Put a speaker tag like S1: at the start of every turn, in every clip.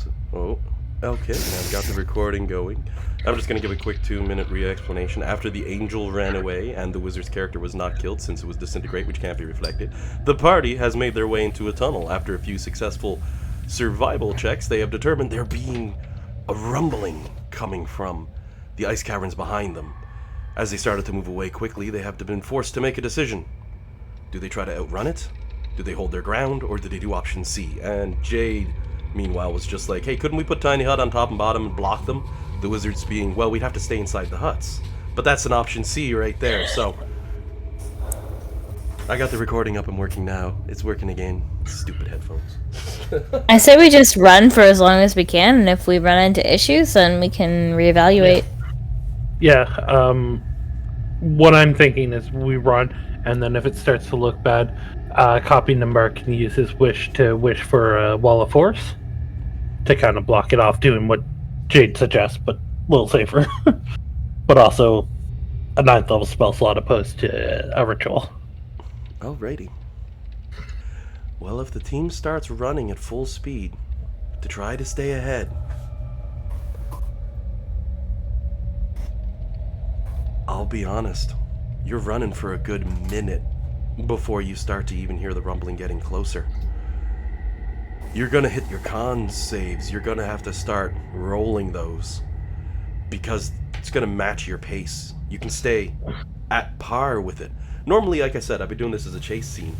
S1: So, okay, now I've got the recording going. I'm just going to give a quick 2-minute re-explanation. After the angel ran away and the wizard's character was not killed since it was disintegrate, which can't be reflected, the party has made their way into a tunnel. After a few successful survival checks, they have determined there being a rumbling coming from the ice caverns behind them. As they started to move away quickly, they have been forced to make a decision. Do they try to outrun it? Do they hold their ground, or do they do option C? And Jade, meanwhile, was just like, hey, couldn't we put Tiny Hut on top and bottom and block them? The wizards being, well, we'd have to stay inside the huts. But that's an option C right there, so... I got the recording up and working now. It's working again. Stupid headphones.
S2: I say we just run for as long as we can, and if we run into issues, then we can reevaluate.
S3: Yeah, what I'm thinking is we run, and then if it starts to look bad, Copy Number can use his wish to wish for a wall of force to kind of block it off, doing what Jade suggests, but a little safer. But also a 9th level spell slot opposed to a ritual.
S1: Alrighty. Well, if the team starts running at full speed to try to stay ahead, I'll be honest, you're running for a good minute before you start to even hear the rumbling getting closer. You're gonna hit your con saves. You're gonna have to start rolling those because it's gonna match your pace. You can stay at par with it. Normally, like I said, I've been doing this as a chase scene,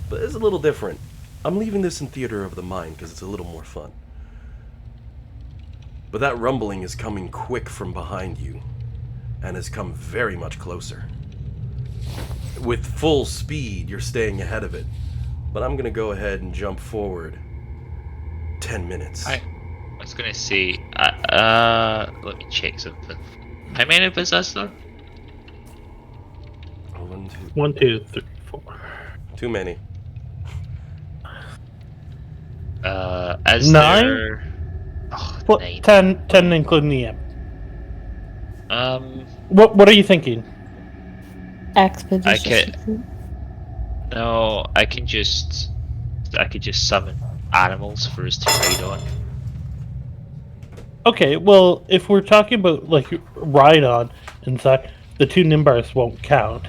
S1: but it's a little different. I'm leaving this in theater of the mind because it's a little more fun. But that rumbling is coming quick from behind you and has come very much closer. With full speed, you're staying ahead of it. But I'm going to go ahead and jump forward 10 minutes.
S4: I was going to say, let me check something. How many of us is there?
S3: 1, 2, 3, 4.
S1: Too many.
S4: Is
S3: 9?
S4: there... Oh,
S3: Well,
S4: 9.
S3: 10 including the M.
S4: Um,
S3: What are you thinking?
S2: Expedition.
S4: No, I could just summon animals for us to ride on.
S3: Okay, well, if we're talking about like ride on inside, the 2 Nimbars won't count.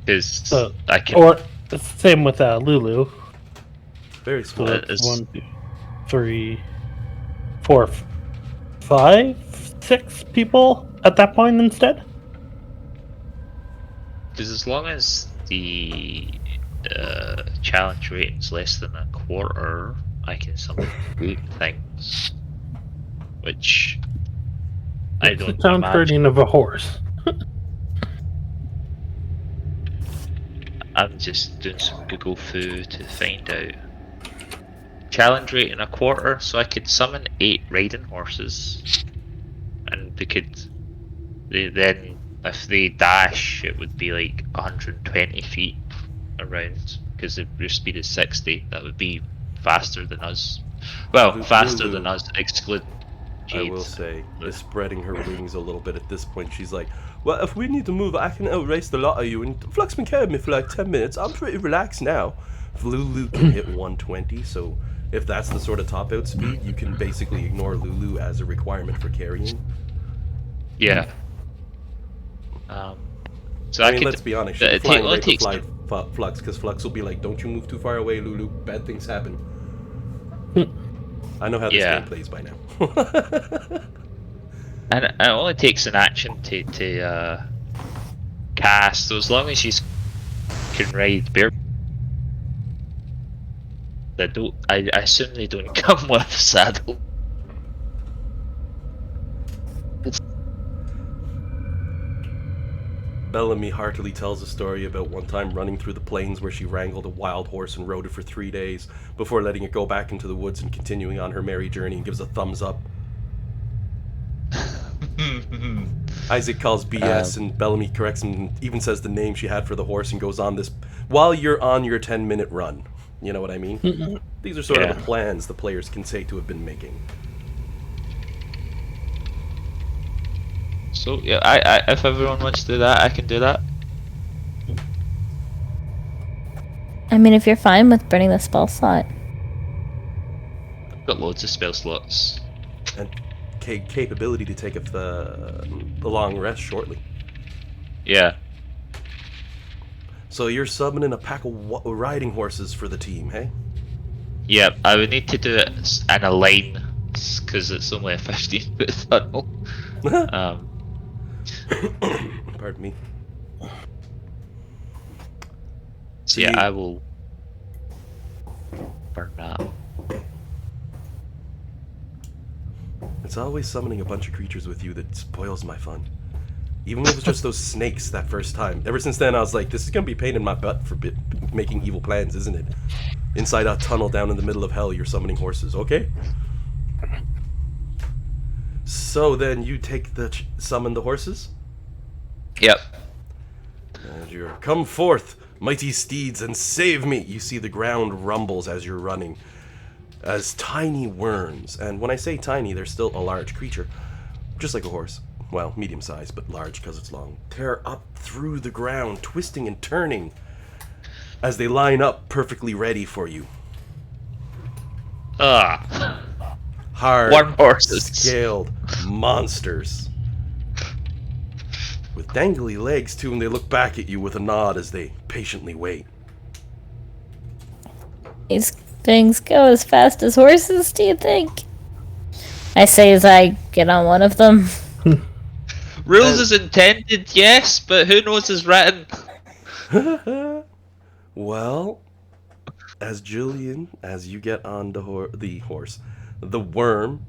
S4: Because
S3: So,
S4: I can.
S3: or same with Lulu.
S1: Very
S3: So
S1: small.
S3: that's 1, 2, 3, 4, 5, 6 people at that point instead.
S4: Because as long as the challenge rating's less than a quarter, I can summon good things. Which I
S3: It's
S4: don't
S3: the sound
S4: imagine.
S3: hurting of a horse.
S4: I'm just doing some Google foo to find out. Challenge rating a quarter, so I could summon 8 riding horses. And then if they dash, it would be like 120 feet around, because if your speed is 60, that would be faster than us. Well, faster
S1: Lulu,
S4: than us, excluding Jade.
S1: I will say, is spreading her wings a little bit at this point. She's like, well, if we need to move, I can outrace the lot of you. And Flux been carrying me for like 10 minutes. I'm pretty relaxed now. If Lulu can hit 120, so if that's the sort of top out speed, you can basically ignore Lulu as a requirement for carrying.
S4: Yeah. So
S1: I mean, let's be honest, she'll be flying right to
S4: takes
S1: Flux, because Flux will be like, don't you move too far away, Lulu. Bad things happen. I know how this game plays by now.
S4: And it only takes an action to cast, so as long as you can ride bear. I assume they don't come with a saddle.
S1: Bellamy heartily tells a story about one time running through the plains where she wrangled a wild horse and rode it for 3 days before letting it go back into the woods and continuing on her merry journey, and gives a thumbs up. Isaac calls BS and Bellamy corrects and even says the name she had for the horse and goes on this while you're on your 10-minute run. You know what I mean? These are sort of the plans the players can say to have been making.
S4: So yeah, I if everyone wants to do that, I can do that.
S2: I mean, if you're fine with burning the spell slot.
S4: Got loads of spell slots.
S1: And capability to take a long rest shortly.
S4: Yeah.
S1: So you're summoning a pack of riding horses for the team, hey?
S4: Yeah, I would need to do it in a line, because it's only a 15-foot tunnel.
S1: Pardon me.
S4: So yeah, I will burn that.
S1: It's always summoning a bunch of creatures with you that spoils my fun. Even if it's just those snakes that first time. Ever since then, I was like, this is going to be a pain in my butt for making evil plans, isn't it? Inside a tunnel down in the middle of hell, you're summoning horses, okay? So then you take summon the horses?
S4: Yep.
S1: And you're, come forth, mighty steeds, and save me! You see the ground rumbles as you're running. As tiny worms, and when I say tiny, they're still a large creature, just like a horse. Well, medium sized, but large because it's long. Tear up through the ground, twisting and turning as they line up perfectly ready for you. Hard,
S4: worm horses.
S1: scaled monsters. With dangly legs too, and they look back at you with a nod as they patiently wait.
S2: These things go as fast as horses, do you think? I say as I get on one of them.
S4: Rules is intended, yes, but who knows is written?
S1: Well, as you get on the horse, the worm,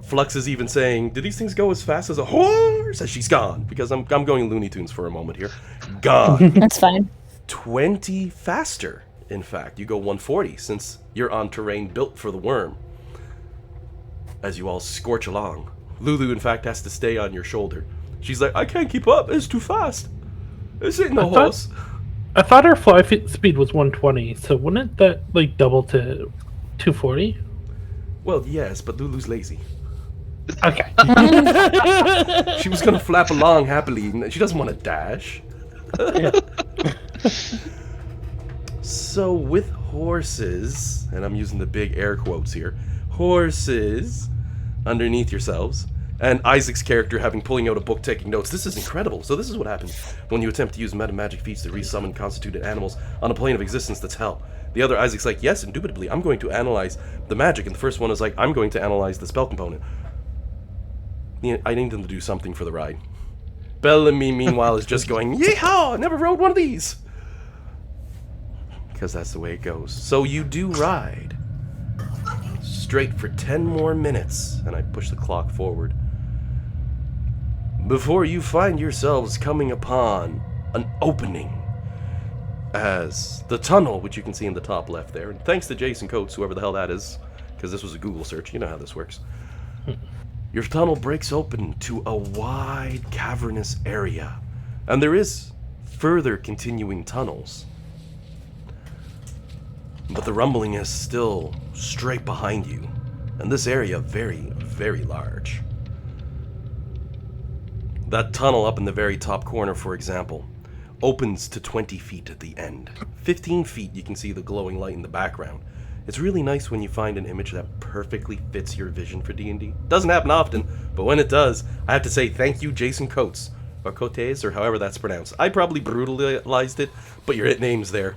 S1: Flux is even saying, do these things go as fast as a horse? As she's gone, because I'm going Looney Tunes for a moment here. Gone.
S2: That's fine.
S1: 20 faster, in fact. You go 140, since you're on terrain built for the worm. As you all scorch along. Lulu, in fact, has to stay on your shoulder. She's like, I can't keep up. It's too fast. This ain't no horse.
S3: I thought our fly speed was 120, so wouldn't that like double to 240?
S1: Well, yes, but Lulu's lazy.
S3: Okay.
S1: She was gonna flap along happily. And she doesn't want to dash. So with horses, and I'm using the big air quotes here, horses underneath yourselves, and Isaac's character pulling out a book taking notes. This is incredible. So this is what happens when you attempt to use meta magic feats to resummon constituted animals on a plane of existence that's hell. The other Isaac's like, yes, indubitably, I'm going to analyze the magic. And the first one is like, I'm going to analyze the spell component. I need them to do something for the ride. Bellamy, meanwhile, is just going, yeehaw, I never rode one of these. Because that's the way it goes. So you do ride. Straight for 10 more minutes. And I push the clock forward. Before you find yourselves coming upon an opening. As the tunnel, which you can see in the top left there, and thanks to Jason Coates, whoever the hell that is, because this was a Google search, you know how this works. Your tunnel breaks open to a wide, cavernous area, and there is further continuing tunnels. But the rumbling is still straight behind you, and this area very, very large. That tunnel up in the very top corner, for example, opens to 20 feet at the end. 15 feet, you can see the glowing light in the background. It's really nice when you find an image that perfectly fits your vision for D&D. Doesn't happen often, but when it does, I have to say thank you, Jason Coates, or Cotes, or however that's pronounced. I probably brutalized it, but your name's there.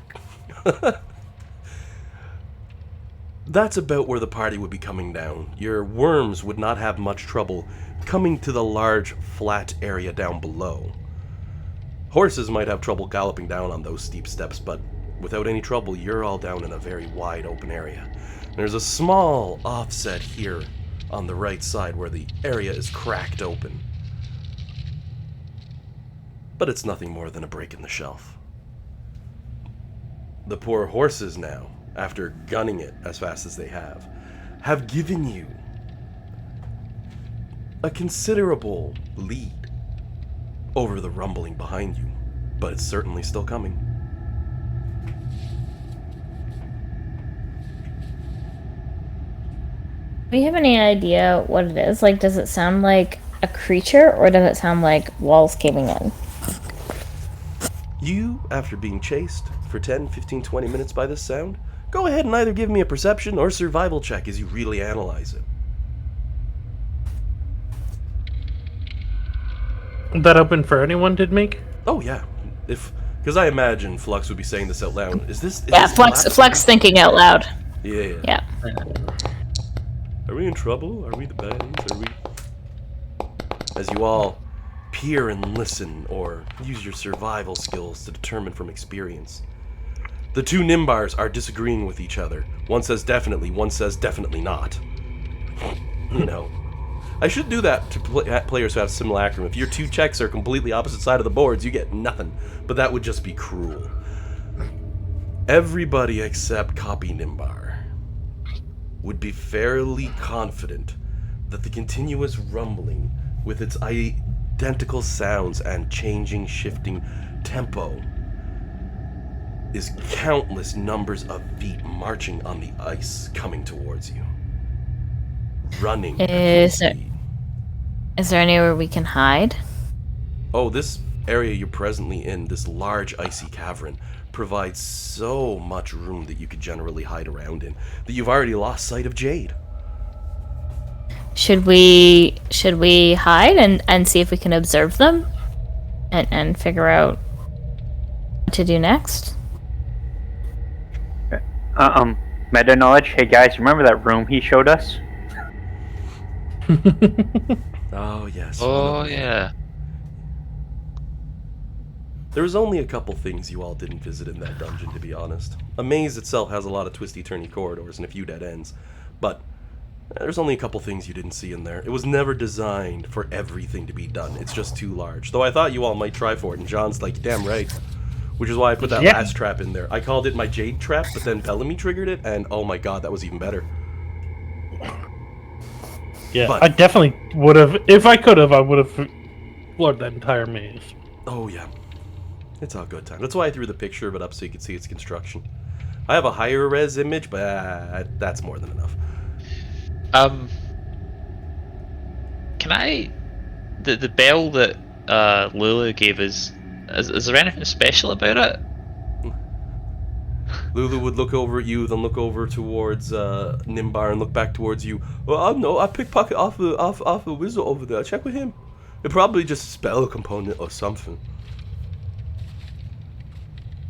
S1: That's about where the party would be coming down. Your worms would not have much trouble coming to the large, flat area down below. Horses might have trouble galloping down on those steep steps, but without any trouble, you're all down in a very wide open area. There's a small offset here on the right side where the area is cracked open. But it's nothing more than a break in the shelf. The poor horses now, after gunning it as fast as they have given you a considerable lead over the rumbling behind you, but it's certainly still coming.
S2: Do we have any idea what it is? Like, does it sound like a creature, or does it sound like walls caving in?
S1: You, after being chased for 10, 15, 20 minutes by this sound, Go ahead and either give me a perception or survival check as you really analyze it.
S3: That open for anyone to make?
S1: Oh yeah, because I imagine Flux would be saying this out loud. Is this
S2: Flux thinking out loud.
S1: Yeah.
S2: Yeah.
S1: Are we in trouble? Are we the baddies? Are we? As you all peer and listen, or use your survival skills to determine from experience, the two Nimbars are disagreeing with each other. One says definitely, one says definitely not. You know. I should do that to players who have simulacrum. If your two checks are completely opposite side of the boards, you get nothing. But that would just be cruel. Everybody except Copy Nimbar would be fairly confident that the continuous rumbling with its identical sounds and changing, shifting tempo is countless numbers of feet marching on the ice coming towards you. Running.
S2: Is there anywhere we can hide?
S1: Oh, this area you're presently in, this large icy cavern, provides so much room that you could generally hide around in that you've already lost sight of Jade.
S2: Should we hide and see if we can observe them and figure out what to do next?
S5: Meta knowledge. Hey guys, remember that room he showed us?
S1: Oh, yes.
S4: Oh, yeah.
S1: There was only a couple things you all didn't visit in that dungeon, to be honest. A maze itself has a lot of twisty-turny corridors and a few dead ends, but there's only a couple things you didn't see in there. It was never designed for everything to be done. It's just too large. Though I thought you all might try for it, and John's like, damn right. Which is why I put that last trap in there. I called it my Jade trap, but then Bellamy triggered it, and oh my god, that was even better.
S3: Yeah,
S1: But-
S3: I definitely would have. If I could have, I would have explored that entire maze.
S1: Oh yeah. It's all good time. That's why I threw the picture of it up so you could see its construction. I have a higher res image, but that's more than enough.
S4: Can I... The bell that Lulu gave us, is there anything special about it?
S1: Lulu would look over at you, then look over towards Nimbar and look back towards you. Well, I don't know. I pickpocket off the wizard over there. Check with him. It's probably just a spell component or something.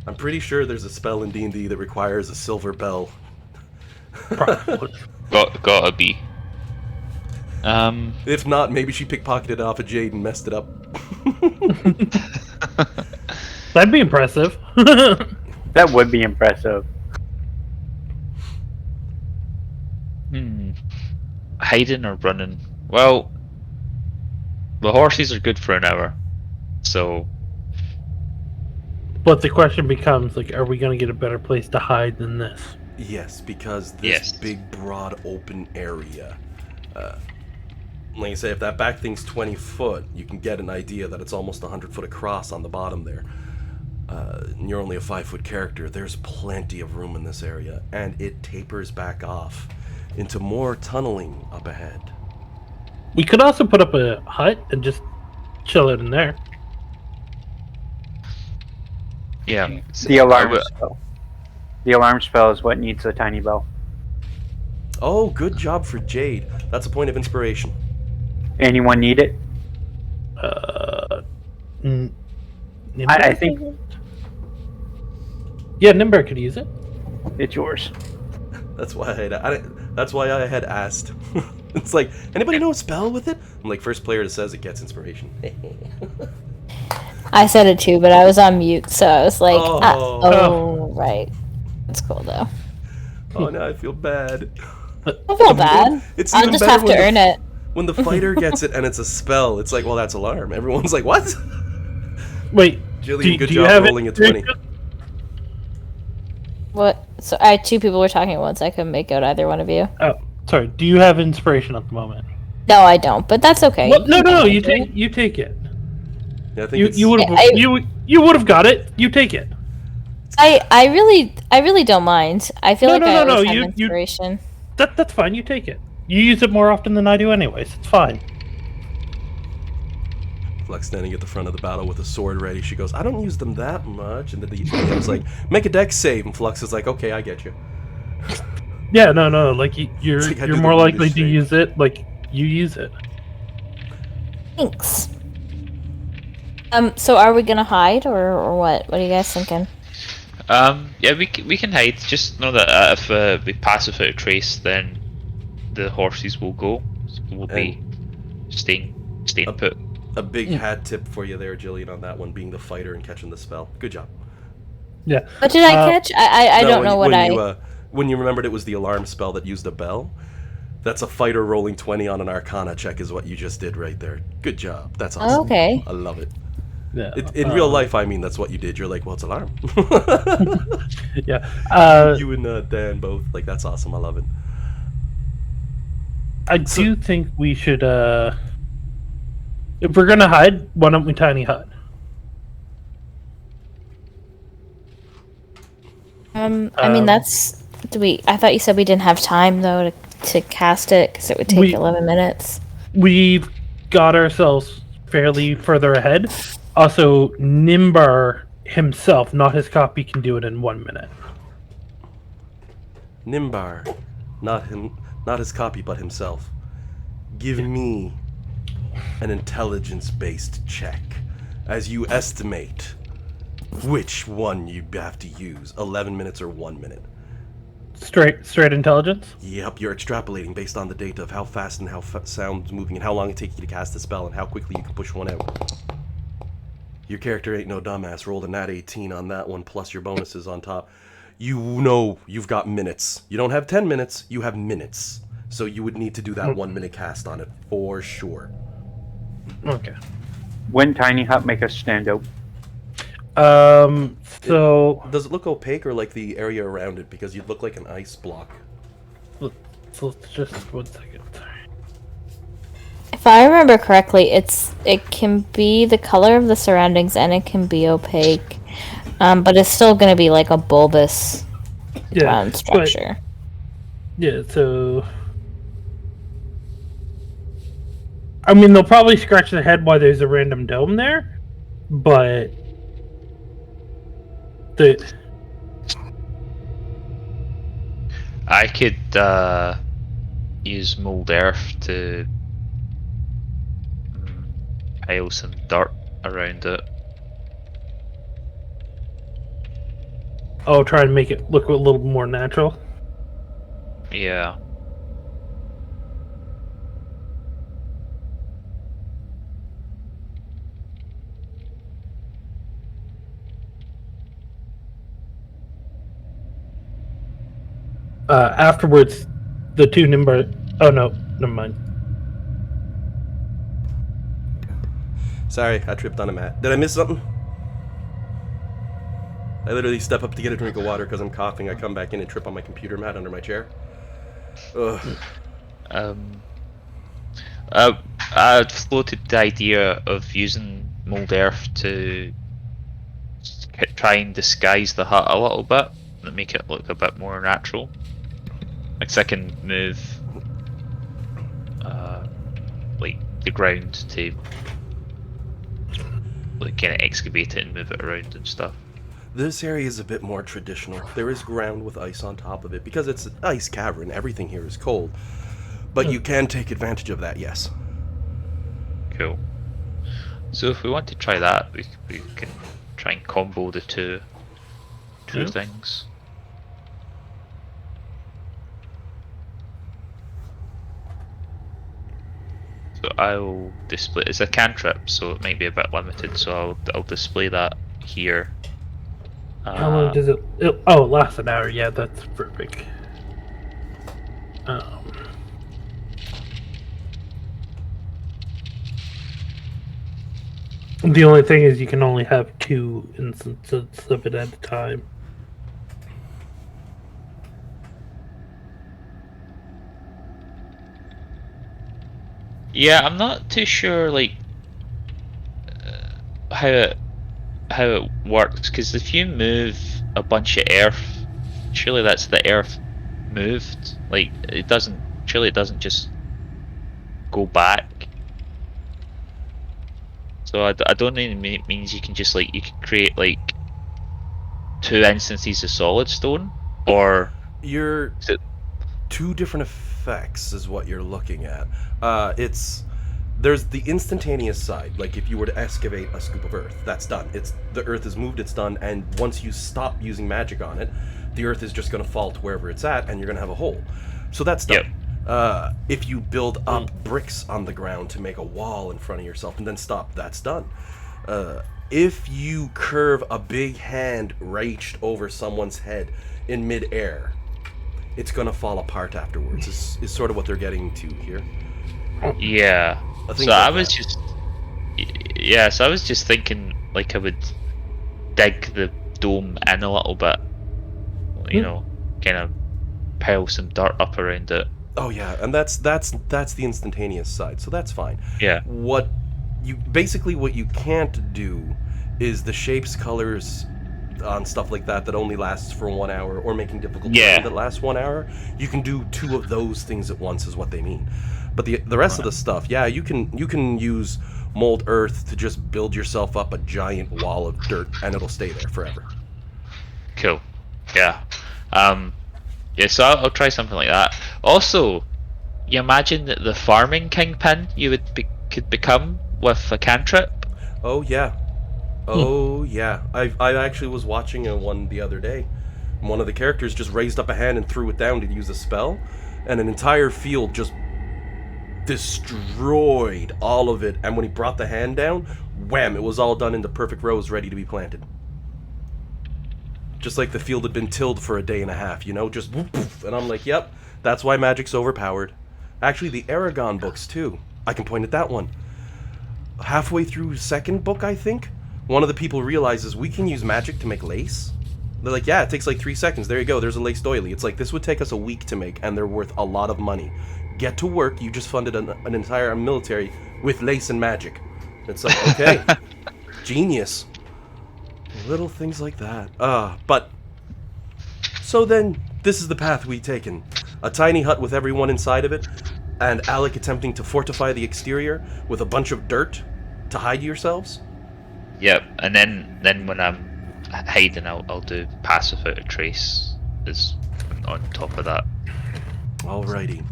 S1: I'm pretty sure there's a spell in D&D that requires a silver bell.
S3: Probably.
S4: Gotta be.
S1: If not, maybe she pickpocketed it off of Jade and messed it up.
S3: That'd be impressive.
S5: That would be impressive.
S4: Hiding or running? Well, the horses are good for an hour, so...
S3: But the question becomes, like, are we going to get a better place to hide than this?
S1: Yes, because this big, broad, open area. Like I say, if that back thing's 20 foot, you can get an idea that it's almost 100 foot across on the bottom there. And you're only a 5-foot character. There's plenty of room in this area, and it tapers back off into more tunneling up ahead.
S3: We could also put up a hut and just chill it in there.
S4: Yeah.
S5: The alarm spell. The alarm spell is what needs a tiny bell.
S1: Oh, good job for Jade. That's a point of inspiration.
S5: Anyone need it? I think
S3: Yeah, Nimber could use it.
S5: it's yours.
S1: That's why that's why I had asked. It's like, anybody know a spell with it? I'm like, first player that says it gets inspiration.
S2: I said it too, but I was on mute, so I was like, right. That's cool though.
S1: Oh, now I feel bad.
S2: I feel bad.
S1: It's
S2: I'll
S1: even
S2: just
S1: better
S2: have to earn it.
S1: When the fighter gets it and it's a spell, it's like, well, that's alarm. Everyone's like, what?
S3: Wait,
S1: Jillian, good
S3: do you
S1: job
S3: have
S1: rolling a 20.
S2: What? So I two people were talking at once. I couldn't make out either one of you.
S3: Oh, sorry. Do you have inspiration at the moment?
S2: No, I don't. But that's okay.
S3: Well, no. You take it.
S1: Yeah, I think
S3: You would have you would have got it. You take it.
S2: I really don't mind. I feel like I always have
S3: you-
S2: inspiration.
S3: That's fine. You take it. You use it more often than I do, anyways. It's fine.
S1: Flex standing at the front of the battle with a sword ready. She goes, I don't use them that much. And then the DM's like, make a dex save. And Flux is like, okay, I get you.
S3: Yeah, no. Like you're
S1: It's like I do
S3: you're
S1: the
S3: more likely
S1: weirdest
S3: to
S1: shape.
S3: use it. Like you use it.
S2: Thanks. So are we gonna hide or what? What are you guys thinking?
S4: Yeah, we can hide. Just know that if we pass without a trace, then the horses will go. So we'll
S1: And
S4: be staying
S1: a,
S4: put.
S1: a big hat tip for you there, Jillian, on that one, being the fighter and catching the spell. Good job.
S3: Yeah.
S2: What did I catch? I
S1: No,
S2: don't know what I.
S1: when you remembered it was the alarm spell that used a bell, that's a fighter rolling 20 on an Arcana check is what you just did right there. Good job. That's awesome.
S2: Oh, okay.
S1: I love it.
S3: Yeah.
S1: In real life, I mean, that's what you did. You're like, well, it's alarm.
S3: Yeah.
S1: You and Dan both. Like, that's awesome. I love it.
S3: I do think we should. If we're gonna hide, why don't we tiny hut?
S2: I mean that's. Do we? I thought you said we didn't have time though to cast it because it would take 11 minutes.
S3: We've got ourselves fairly further ahead. Also, Nimbar himself, not his copy, can do it in 1 minute.
S1: Nimbar, not him, not his copy, but himself. Give me an intelligence-based check as you estimate which one you have to use, 11 minutes or 1 minute.
S3: Straight intelligence?
S1: Yep, you're extrapolating based on the data of how fast and how sound's moving and how long it takes you to cast the spell and how quickly you can push one out. Your character ain't no dumbass. Rolled a nat 18 on that one, plus your bonuses on top. You know you've got minutes. You don't have 10 minutes, you have minutes. So you would need to do that 1 minute cast on it for sure.
S3: Okay.
S5: When tiny hut make us stand out?
S3: So
S1: Does it look opaque or like the area around it? Because you'd look like an ice block.
S3: let's just 1 second. Sorry.
S2: If I remember correctly, it can be the color of the surroundings and it can be opaque, but it's still going to be like a bulbous round structure.
S3: Yeah, so I mean they'll probably scratch their head why there's a random dome there, but
S4: I could use mold earth to pile some dirt around it.
S3: I'll try and make it look a little more natural.
S4: Yeah.
S3: Afterwards, the two Nimbar. Oh no, never mind.
S1: Sorry, I tripped on a mat. Did I miss something? I literally step up to get a drink of water because I'm coughing. I come back in and trip on my computer mat under my chair. Ugh.
S4: I floated the idea of using mold earth to try and disguise the hut a little bit and make it look a bit more natural. Like, so I can move like the ground to like kind of excavate it and move it around and stuff.
S1: This area is a bit more traditional. There is ground with ice on top of it because it's an ice cavern. Everything here is cold. But you can take advantage of that, yes.
S4: Cool. So if we want to try that, we can try and combo the two things. So I'll display. It's a cantrip, so it might be a bit limited. So I'll display that here.
S3: How long does it? Oh, it lasts an hour. Yeah, that's perfect. The only thing is you can only have 2 instances of it at a time.
S4: Yeah, I'm not too sure like how it works, because if you move a bunch of earth, surely that's the earth moved. Like it doesn't. Surely it doesn't just go back. So I don't think it means you can just like you can create like 2 instances of solid stone, or
S1: You're
S4: So,
S1: two different effects is what you're looking at. There's the instantaneous side, like if you were to excavate a scoop of earth, that's done. It's the earth is moved, it's done, and once you stop using magic on it, the earth is just going to fall to wherever it's at, and you're going to have a hole. So that's done. If you build up bricks on the ground to make a wall in front of yourself and then stop, that's done. If you curve a big hand reached over someone's head in midair, it's going to fall apart afterwards, is sort of what they're getting to here.
S4: yeah.
S1: So
S4: So I was just thinking like I would dig the dome in a little bit, you know, kind of pile some dirt up around it.
S1: Oh yeah, and that's the instantaneous side, so that's fine.
S4: Yeah.
S1: What you can't do is the shapes, colors on stuff like that only lasts for 1 hour, or making difficult terrain that lasts 1 hour. You can do 2 of those things at once, is what they mean. But the rest of the stuff, yeah, you can use mold earth to just build yourself up a giant wall of dirt, and it'll stay there forever.
S4: Cool. Yeah. Yeah, so I'll try something like that. Also, you imagine that the farming kingpin you could become with a cantrip?
S1: Oh yeah. Oh yeah. I actually was watching one the other day. One of the characters just raised up a hand and threw it down to use a spell, and an entire field just destroyed all of it. And when he brought the hand down, wham, it was all done into perfect rows ready to be planted. Just like the field had been tilled for a day and a half, you know, just whoop, woof. And I'm like, yep, that's why magic's overpowered. Actually, the Aragon books too. I can point at that one. Halfway through second book, I think, one of the people realizes we can use magic to make lace. They're like, yeah, it takes like 3 seconds. There you go. There's a lace doily. It's like, this would take us a week to make, and they're worth a lot of money. Get to work. You just funded an entire military with lace and magic. It's like, okay, genius. Little things like that. But so then, this is the path we've taken. A tiny hut with everyone inside of it, and Alec attempting to fortify the exterior with a bunch of dirt to hide yourselves.
S4: Yep, and then when I'm hiding, I'll do pass without a trace is on top of that.
S1: Alrighty.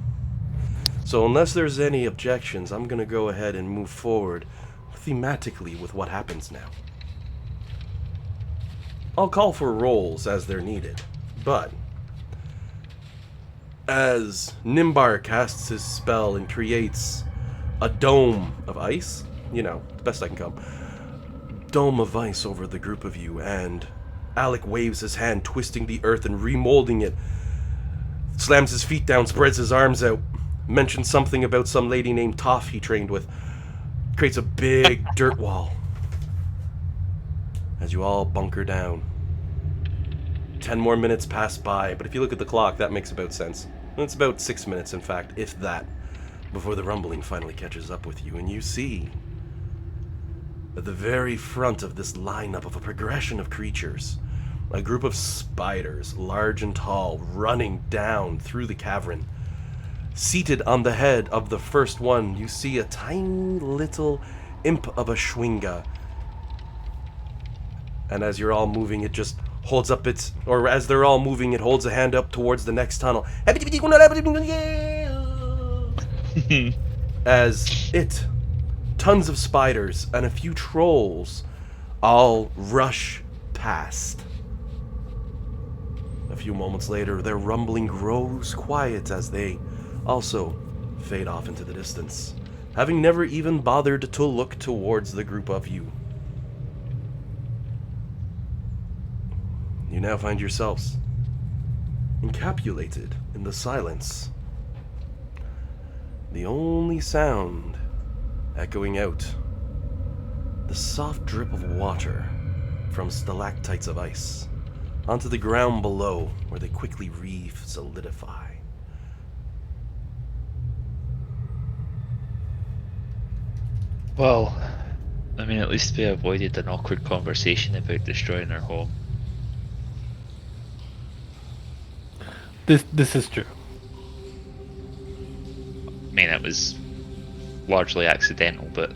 S1: So unless there's any objections, I'm gonna go ahead and move forward thematically with what happens now. I'll call for rolls as they're needed, but as Nimbar casts his spell and creates a dome of ice, you know, the best I can come, dome of ice over the group of you, and Alec waves his hand, twisting the earth and remolding it, slams his feet down, spreads his arms out, mentions something about some lady named Toph he trained with, creates a big dirt wall. As you all bunker down. 10 more minutes pass by, but if you look at the clock, that makes about sense. It's about 6 minutes, in fact, if that, before the rumbling finally catches up with you, and you see at the very front of this lineup of a progression of creatures, a group of spiders, large and tall, running down through the cavern. Seated on the head of the first one, you see a tiny little imp of a Schwinga. And as you're all moving, it just holds up its, or as they're all moving, it holds a hand up towards the next tunnel. As it, tons of spiders and a few trolls all rush past. A few moments later, their rumbling grows quiet as they also fade off into the distance, having never even bothered to look towards the group of you. You now find yourselves encapsulated in the silence. The only sound echoing out, the soft drip of water from stalactites of ice onto the ground below, where they quickly solidify.
S4: Well, I mean, at least we avoided an awkward conversation about destroying our home.
S3: This is true.
S4: I mean, it was largely accidental, but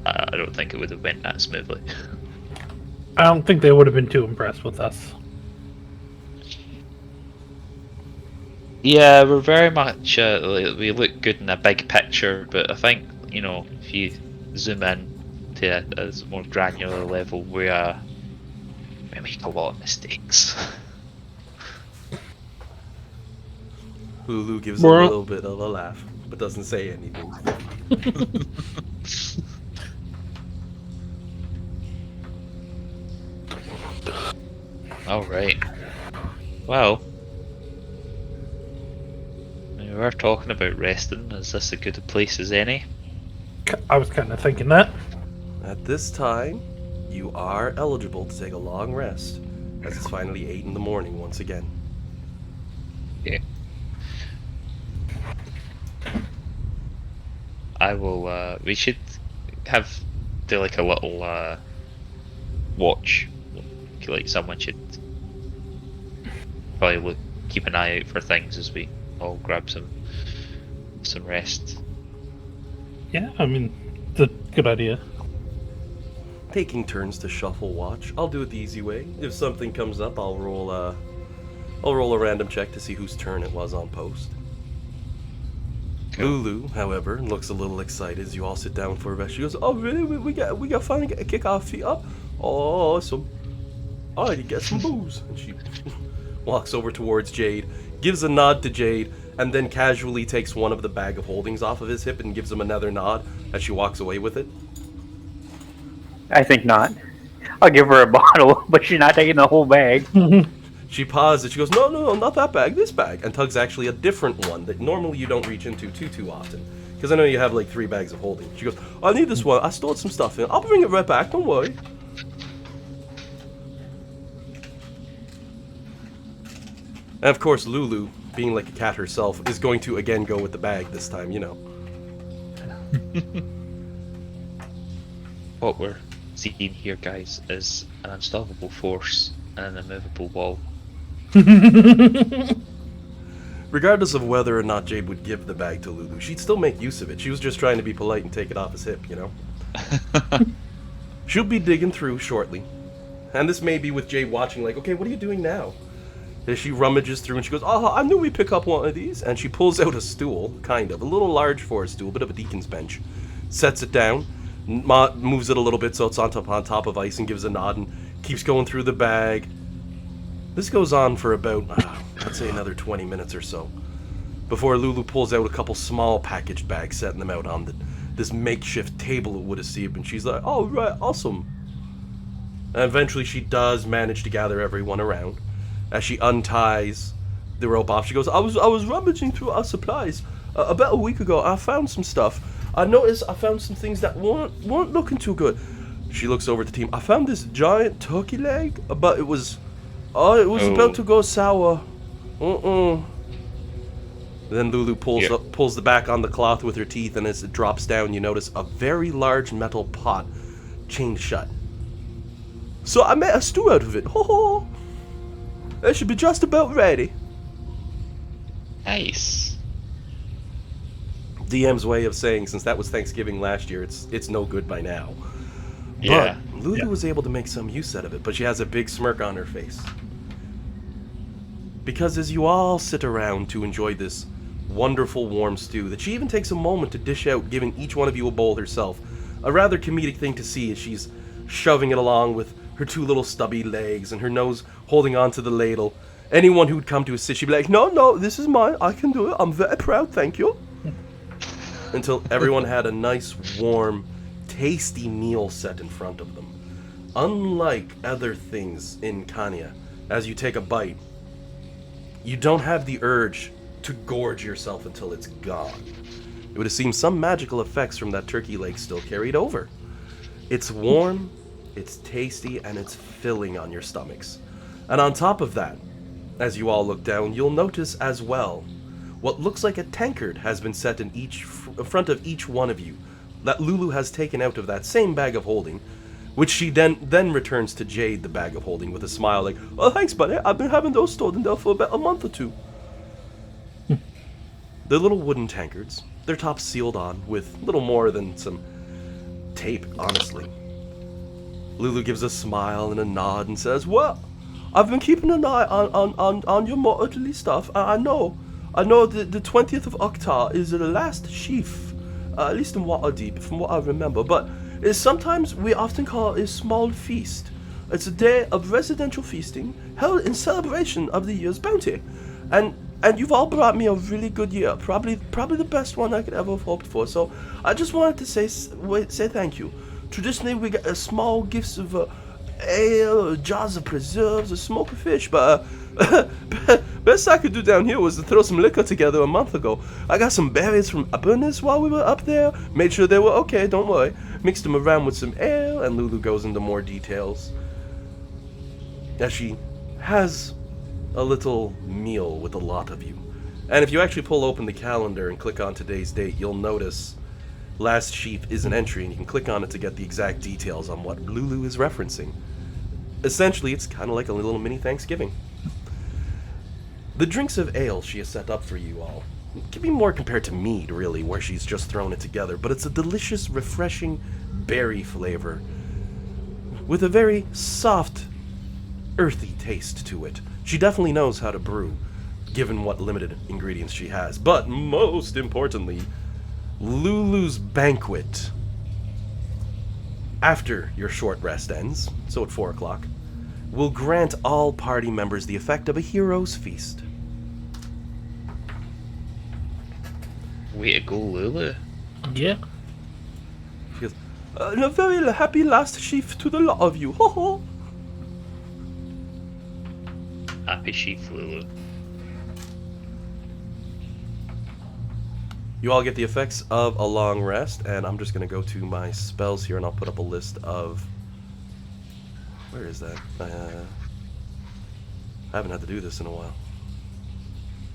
S4: I don't think it would have went that smoothly.
S3: I don't think they would have been too impressed with us.
S4: Yeah, we're very much we look good in a big picture, but I think if you zoom in to a more granular level, we make a lot of mistakes.
S1: Lulu gives a
S3: We're
S1: little bit of a laugh, but doesn't say anything.
S4: All right. Well, we were talking about resting. Is this a good a place as any?
S3: I was kind of thinking that.
S1: At this time, you are eligible to take a long rest, as it's finally 8 in the morning once again.
S4: Yeah. I will. We should do like a little watch. Like someone should probably keep an eye out for things as we all grab some rest.
S3: Yeah, I mean, it's a good idea.
S1: Taking turns to shuffle watch. I'll do it the easy way. If something comes up, I'll roll a random check to see whose turn it was on post.
S4: Cool.
S1: Lulu, however, looks a little excited as you all sit down for a rest. She goes, "Oh, really? We got finally get to kick our feet up. Awesome. I need to get some booze." And she walks over towards Jade, gives a nod to Jade, and then casually takes one of the bag of holdings off of his hip and gives him another nod as she walks away with it.
S5: I think not. I'll give her a bottle, but she's not taking the whole bag.
S1: She pauses. She goes, no, not that bag, this bag. And tugs actually a different one that normally you don't reach into too often. Because I know you have like 3 bags of holding. She goes, I need this one. I stored some stuff in. I'll bring it right back. Don't worry. And of course, Lulu, being like a cat herself, is going to again go with the bag this time,
S4: What we're seeing here, guys, is an unstoppable force and an immovable wall.
S1: Regardless of whether or not Jade would give the bag to Lulu, she'd still make use of it. She was just trying to be polite and take it off his hip, She'll be digging through shortly. And this may be with Jade watching like, okay, what are you doing now? As she rummages through and she goes, oh, I knew we'd pick up one of these. And she pulls out a stool, kind of. A little large for a stool, bit of a deacon's bench. Sets it down, moves it a little bit so it's on top of ice and gives a nod and keeps going through the bag. This goes on for about, I'd say another 20 minutes or so. Before Lulu pulls out a couple small packaged bags, setting them out on this makeshift table it would have seemed. And she's like, oh, right, awesome. And eventually she does manage to gather everyone around. As she unties the rope off, she goes, I was rummaging through our supplies about a week ago. I found some stuff. I noticed I found some things that weren't looking too good. She looks over at the team. I found this giant turkey leg, but it was about to go sour. Then Lulu pulls the back on the cloth with her teeth, and as it drops down, you notice a very large metal pot chained shut. So I made a stew out of it. Ho ho! That should be just about ready.
S4: Nice.
S1: DM's way of saying, since that was Thanksgiving last year, it's no good by now.
S4: Yeah.
S1: But Lulu was able to make some use out of it, but she has a big smirk on her face. Because as you all sit around to enjoy this wonderful warm stew, that she even takes a moment to dish out, giving each one of you a bowl herself, a rather comedic thing to see as she's shoving it along with her 2 little stubby legs and her nose holding on to the ladle. Anyone who'd come to assist, she'd be like, no, this is mine, I can do it, I'm very proud, thank you. Until everyone had a nice, warm, tasty meal set in front of them. Unlike other things in Kanya, as you take a bite, you don't have the urge to gorge yourself until it's gone. It would have seemed some magical effects from that turkey leg still carried over. It's warm, it's tasty, and it's filling on your stomachs. And on top of that, as you all look down, you'll notice as well what looks like a tankard has been set in front of each one of you that Lulu has taken out of that same bag of holding, which she then returns to Jade the bag of holding with a smile like, oh, thanks, buddy. I've been having those stored in there for about a month or 2. They're little wooden tankards. Their tops sealed on with little more than some tape, honestly. Lulu gives a smile and a nod and says, well, I've been keeping an eye on your mortally stuff. I know I know the 20th of Octar is the last sheaf, at least in Waterdeep, from what I remember, but sometimes we often call it a small feast. It's a day of residential feasting held in celebration of the year's bounty. And you've all brought me a really good year, probably the best one I could ever have hoped for. So I just wanted to say thank you. Traditionally, we get small gifts of ale, jars of preserves, a smoked fish, but best I could do down here was to throw some liquor together a month ago. I got some berries from Avernus while we were up there, made sure they were okay, don't worry. Mixed them around with some ale, and Lulu goes into more details as she has a little meal with a lot of you. And if you actually pull open the calendar and click on today's date, you'll notice last sheep is an entry, and you can click on it to get the exact details on what Lulu is referencing. Essentially, it's kind of like a little mini Thanksgiving. The drinks of ale she has set up for you all can be more compared to mead, really, where she's just thrown it together, but it's a delicious, refreshing berry flavor with a very soft, earthy taste to it. She definitely knows how to brew, given what limited ingredients she has. But most importantly, Lulu's banquet, after your short rest ends, so at 4 o'clock, will grant all party members the effect of a hero's feast.
S4: Way to go, Lulu.
S3: Yeah.
S1: She goes, and a very happy last sheaf to the lot of you. Ho ho!
S4: Happy sheaf, Lulu.
S1: You all get the effects of a long rest, and I'm just going to go to my spells here, and I'll put up a list of... Where is that? I haven't had to do this in a while.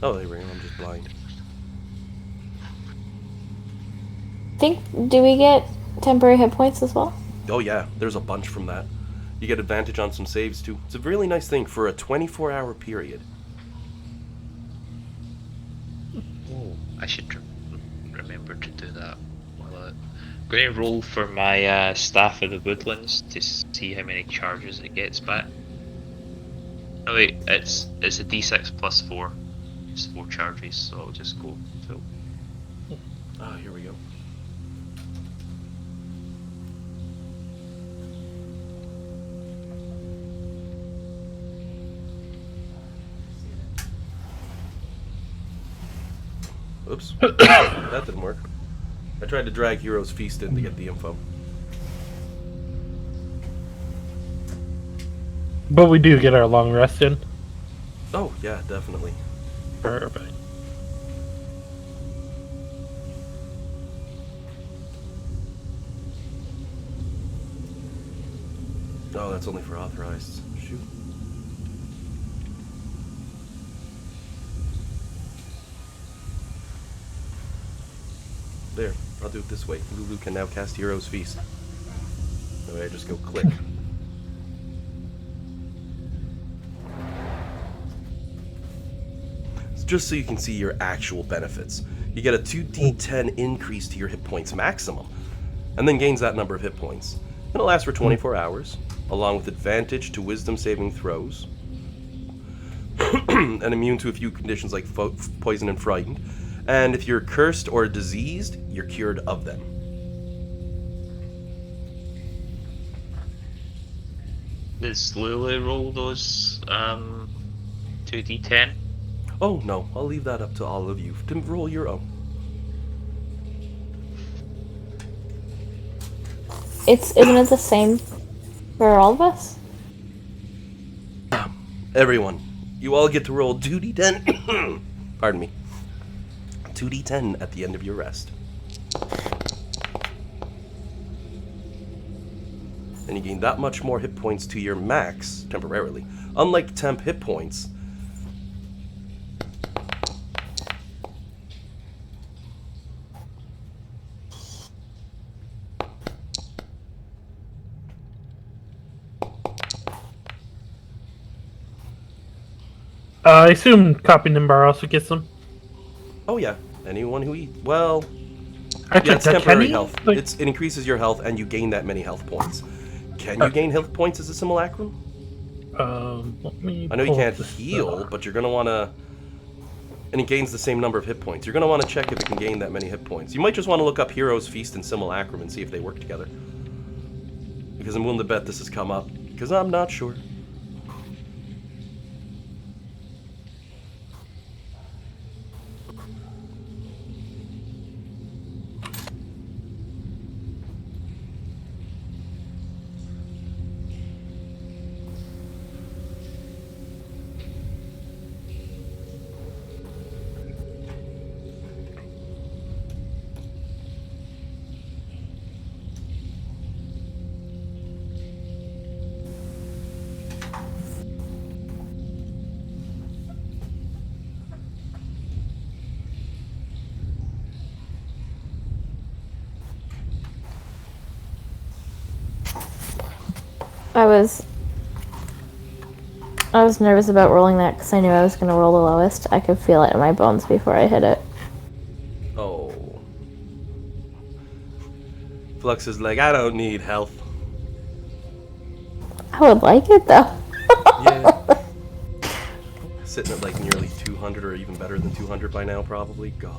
S1: Oh, there we go. I'm just blind.
S2: Do we get temporary hit points as well?
S1: Oh yeah, there's a bunch from that. You get advantage on some saves too. It's a really nice thing for a 24-hour period.
S4: Oh, I should remember to do that. I'm going to roll for my Staff of the Woodlands to see how many charges it gets back. Oh wait, it's a d6 plus 4. It's 4 charges, so I'll just go full.
S1: Ah, here we go. Oops. That didn't work. I tried to drag Hero's Feast in to get the info.
S3: But we do get our long rest in.
S1: Oh, yeah, definitely.
S3: Perfect.
S1: Oh, that's only for authorized. Shoot. There, I'll do it this way. Lulu can now cast Hero's Feast. That way I just go click. Just so you can see your actual benefits. You get a 2d10 increase to your hit points maximum, and then gains that number of hit points. And it'll last for 24 hours, along with advantage to wisdom saving throws, and immune to a few conditions like poison and frightened. And if you're cursed or diseased, you're cured of them.
S4: Does Lulu roll those 2d10?
S1: Oh no, I'll leave that up to all of you to roll your own.
S2: Isn't it the same for all of us?
S1: Everyone, you all get to roll 2d10. Pardon me. 2d10 at the end of your rest. And you gain that much more hit points to your max temporarily. Unlike temp hit points,
S3: I assume Copy Nimbar also gets them.
S1: oh yeah, anyone who eats, well,
S3: Actually,
S1: yeah, it's temporary
S3: can
S1: health.
S3: Like,
S1: It increases your health and you gain that many health points. Can you gain health points as a simulacrum?
S3: let me
S1: I know you
S3: pull
S1: can't
S3: up this,
S1: heal, but you're gonna wanna... And it gains the same number of hit points. You're going to want to check if it can gain that many hit points. You might just want to look up Heroes, Feast, and Simulacrum and see if they work together. Because I'm willing to bet this has come up, because I'm not sure.
S2: I was nervous about rolling that because I knew I was going to roll the lowest. I could feel it in my bones before I hit it.
S1: Oh. Flux is like, I don't need health.
S2: I would like it though.
S1: Yeah. Sitting at like nearly 200 or even better than 200 by now, probably. Gosh.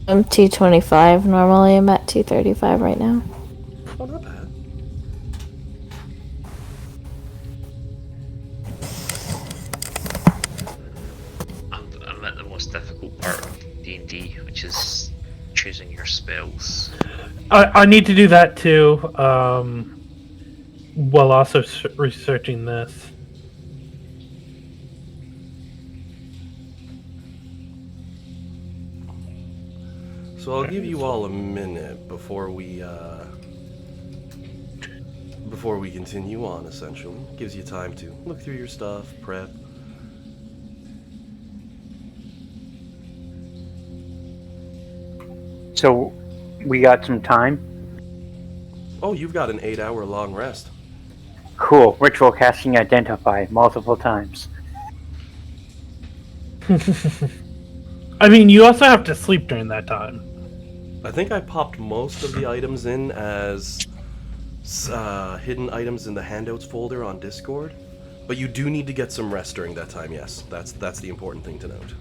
S2: I'm 225 normally. I'm at 235 right now.
S1: Oh, not bad.
S4: I'm at the most difficult part of D&D, which is choosing your spells.
S3: I need to do that too, while also researching this.
S1: So I'll give you all a minute before we continue on, essentially. Gives you time to look through your stuff, prep.
S5: So, we got some time.
S1: Oh, you've got an 8-hour long rest.
S5: Cool. Ritual casting identify multiple times.
S3: I mean, you also have to sleep during that time.
S1: I think I popped most of the items in as hidden items in the handouts folder on Discord, but you do need to get some rest during that time. Yes, that's the important thing to note.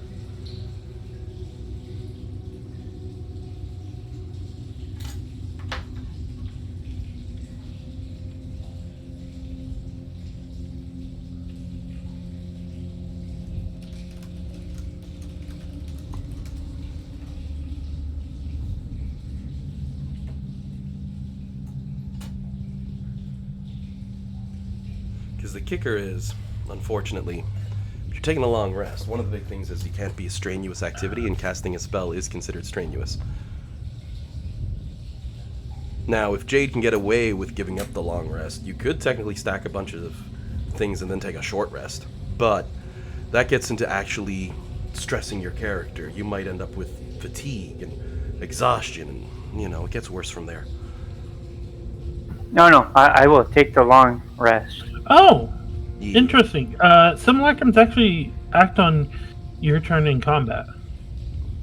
S1: Because the kicker is, unfortunately, if you're taking a long rest, one of the big things is you can't be a strenuous activity, and casting a spell is considered strenuous. Now, if Jade can get away with giving up the long rest, you could technically stack a bunch of things and then take a short rest. But that gets into actually stressing your character. You might end up with fatigue and exhaustion, and, it gets worse from there.
S5: No, I will take the long rest.
S3: Oh,
S1: Yeah.
S3: interesting. Simulacrums actually act on your turn in combat.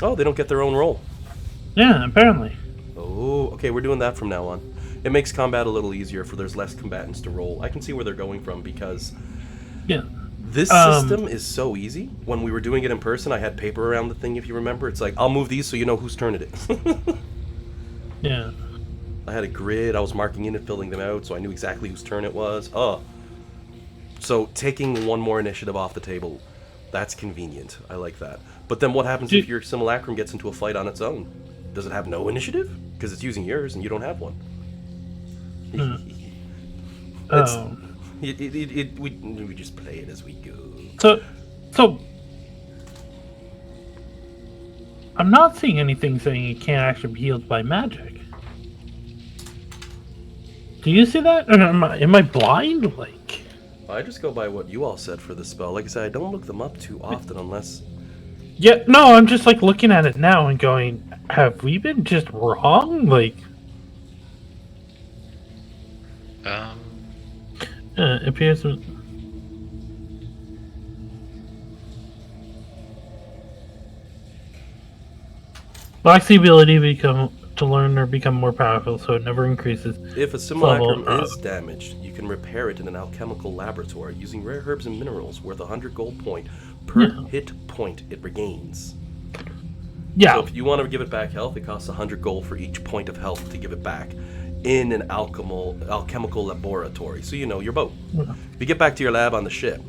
S1: Oh, they don't get their own roll.
S3: Yeah, apparently.
S1: Oh, okay, we're doing that from now on. It makes combat a little easier, for there's less combatants to roll. I can see where they're going from, because
S3: Yeah.
S1: this system is so easy. When we were doing it in person, I had paper around the thing, if you remember. It's like, I'll move these so you know whose turn it is.
S3: Yeah.
S1: I had a grid, I was marking in and filling them out, so I knew exactly whose turn it was. Oh. So taking one more initiative off the table, that's convenient. I like that. But then what happens if your simulacrum gets into a fight on its own? Does it have no initiative? Because it's using yours and you don't have one. We just play it as we go.
S3: So I'm not seeing anything saying it can't actually be healed by magic. Do you see that? Or am I blind? Like,
S1: I just go by what you all said for the spell. Like I said, I don't look them up too often unless...
S3: yeah, no, I'm just like looking at it now and going, have we been just wrong? Like, it appears. Lacks the ability to learn or become more powerful, so it never increases.
S1: If a simulacrum is damaged, you can repair it in an alchemical laboratory using rare herbs and minerals worth 100 gold point, per hit point it regains.
S3: Yeah.
S1: So if you want to give it back health, it costs 100 gold for each point of health to give it back in an alchemical laboratory. So you know your boat. If you get back to your lab on the ship,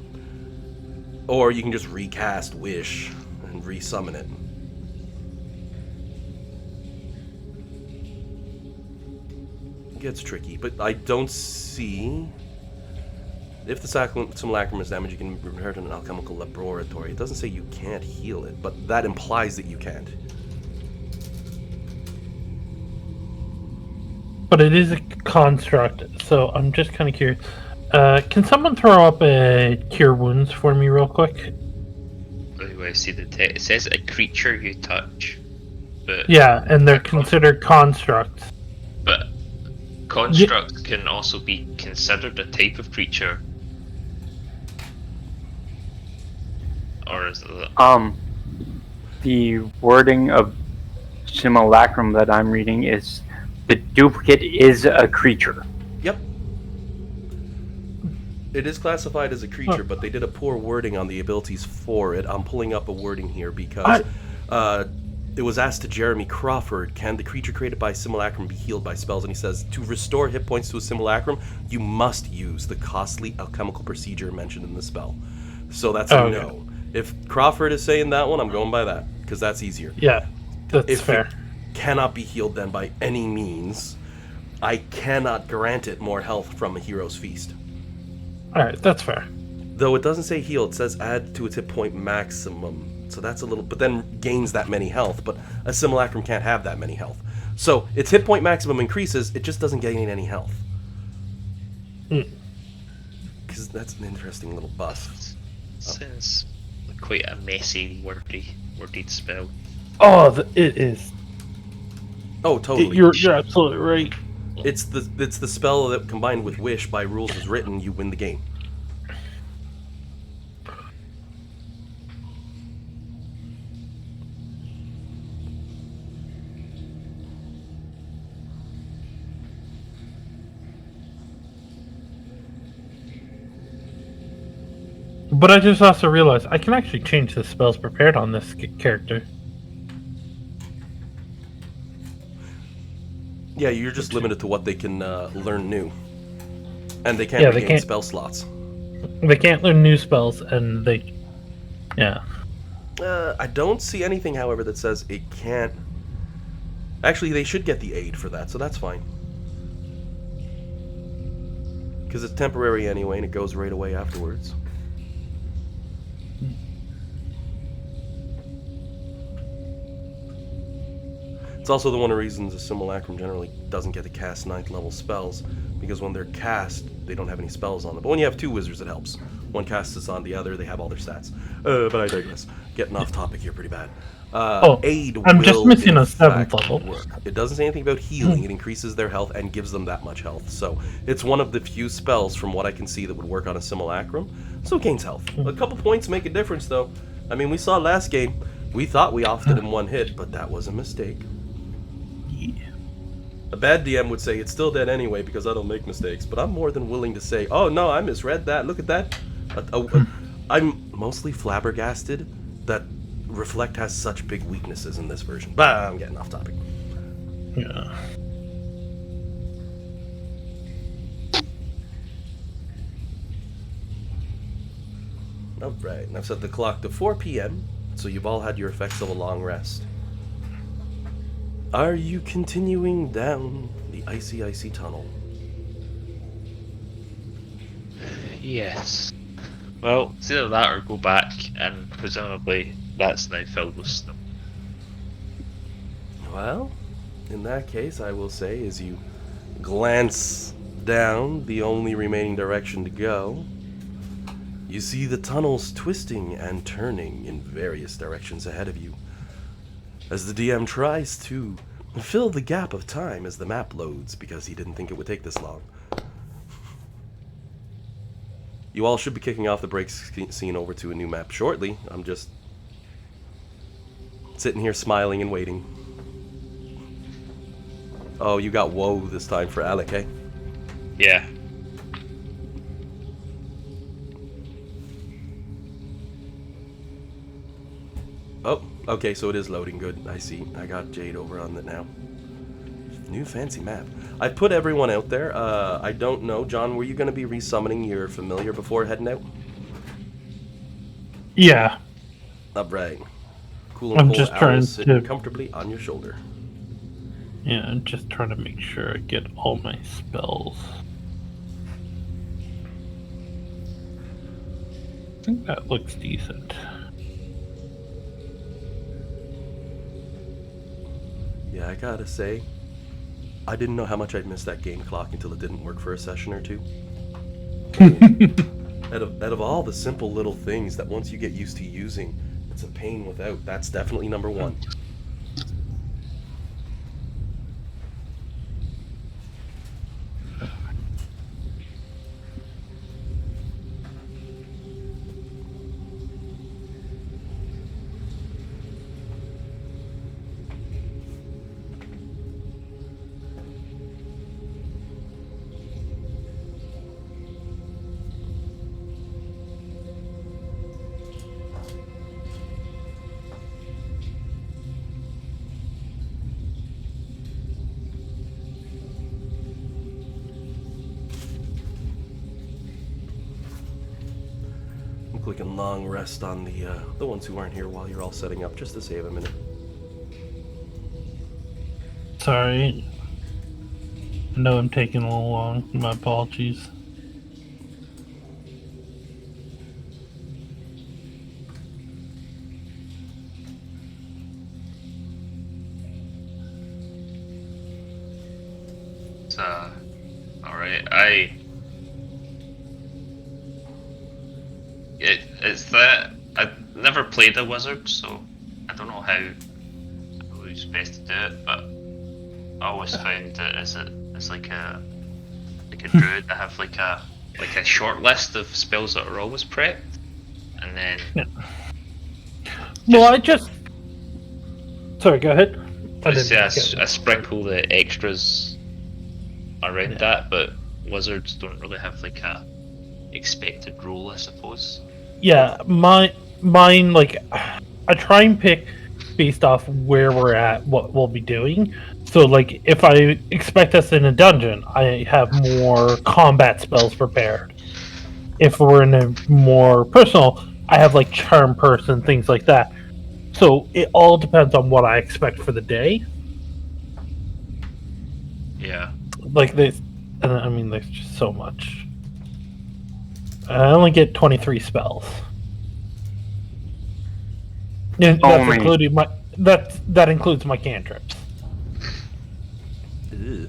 S1: or you can just recast Wish and resummon it. It gets tricky, but I don't see... If the simulacrum is damaged, you can repair it in an alchemical laboratory. It doesn't say you can't heal it, but that implies that you can't.
S3: But it is a construct, so I'm just kind of curious. Can someone throw up a cure wounds for me real quick?
S4: Anyway, see the text. It says a creature you touch, but
S3: Yeah, and they're considered constructs.
S4: But construct can also be considered a type of creature, or is it?
S5: The wording of simulacrum that I'm reading is the duplicate is a creature.
S1: Yep. It is classified as a creature, but they did a poor wording on the abilities for it. I'm pulling up a wording here because it was asked to Jeremy Crawford, can the creature created by simulacrum be healed by spells? And he says, to restore hit points to a simulacrum, you must use the costly alchemical procedure mentioned in the spell. So that's a no. If Crawford is saying that one, I'm going by that, because that's easier.
S3: Yeah, that's
S1: if
S3: fair.
S1: It cannot be healed then by any means, I cannot grant it more health from a hero's feast.
S3: Alright, that's fair.
S1: Though it doesn't say heal, it says add to its hit point maximum. So that's a little, but then gains that many health, but a simulacrum can't have that many health. So its hit point maximum increases, it just doesn't gain any health. Because that's an interesting little bust.
S4: Sounds like quite a messy, worded spell.
S3: Oh, it is.
S1: Oh, totally.
S3: You're absolutely right.
S1: It's the spell that combined with Wish by rules as written, you win the game.
S3: But I just also realized I can actually change the spells prepared on this character.
S1: Yeah, you're just limited to what they can learn new. And they can't regain spell slots.
S3: They can't learn new spells, and they... Yeah.
S1: I don't see anything, however, that says it can't... Actually, they should get the aid for that, so that's fine. Because it's temporary anyway, and it goes right away afterwards. It's also one of the reasons a simulacrum generally doesn't get to cast 9th level spells, because when they're cast, they don't have any spells on them. But when you have two wizards, it helps. One casts this on the other, they have all their stats. But I digress. Getting off topic here pretty bad. Aid
S3: I'm
S1: will,
S3: just missing a 7th
S1: fact,
S3: level.
S1: work. It doesn't say anything about healing. It increases their health and gives them that much health. So it's one of the few spells, from what I can see, that would work on a simulacrum. So it gains health. A couple points make a difference, though. I mean, we saw last game. We thought we offed it in one hit, but that was a mistake. A bad DM would say it's still dead anyway because I don't make mistakes, but I'm more than willing to say, oh no, I misread that, look at that. I'm mostly flabbergasted that Reflect has such big weaknesses in this version. But I'm getting off topic.
S3: Yeah.
S1: Alright, and I've set the clock to 4 p.m., so you've all had your effects of a long rest. Are you continuing down the icy tunnel?
S4: Yes. Well, it's either that or go back, and presumably that's now filled with snow.
S1: Well, in that case, I will say, as you glance down the only remaining direction to go, you see the tunnels twisting and turning in various directions ahead of you, as the DM tries to fill the gap of time as the map loads, because he didn't think it would take this long. You all should be kicking off the break scene over to a new map shortly. I'm just sitting here smiling and waiting. Oh, you got woe this time for Alec, eh?
S4: Yeah.
S1: Okay, so it is loading. Good. I see. I got Jade over on it now. New fancy map. I put everyone out there. I don't know, John. Were you going to be resummoning your familiar before heading out?
S3: Yeah.
S1: Right. Cool and
S3: I'm
S1: cold
S3: just
S1: owl
S3: trying
S1: sitting
S3: to.
S1: comfortably on your shoulder.
S3: Yeah, I'm just trying to make sure I get all my spells. I think that looks decent.
S1: Yeah, I gotta say, I didn't know how much I'd miss that game clock until it didn't work for a session or two. Out of all the simple little things that once you get used to using, it's a pain without. That's definitely number one. I'm clicking long rest on the ones who aren't here while you're all setting up, just to save a minute.
S3: Sorry. I know I'm taking a little long. My apologies.
S4: Alright, it's that I've never played a wizard, so I don't know how it's best to do it, but I always found that as like a druid, I have like a short list of spells that are always prepped, and then
S3: Well, I just. Sorry, go ahead.
S4: I sprinkle the extras around that, but wizards don't really have like a expected rule, I suppose.
S3: Yeah, mine like I try and pick based off where we're at, what we'll be doing. So like if I expect us in a dungeon, I have more combat spells prepared. If we're in a more personal, I have like charm person, things like that. So it all depends on what I expect for the day.
S4: Yeah.
S3: Like there's there's just so much. I only get 23 spells. And that's including my that includes my cantrips.
S1: Ew.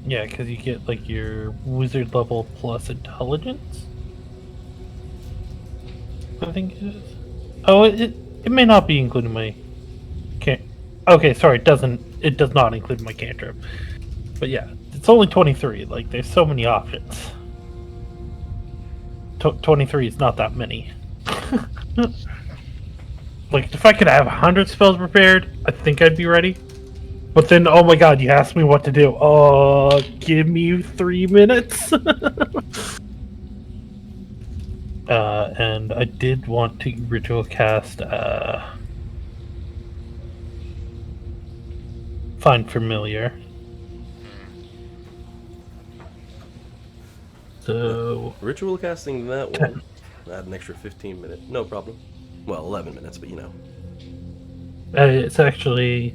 S3: Yeah, because you get like your wizard level plus intelligence. I think it is. Oh, it may not be including my can. Okay, sorry, it does not include my cantrip. But yeah, it's only 23. Like, there's so many options. 23 is not that many. Like, if I could have 100 spells prepared, I think I'd be ready. But then, oh my god, you asked me what to do. Oh, give me 3 minutes. And I did want to ritual cast Find Familiar. So
S1: Ritual casting that one. Add an extra 15 minutes. No problem. Well, 11 minutes, but you know.
S3: It's actually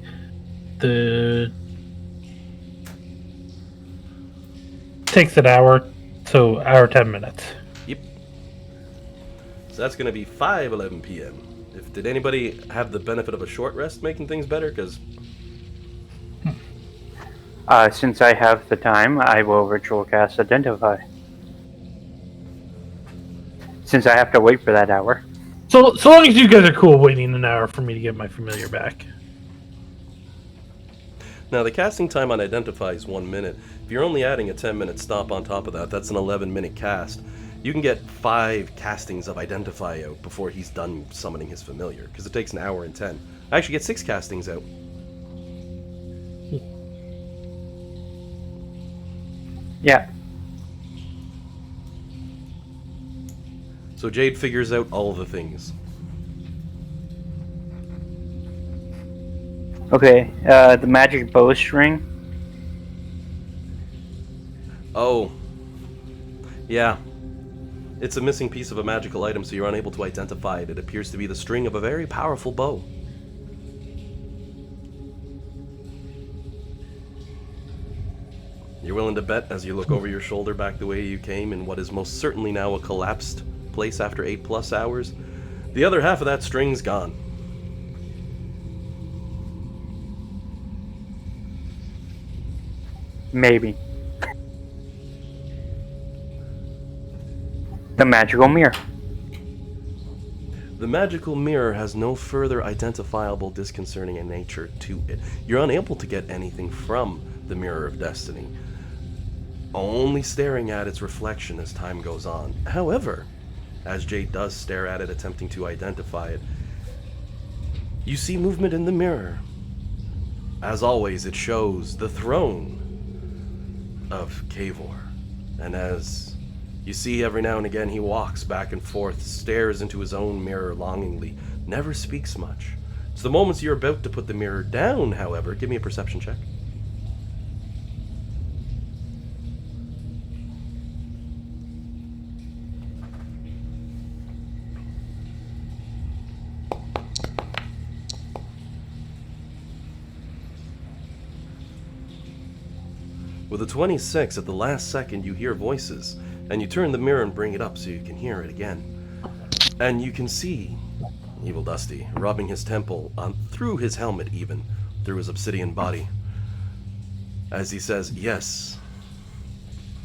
S3: takes an hour, so hour 10 minutes.
S1: Yep. So that's gonna be 5:11 p.m. Did anybody have the benefit of a short rest making things better? Because
S5: since I have the time, I will ritual cast Identify. Since I have to wait for that hour.
S3: So long as you guys are cool waiting an hour for me to get my familiar back.
S1: now the casting time on Identify is 1 minute. If you're only adding a 10-minute stop on top of that, that's an 11-minute cast. You can get 5 castings of Identify out before he's done summoning his familiar, because it takes an hour and 10. I actually get 6 castings out.
S5: Yeah.
S1: So Jade figures out all the things.
S5: Okay, the magic bowstring.
S1: Oh. Yeah. It's a missing piece of a magical item, so you're unable to identify it. It appears to be the string of a very powerful bow. You're willing to bet as you look over your shoulder back the way you came in what is most certainly now a collapsed place after 8+ hours. The other half of that string's gone.
S5: Maybe. The magical mirror.
S1: The magical mirror has no further identifiable disconcerting in nature to it. You're unable to get anything from the Mirror of Destiny, only staring at its reflection as time goes on. However, as Jade does stare at it, attempting to identify it, you see movement in the mirror. As always, it shows the throne of Cavor, and as you see every now and again he walks back and forth, stares into his own mirror longingly, never speaks much. It's the moments you're about to put the mirror down, however. Give me a perception check. With a 26, at the last second you hear voices, and you turn the mirror and bring it up so you can hear it again. And you can see Evil Dusty rubbing his temple through his helmet, even through his obsidian body, as he says, "Yes."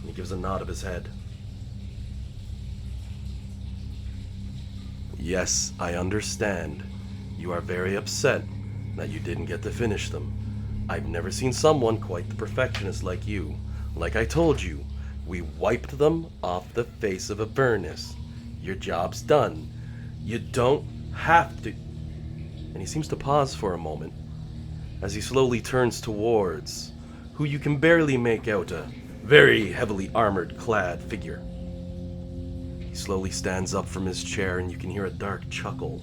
S1: He gives a nod of his head. "Yes, I understand. You are very upset that you didn't get to finish them. I've never seen someone quite the perfectionist like you. Like I told you, we wiped them off the face of Avernus. Your job's done. You don't have to..." And he seems to pause for a moment as he slowly turns towards who you can barely make out, a very heavily armored clad figure. He slowly stands up from his chair, and you can hear a dark chuckle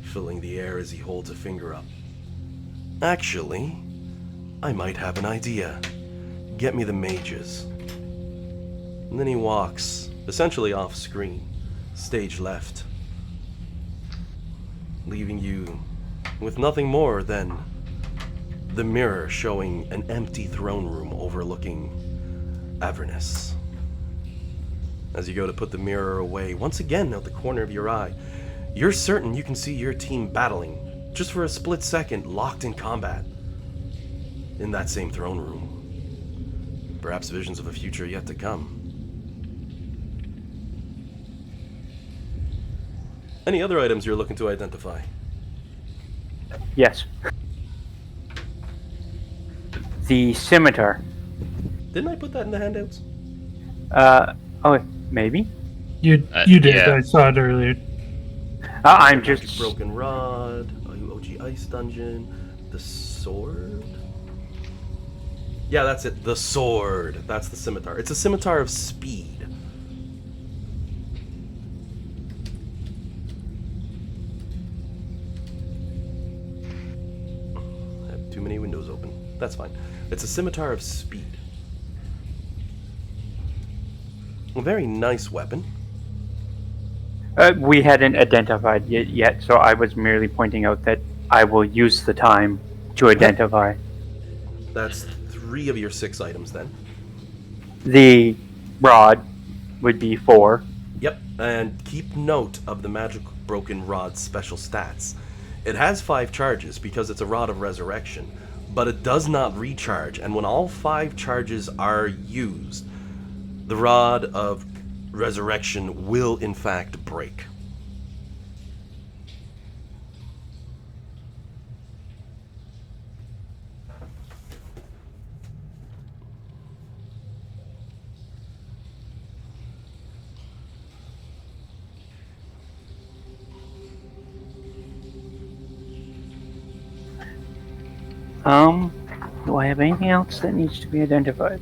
S1: filling the air as he holds a finger up. "Actually, I might have an idea. Get me the mages." And then he walks, essentially off screen, stage left, leaving you with nothing more than the mirror showing an empty throne room overlooking Avernus. As you go to put the mirror away, once again out the corner of your eye, you're certain you can see your team battling, just for a split second, locked in combat in that same throne room. Perhaps visions of a future yet to come. Any other items you're looking to identify?
S5: Yes. The scimitar.
S1: Didn't I put that in the handouts?
S5: Oh, maybe?
S3: You did.
S4: Yeah.
S3: I saw it earlier.
S5: I'm
S1: Magic
S5: just...
S1: Broken Rod, OG Ice Dungeon, the sword? Yeah, that's it. The sword. That's the scimitar. It's a scimitar of speed. I have too many windows open. That's fine. It's a scimitar of speed. A very nice weapon.
S5: we hadn't identified it yet, so I was merely pointing out that I will use the time to identify.
S1: That's 3 of your 6 items then.
S5: The rod would be 4.
S1: Yep, and keep note of the Magic Broken Rod's special stats. It has 5 charges because it's a Rod of Resurrection, but it does not recharge, and when all 5 charges are used, the Rod of Resurrection will in fact break.
S5: Do I have anything else that needs to be identified?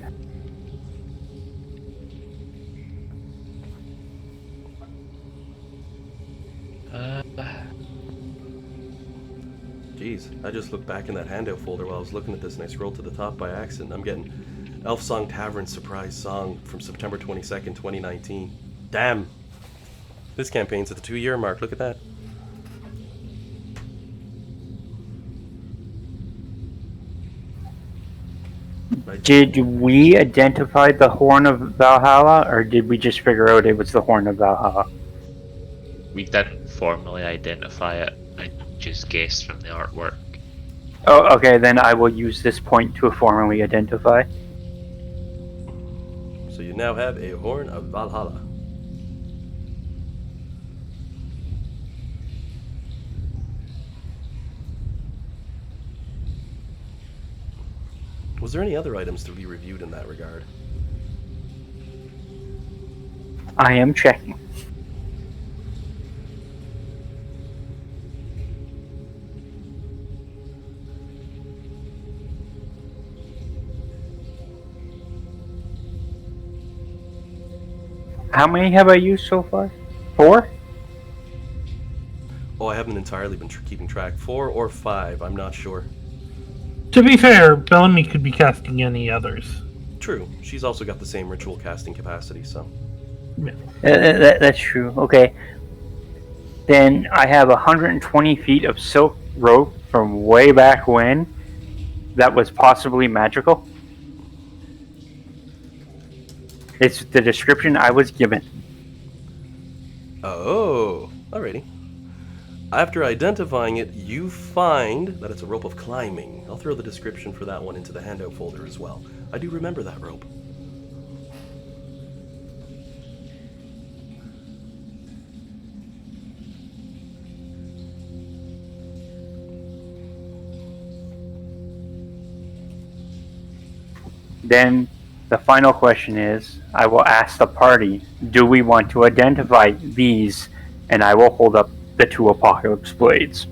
S1: Jeez, I just looked back in that handout folder while I was looking at this and I scrolled to the top by accident. I'm getting Elf Song Tavern Surprise Song from September 22nd, 2019. Damn! This campaign's at the 2-year mark, look at that.
S5: Did we identify the Horn of Valhalla, or did we just figure out it was the Horn of Valhalla?
S4: We didn't formally identify it. I just guessed from the artwork.
S5: Oh, okay, then I will use this point to formally identify.
S1: So you now have a Horn of Valhalla. Was there any other items to be reviewed in that regard?
S5: I am checking. How many have I used so far? 4?
S1: Oh, I haven't entirely been keeping track. 4 or 5, I'm not sure.
S3: To be fair, Bellamy could be casting any others.
S1: True, she's also got the same ritual casting capacity, so...
S3: Yeah.
S5: That's true. Okay. Then I have 120 feet of silk rope from way back when that was possibly magical. It's the description I was given.
S1: Oh, alrighty. After identifying it, you find that it's a rope of climbing. I'll throw the description for that one into the handout folder as well. I do remember that rope.
S5: Then the final question is, I will ask the party, do we want to identify these? And I will hold up the 2 Apocalypse Blades.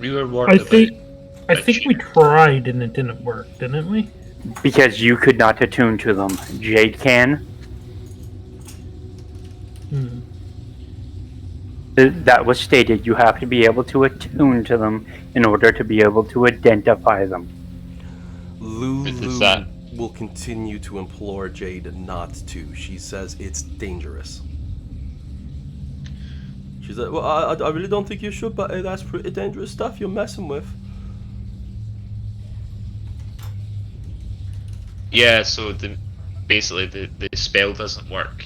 S4: We were warned
S3: I think we tried and it didn't work, didn't we?
S5: Because you could not attune to them. Jade can. That was stated. You have to be able to attune to them in order to be able to identify them.
S1: Lulu will continue to implore Jade not to. She says it's dangerous. She's like, well, I really don't think you should, but that's pretty dangerous stuff you're messing with.
S4: Yeah, so basically the spell doesn't work.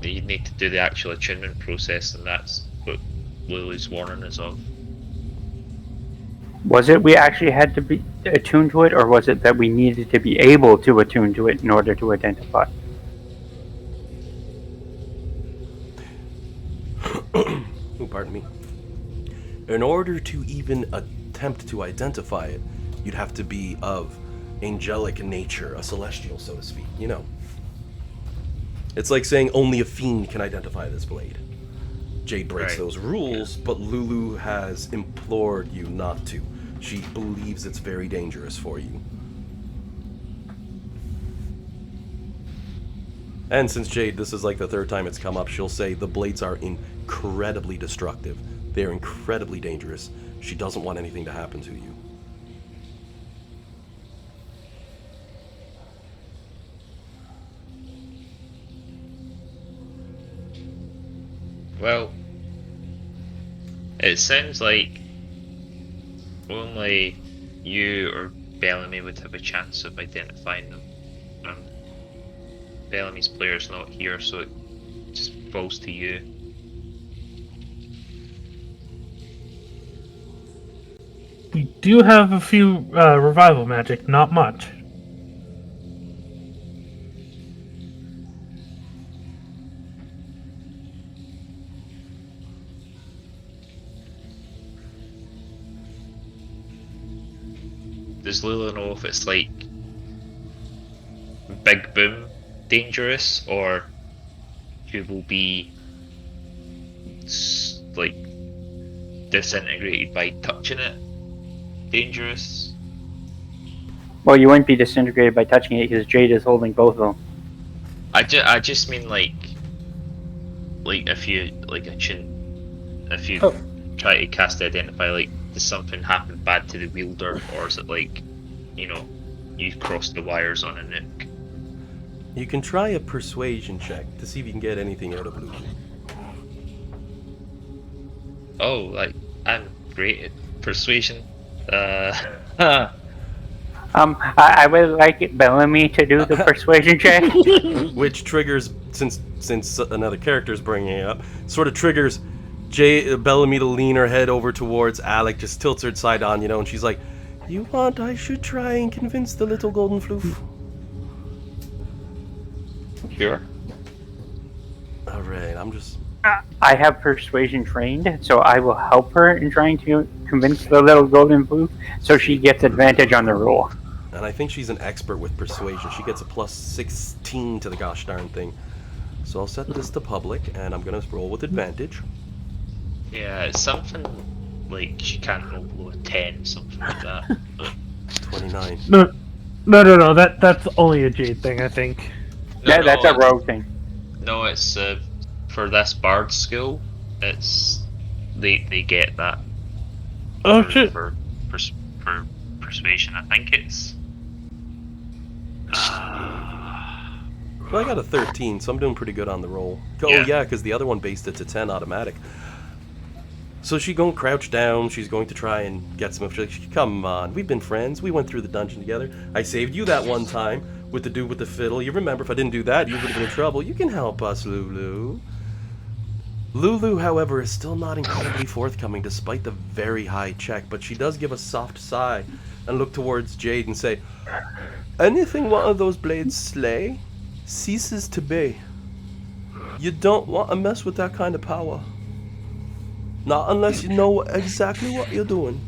S4: You need to do the actual attunement process, and that's what Lily's warning us of.
S5: Was it we actually had to be attuned to it, or was it that we needed to be able to attune to it in order to identify?
S1: Oh, pardon me. In order to even attempt to identify it, you'd have to be of angelic nature, a celestial, so to speak, you know. It's like saying only a fiend can identify this blade. Jade breaks those rules, but Lulu has implored you not to. She believes it's very dangerous for you. And since Jade, this is like the 3rd time it's come up, she'll say the blades are incredibly destructive. They're incredibly dangerous. She doesn't want anything to happen to you.
S4: Well, it sounds like only you or Bellamy would have a chance of identifying them. Bellamy's player's not here, so it just falls to you.
S3: We do have a few revival magic, not much.
S4: Does Lula know if it's like big boom dangerous, or you will be like disintegrated by touching it dangerous?
S5: Well, you wouldn't be disintegrated by touching it because Jade is holding both of them.
S4: I just mean like like if you try to cast identify, like, does something happen bad to the wielder, or is it like, you cross the wires on a nuke?
S1: You can try a persuasion check to see if you can get anything out of Lulu.
S4: Oh, like, I'm great at persuasion.
S5: I would like Bellamy to do the persuasion check.
S1: Which triggers, since another character is bringing it up, sort of triggers Bellamy to lean her head over towards Alec, just tilts her side on, and she's like, "You want I should try and convince the little golden floof?"
S4: Sure.
S1: All right, I'm just.
S5: I have persuasion trained, so I will help her in trying to convince the little golden floof, so she gets advantage on the roll.
S1: And I think she's an expert with persuasion. She gets a plus 16 to the gosh darn thing. So I'll set this to public, and I'm gonna roll with advantage.
S4: Yeah, it's something like she can't roll below a 10, something like that. But
S1: 29.
S3: No. That's only a Jade thing, I think.
S5: That's a rogue thing.
S4: No, it's for this bard skill. It's they get that.
S3: Oh shit!
S4: For persuasion, I think it's.
S1: Well, I got a 13, so I'm doing pretty good on the roll. Oh yeah, because the other one based it to 10 automatic. So she's going to crouch down. She's going to try and get some. Come on, we've been friends. We went through the dungeon together. I saved you that one time with the dude with the fiddle. You remember, if I didn't do that, you would have been in trouble. You can help us, Lulu. Lulu, however, is still not incredibly forthcoming despite the very high check, but she does give a soft sigh and look towards Jade and say, "Anything one of those blades slay ceases to be. You don't want to mess with that kind of power. Not unless you know exactly what you're doing."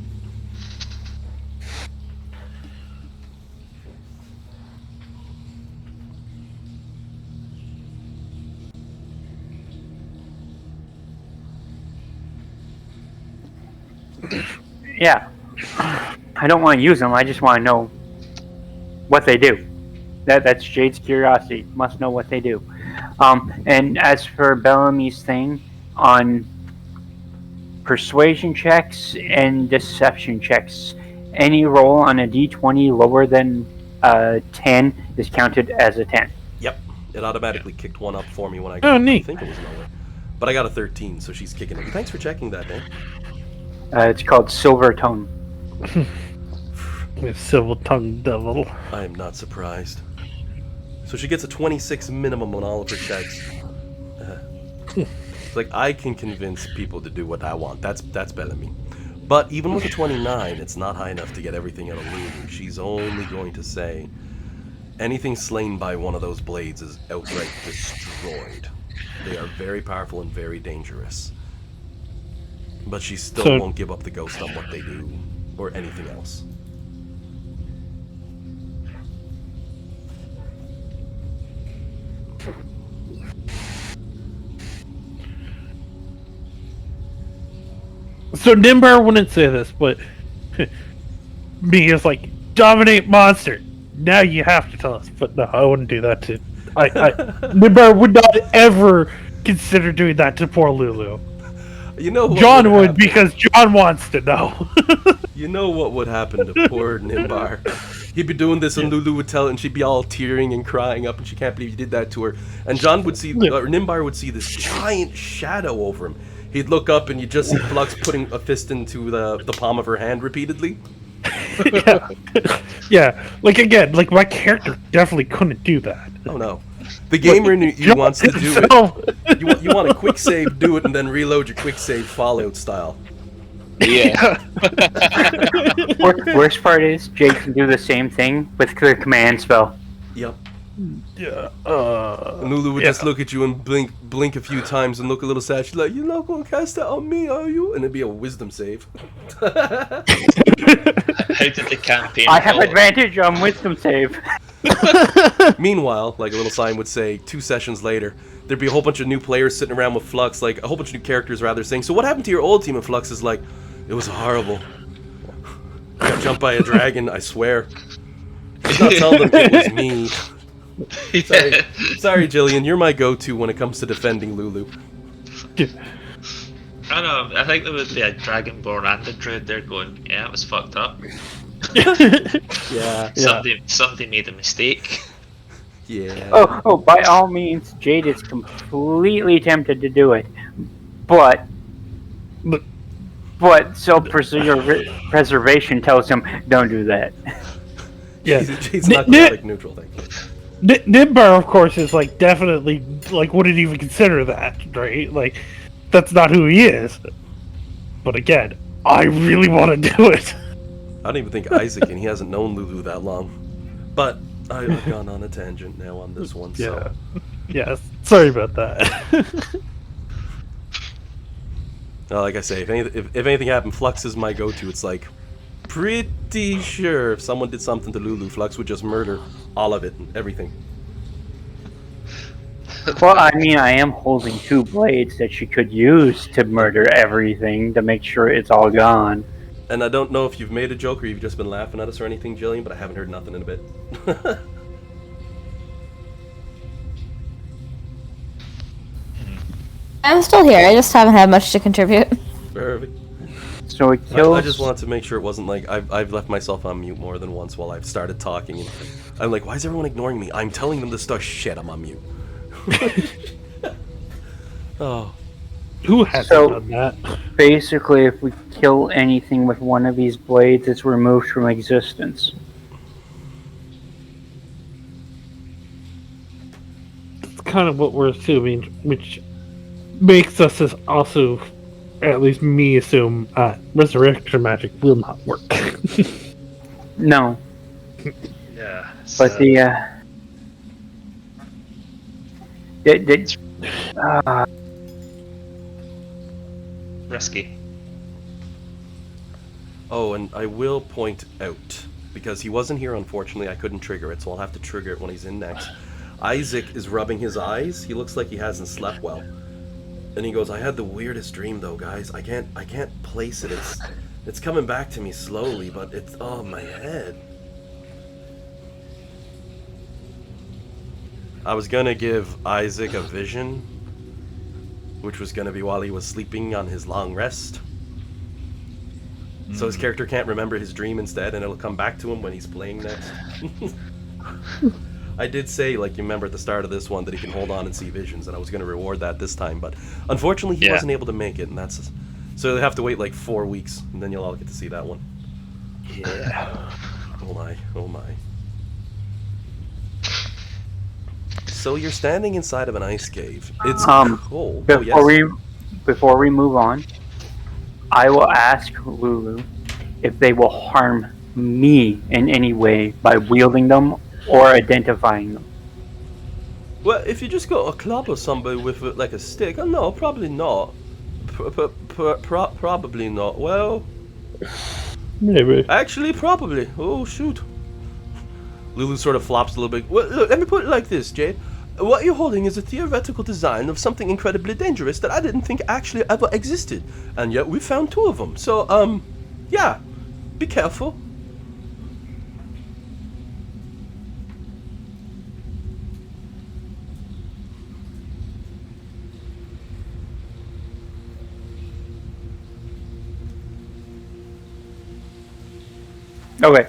S5: Yeah. I don't want to use them, I just want to know what they do. That's Jade's curiosity. Must know what they do. And as for Bellamy's thing, on persuasion checks and deception checks, any roll on a d20 lower than 10 is counted as a 10.
S1: Yep. It automatically kicked one up for me when I
S3: Oh, neat.
S1: I think it was lower. But I got a 13, so she's kicking it. Thanks for checking that, Dan.
S5: It's called Silver Tongue.
S3: With Civil Tongue Devil.
S1: I am not surprised. So she gets a 26 minimum on all of her checks. It's like, I can convince people to do what I want. That's Bellamy. But even with a 29, it's not high enough to get everything out of Lulu. She's only going to say, anything slain by one of those blades is outright destroyed. They are very powerful and very dangerous. But she still won't give up the ghost on what they do, or anything else.
S3: So Nimbar wouldn't say this, but me is like, dominate monster. Now you have to tell us. But no, I wouldn't do that to. Nimbar would not ever consider doing that to poor Lulu.
S1: You know what
S3: John would because John wants to know.
S1: You know what would happen to poor Nimbar? He'd be doing this and Lulu would tell it and she'd be all tearing and crying up and she can't believe you did that to her. And John would see, or Nimbar would see this giant shadow over him. He'd look up and you'd just see Flux putting a fist into the palm of her hand repeatedly.
S3: Yeah, like again, like my character definitely couldn't do that.
S1: Oh no. The gamer in you wants to do it. You want a quick save, do it, and then reload your quick save Fallout style.
S4: Yeah.
S5: Worst part is Jake can do the same thing with the command spell.
S1: Yep.
S3: Yeah.
S1: And Lulu would just look at you and blink a few times and look a little sad. She's like, "You're not gonna cast that on me, are you?" And it'd be a wisdom save.
S4: How did the campaign
S5: I have
S4: go?
S5: advantage on wisdom save.
S1: Meanwhile, like a little sign would say, 2 sessions later, there'd be a whole bunch of new players sitting around with Flux, like a whole bunch of new characters rather, saying, "So what happened to your old team?" And Flux is like, "It was horrible. I got jumped by a dragon, I swear." He's not telling them it was me. Sorry, Jillian, you're my go-to when it comes to defending Lulu.
S4: I don't know. I think there would be a Dragonborn and a Druid there going, yeah, it was fucked up.
S1: Yeah.
S4: Somebody made a mistake.
S1: Yeah.
S5: Oh, by all means, Jade is completely tempted to do it, but self-preservation tells him don't do that.
S3: Yeah.
S1: Jade's not chaotic neutral, thank you.
S3: Nimbar, of course, is like definitely like wouldn't even consider that, right? Like that's not who he is. But again, I really want to do it.
S1: I don't even think Isaac, and he hasn't known Lulu that long. But I've gone on a tangent now on this one, so.
S3: Yeah, sorry about that.
S1: Like I say, if anything happened, Flux is my go-to. It's like, pretty sure if someone did something to Lulu, Flux would just murder all of it and everything.
S5: Well, I mean, I am holding 2 blades that she could use to murder everything to make sure it's all gone.
S1: And I don't know if you've made a joke or you've just been laughing at us or anything, Jillian, but I haven't heard nothing in a bit.
S2: I'm still here. I just haven't had much to contribute.
S1: Perfect.
S5: So it kills.
S1: I just wanted to make sure it wasn't like I've left myself on mute more than once while I've started talking. And I'm like, why is everyone ignoring me? I'm telling them to start shit. I'm on mute. Oh.
S3: Who hasn't done that?
S5: Basically, if we kill anything with one of these blades, it's removed from existence.
S3: It's kind of what we're assuming, which makes us also, at least me, assume resurrection magic will not work.
S5: No.
S4: Yeah.
S5: But
S4: risky.
S1: Oh, and I will point out, because he wasn't here, unfortunately, I couldn't trigger it, so I'll have to trigger it when he's in next. Isaac is rubbing his eyes. He looks like he hasn't slept well. And he goes, I had the weirdest dream though, guys. I can't place it. It's coming back to me slowly, but it's my head. I was gonna give Isaac a vision, which was gonna be while he was sleeping on his long rest. So his character can't remember his dream instead, and it'll come back to him when he's playing next. I did say, like, you remember at the start of this one, that he can hold on and see visions, and I was going to reward that this time, but unfortunately he wasn't able to make it, and that's... So you'll have to wait like 4 weeks, and then you'll all get to see that one.
S3: Yeah.
S1: Oh my, oh my. So you're standing inside of an ice cave. It's cold.
S5: Before we move on, I will ask Lulu if they will harm me in any way by wielding them or identifying them.
S1: Well, if you just got a club or somebody with like a stick, no, probably not. Probably not. Well,
S3: maybe.
S1: Actually, probably. Oh shoot. Lulu sort of flops a little bit. Well, look, let me put it like this, Jade. What you're holding is a theoretical design of something incredibly dangerous that I didn't think actually ever existed, and yet we found 2 of them. So, yeah, be careful.
S5: Okay.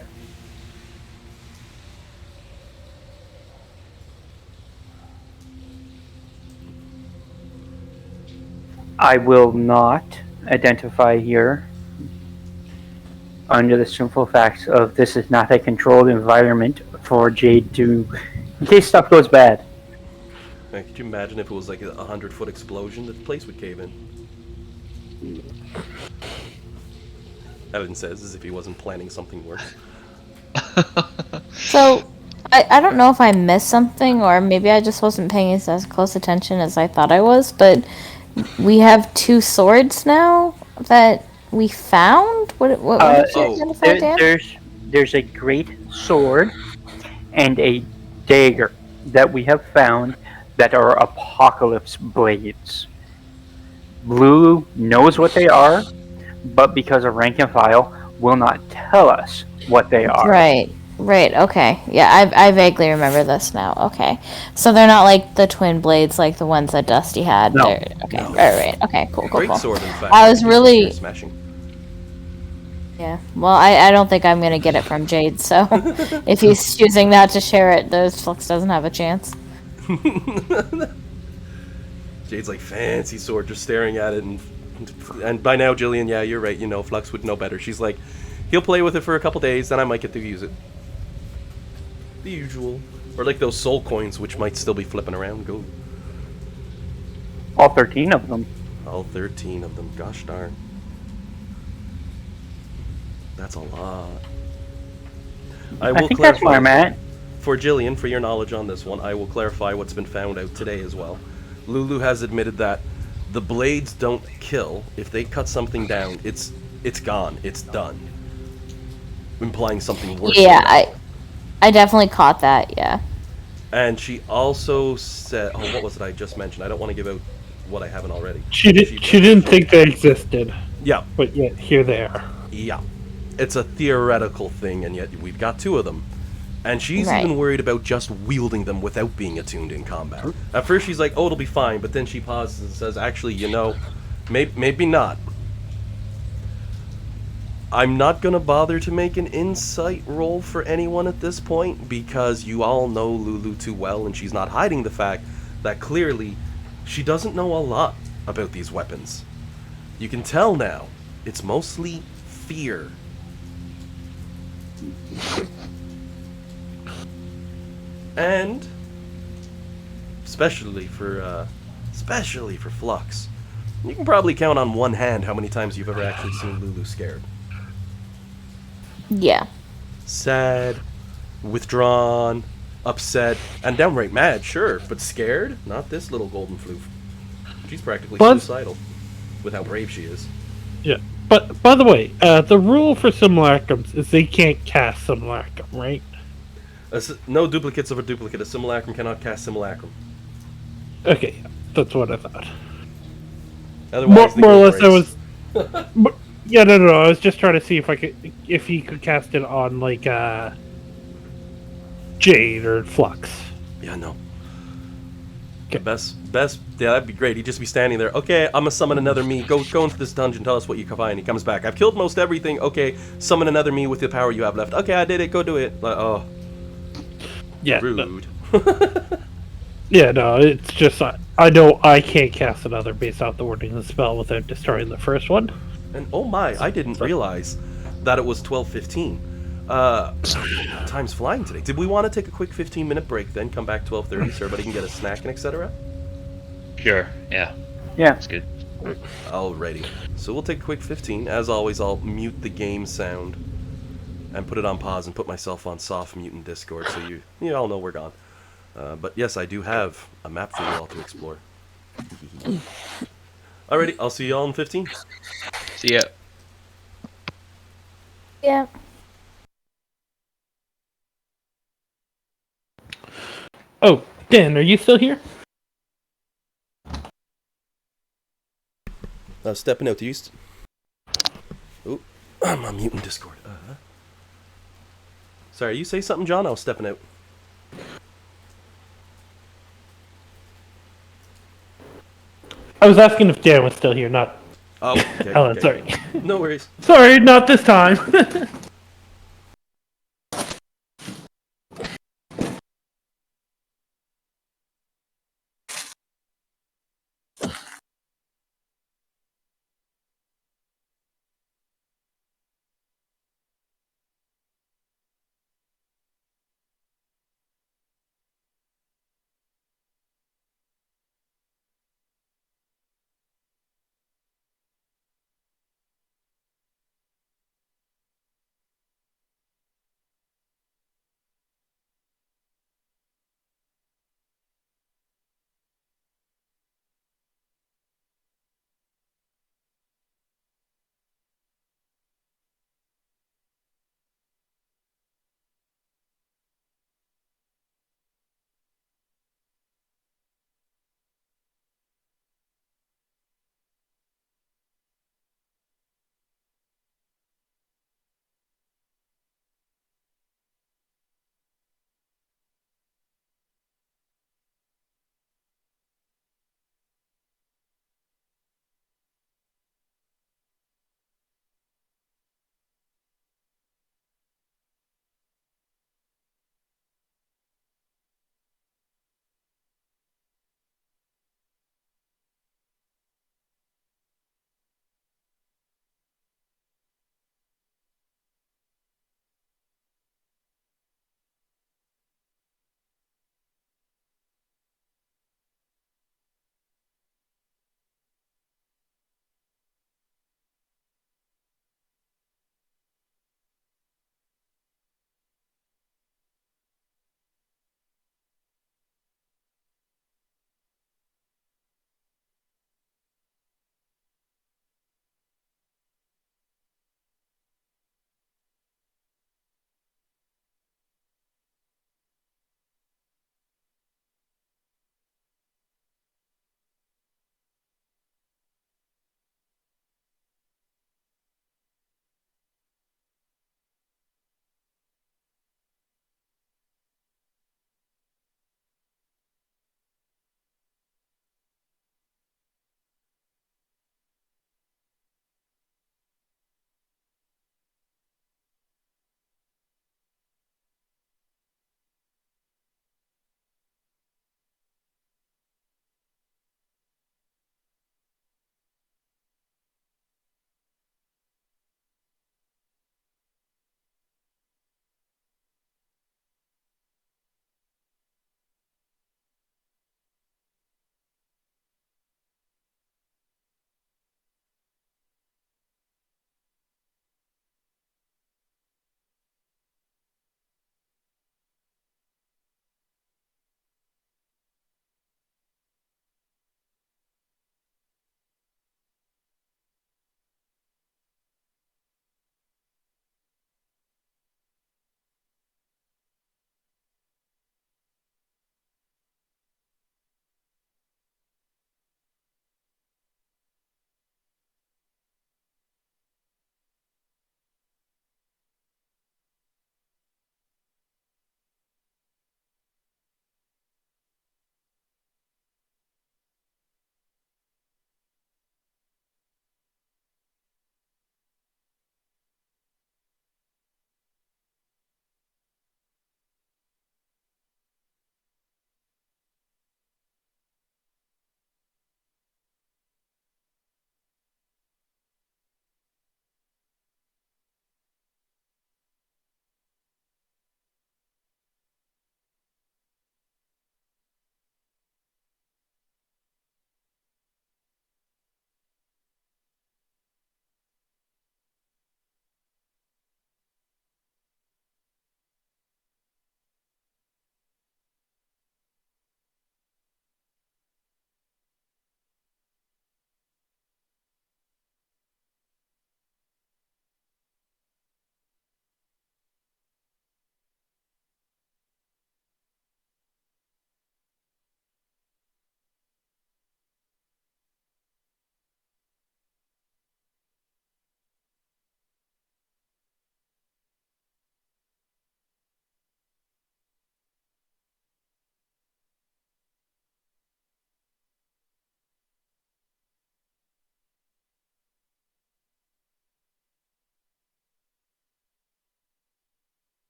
S5: I will not identify here under the simple facts of this is not a controlled environment for Jade to... in case stuff goes bad.
S1: Man, could you imagine if it was like a 100-foot explosion, the place would cave in? Evan says as if he wasn't planning something worse.
S2: So, I don't know if I missed something, or maybe I just wasn't paying as close attention as I thought I was, but we have 2 swords now that we found? What did you identify, Dan?
S5: There's a great sword and a dagger that we have found that are apocalypse blades. Blue knows what they are, but because of rank and file, will not tell us what they are.
S2: Right. Right, okay. Yeah, I vaguely remember this now. Okay. So they're not like the twin blades like the ones that Dusty had.
S5: No.
S2: They're okay.
S1: No.
S2: Right. Okay, cool.
S1: Great sword, in fact.
S2: I
S1: I
S2: was
S1: could do some spear
S2: really
S1: smashing.
S2: yeah. Well, I don't think I'm gonna get it from Jade, so if he's choosing not to share it, those Flux doesn't have a chance.
S1: Jade's like, fancy sword, just staring at it, and by now, Jillian, yeah, you're right. You know, Flux would know better. She's like, he'll play with it for a couple days, then I might get to use it. The usual. Or like those soul coins, which might still be flipping around. Go.
S5: All 13 of them.
S1: All 13 of them. Gosh darn. That's a lot. I will
S5: think that's where I'm at.
S1: For Jillian, for your knowledge on this one, I will clarify what's been found out today as well. Lulu has admitted that the blades don't kill. If they cut something down, it's gone. It's done. Implying something worse.
S2: Yeah, I definitely caught that. Yeah.
S1: And she also said, "Oh, what was it I just mentioned? I don't want to give out what I haven't already."
S3: She didn't think they existed.
S1: Yeah.
S3: But yet here they are.
S1: Yeah. It's a theoretical thing, and yet we've got two of them. And she's
S2: Right.
S1: even worried about just wielding them without being attuned in combat. At first she's like, oh, it'll be fine, but then she pauses and says, actually, you know, maybe not. I'm not going to bother to make an insight roll for anyone at this point, because you all know Lulu too well, and she's not hiding the fact that clearly she doesn't know a lot about these weapons. You can tell now, it's mostly fear. And especially for Flux, you can probably count on one hand how many times you've ever actually seen Lulu scared.
S2: Yeah.
S1: Sad, withdrawn, upset, and downright mad, sure, but scared? Not this little golden floof. She's practically suicidal with how brave she is.
S3: Yeah. But by the way, the rule for simulacrums is they can't cast simulacrum, right?
S1: No duplicates of a duplicate. A simulacrum cannot cast simulacrum.
S3: Okay, that's what I thought.
S1: Otherwise,
S3: More or less, I was. Yeah, no. I was just trying to see if he could cast it on like Jade or Flux.
S1: Yeah, no.
S3: Okay.
S1: Best, yeah, that'd be great. He'd just be standing there. Okay, I'm gonna summon another me. Go into this dungeon. Tell us what you can find. He comes back. I've killed most everything. Okay, summon another me with the power you have left. Okay, I did it. Go do it. Like, oh,
S3: Yeah.
S1: rude.
S3: Yeah, no. It's just I know I can't cast another based off the wording of the spell without destroying the first one.
S1: And oh my, I didn't realize that it was 12:15. Time's flying today. Did we want to take a quick 15-minute break, then come back 12:30 so everybody can get a snack and etc.?
S4: Sure, yeah.
S5: Yeah.
S4: That's good.
S1: Alrighty. So we'll take a quick 15. As always, I'll mute the game sound and put it on pause and put myself on soft mute in Discord so you all know we're gone. But yes, I do have a map for you all to explore. Alrighty, I'll see you all in 15.
S4: See ya.
S2: Yeah.
S3: Oh, Dan, are you still here?
S1: Stepping out to east. Oh, I'm on mute in Discord. Sorry, you say something, John? I was stepping out.
S3: I was asking if Dan was still here, not
S1: Oh, okay.
S3: Ellen.
S1: Okay.
S3: Sorry.
S1: No worries.
S3: Sorry, not this time.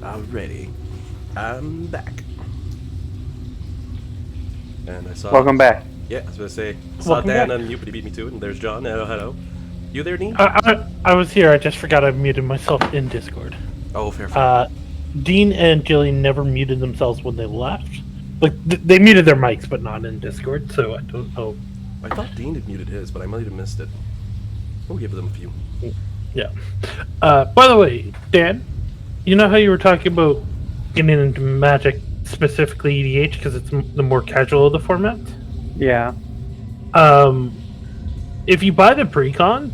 S1: Alrighty. I'm back. And I saw...
S5: Welcome back.
S1: Yeah, I was going to say, I saw
S3: Welcome
S1: Dan
S3: back.
S1: unmute, but he beat me to it, and there's John. Hello. You there, Dean?
S3: I was here. I just forgot I muted myself in Discord.
S1: Oh, fair.
S3: Dean and Jillian never muted themselves when they left. Like they muted their mics, but not in Discord. So I don't know.
S1: I thought Dean had muted his, but I might have missed it. We'll give them a few.
S3: Yeah. By the way, Dan, you know how you were talking about getting into Magic, specifically EDH, because it's the more casual of the formats?
S5: Yeah.
S3: If you buy the pre-con,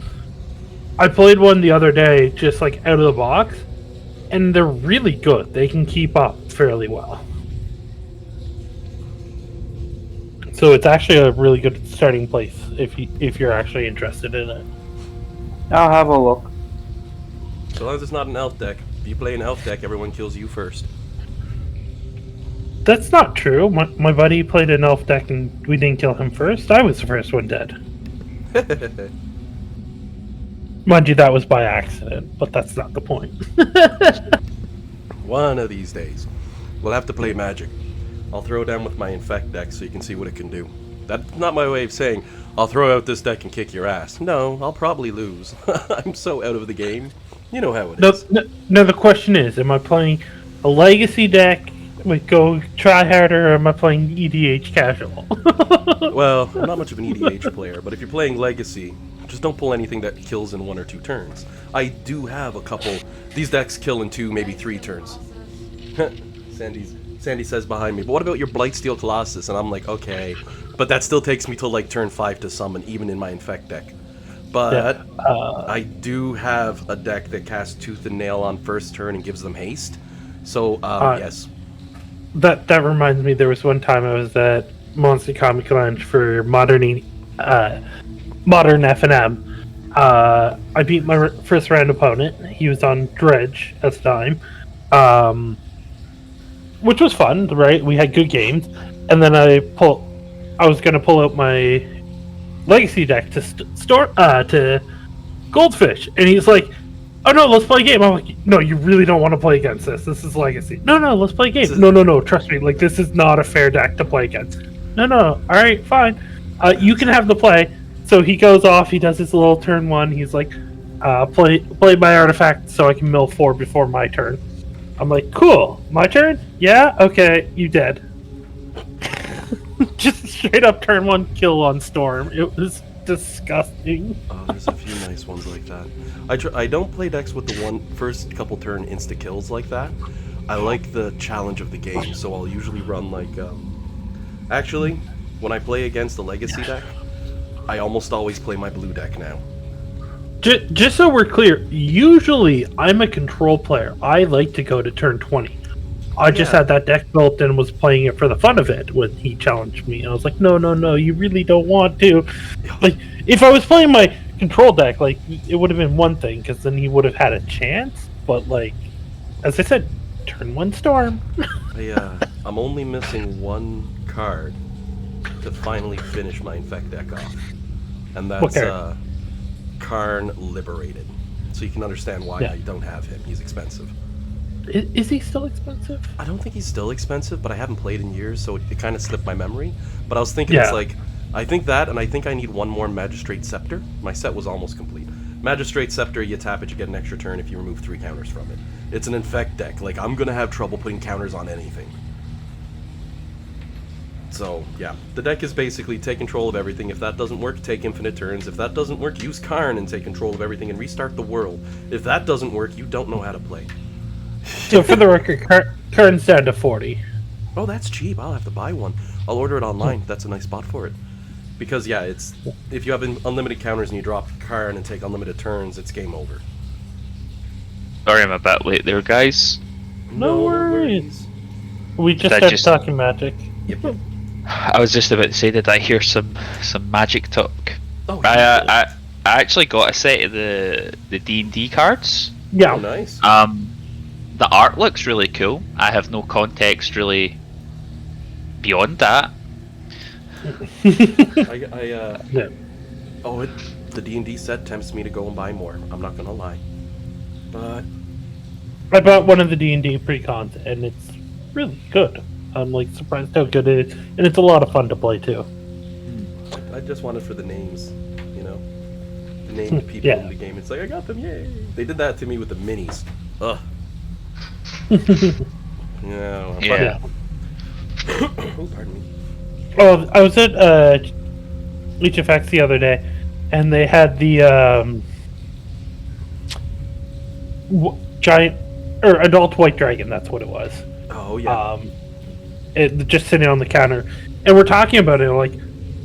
S3: I played one the other day, just like out of the box, and they're really good. They can keep up fairly well. So it's actually a really good starting place if you're actually interested in it.
S5: I'll have a look.
S1: So long as it's not an elf deck. If you play an elf deck, everyone kills you first.
S3: That's not true. My buddy played an elf deck and we didn't kill him first. I was the first one dead. Mind you, that was by accident, but that's not the point.
S1: One of these days. We'll have to play Magic. I'll throw down with my Infect deck so you can see what it can do. That's not my way of saying, I'll throw out this deck and kick your ass. No, I'll probably lose. I'm so out of the game. You know how it is.
S3: No, the question is, am I playing a legacy deck with go try harder, or am I playing EDH casual?
S1: Well, I'm not much of an EDH player, but if you're playing Legacy, just don't pull anything that kills in 1 or 2 turns. I do have a couple. These decks kill in 2, maybe 3 turns. Sandy says behind me, but what about your Blightsteel Colossus? And I'm like, okay, but that still takes me till like turn 5 to summon, even in my Infect deck. But I do have a deck that casts Tooth and Nail on first turn and gives them haste. So yes.
S3: That reminds me, there was one time I was at Monster Comic Lounge for Modern FNM. I beat my first round opponent. He was on Dredge at the time, which was fun. Right, we had good games, and then I was gonna pull out my Legacy deck to Goldfish, and he's like, "Oh no, let's play a game." I'm like, "No, you really don't want to play against this. This is Legacy." No, let's play a game. No, trust me. Like, this is not a fair deck to play against. No. All right, fine. You can have the play. So he goes off. He does his little turn 1. He's like, play my artifact so I can mill 4 before my turn. I'm like, cool. My turn? Yeah. Okay. You dead. Just straight up turn 1 kill on Storm. It was disgusting.
S1: Oh, there's a few nice ones like that. I don't play decks with the first couple turn insta kills like that. I like the challenge of the game, so I'll usually run like actually, when I play against the Legacy deck, I almost always play my blue deck now.
S3: Just so we're clear, usually I'm a control player. I like to go to turn 20. I just had that deck built and was playing it for the fun of it when he challenged me. I was like, no, you really don't want to. Like, if I was playing my control deck, like, it would have been one thing, because then he would have had a chance. But, like, as I said, turn 1 Storm.
S1: I'm only missing 1 card to finally finish my Infect deck off. And that's Karn Liberated. So you can understand why I don't have him. He's expensive.
S3: Is he still expensive?
S1: I don't think he's still expensive, but I haven't played in years, so it kind of slipped my memory. But I was thinking, it's like, I think that, and I think I need 1 more Magistrate Scepter. My set was almost complete. Magistrate Scepter, you tap it, you get an extra turn if you remove 3 counters from it. It's an Infect deck. Like, I'm gonna have trouble putting counters on anything. So, yeah. The deck is basically take control of everything. If that doesn't work, take infinite turns. If that doesn't work, use Karn and take control of everything and restart the world. If that doesn't work, you don't know how to play.
S3: So for the record, Karn's down to 40.
S1: Oh, that's cheap. I'll have to buy one. I'll order it online. That's a nice spot for it. Because, yeah, it's if you have unlimited counters and you drop Karn and take unlimited turns, it's game over.
S4: Sorry I'm a bit late there, guys.
S3: No worries. We just started talking Magic.
S1: Yep.
S4: I was just about to say, did I hear some Magic talk?
S1: Oh,
S4: I actually got a set of the D&D cards.
S3: Yeah.
S1: Oh, nice.
S4: The art looks really cool. I have no context really beyond that.
S1: The D&D set tempts me to go and buy more. I'm not gonna lie, but
S3: I bought one of the D&D precons, and it's really good. I'm like surprised how good it is, and it's a lot of fun to play too.
S1: I just want it for the names, you know, the named people
S3: Yeah.
S1: in the game. It's like I got them, yay! They did that to me with the minis. Ugh. Yeah.
S4: Yeah.
S1: Oh, pardon me.
S3: Oh, I was at HFX the other day, and they had the giant or adult white dragon. That's what it was.
S1: Oh yeah.
S3: It just sitting on the counter, and we're talking about it. Like,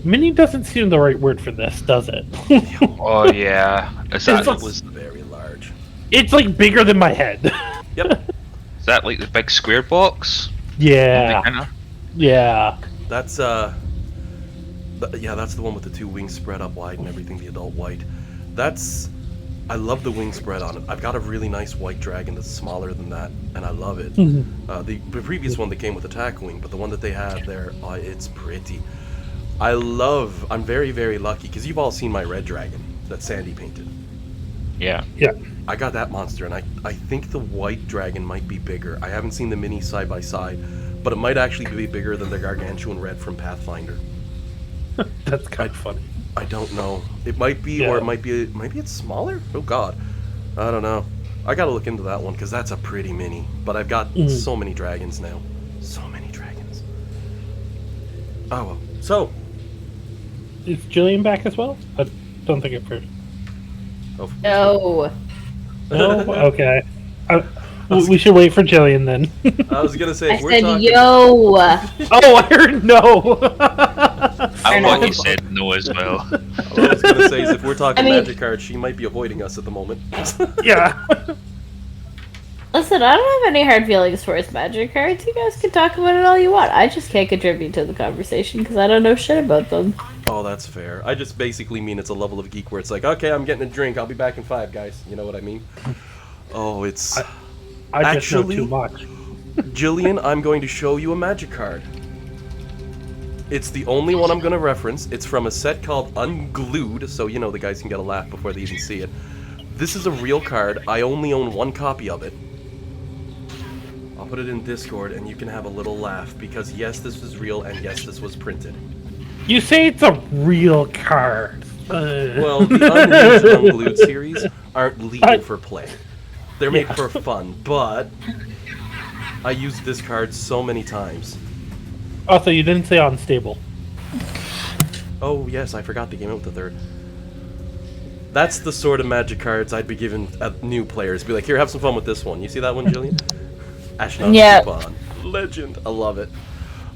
S3: mini doesn't seem the right word for this, does it?
S6: Oh yeah, is that
S3: It's-
S6: was
S1: Very large.
S3: It's like bigger than my head.
S1: Yep.
S6: is that like the big square box?
S3: Yeah,
S6: Kinda?
S3: yeah.
S1: That's yeah, that's the one with the two wings spread up wide and everything. The adult white. I love the wing spread on it. I've got a really nice white dragon that's smaller than that, and I love it. The previous one that came with attack wing, but the one that they have there, it's pretty. I'm very, very lucky, because you've all seen my red dragon that Sandy painted.
S4: Yeah.
S3: Yeah.
S1: I got that monster, and I think the white dragon might be bigger. I haven't seen the mini side by side, but it might actually be bigger than the gargantuan red from Pathfinder.
S3: That's kind of funny.
S1: I don't know. It might be, or it might be. Maybe it's smaller. Oh God, I don't know. I gotta look into that one because that's a pretty mini. But I've got so many dragons now. So many dragons. Oh well. So.
S3: Is Jillian back as well? I don't think I've heard.
S1: Oh.
S2: No.
S3: No? Okay. We should wait for Jillian then.
S1: I was gonna say.
S2: I
S1: If we're
S2: said
S1: talking,
S2: yo.
S3: Oh, I heard no.
S4: I thought
S2: know.
S4: you said no as well.
S1: What I was gonna say is if we're talking
S2: I mean-
S1: magic cards, she might be avoiding us at the moment.
S3: Yeah.
S2: Listen, I don't have any hard feelings towards magic cards. You guys can talk about it all you want. I just can't contribute to the conversation because I don't know shit about them.
S1: Oh, that's fair. I just basically mean it's a level of geek where it's like, okay, I'm getting a drink. I'll be back in 5, guys. You know what I mean? Oh, it's.
S3: I just know
S1: Actually-
S3: too much.
S1: Jillian, I'm going to show you a magic card. It's the only one I'm going to reference. It's from a set called Unglued, so you know the guys can get a laugh before they even see it. This is a real card. I only own 1 copy of it. I'll put it in Discord and you can have a little laugh because yes, this was real and yes, this was printed.
S3: You say it's a real card.
S1: Well, the Unleashed Unglued series aren't legal for play. They're made for fun, but I used this card so many times.
S3: Also, you didn't say unstable.
S1: Oh yes, I forgot they came out with the 3rd. That's the sort of magic cards I'd be giving new players. Be like, here, have some fun with this one. You see that one, Jillian? Ashnod's
S2: Yeah.
S1: coupon. Legend. I love it.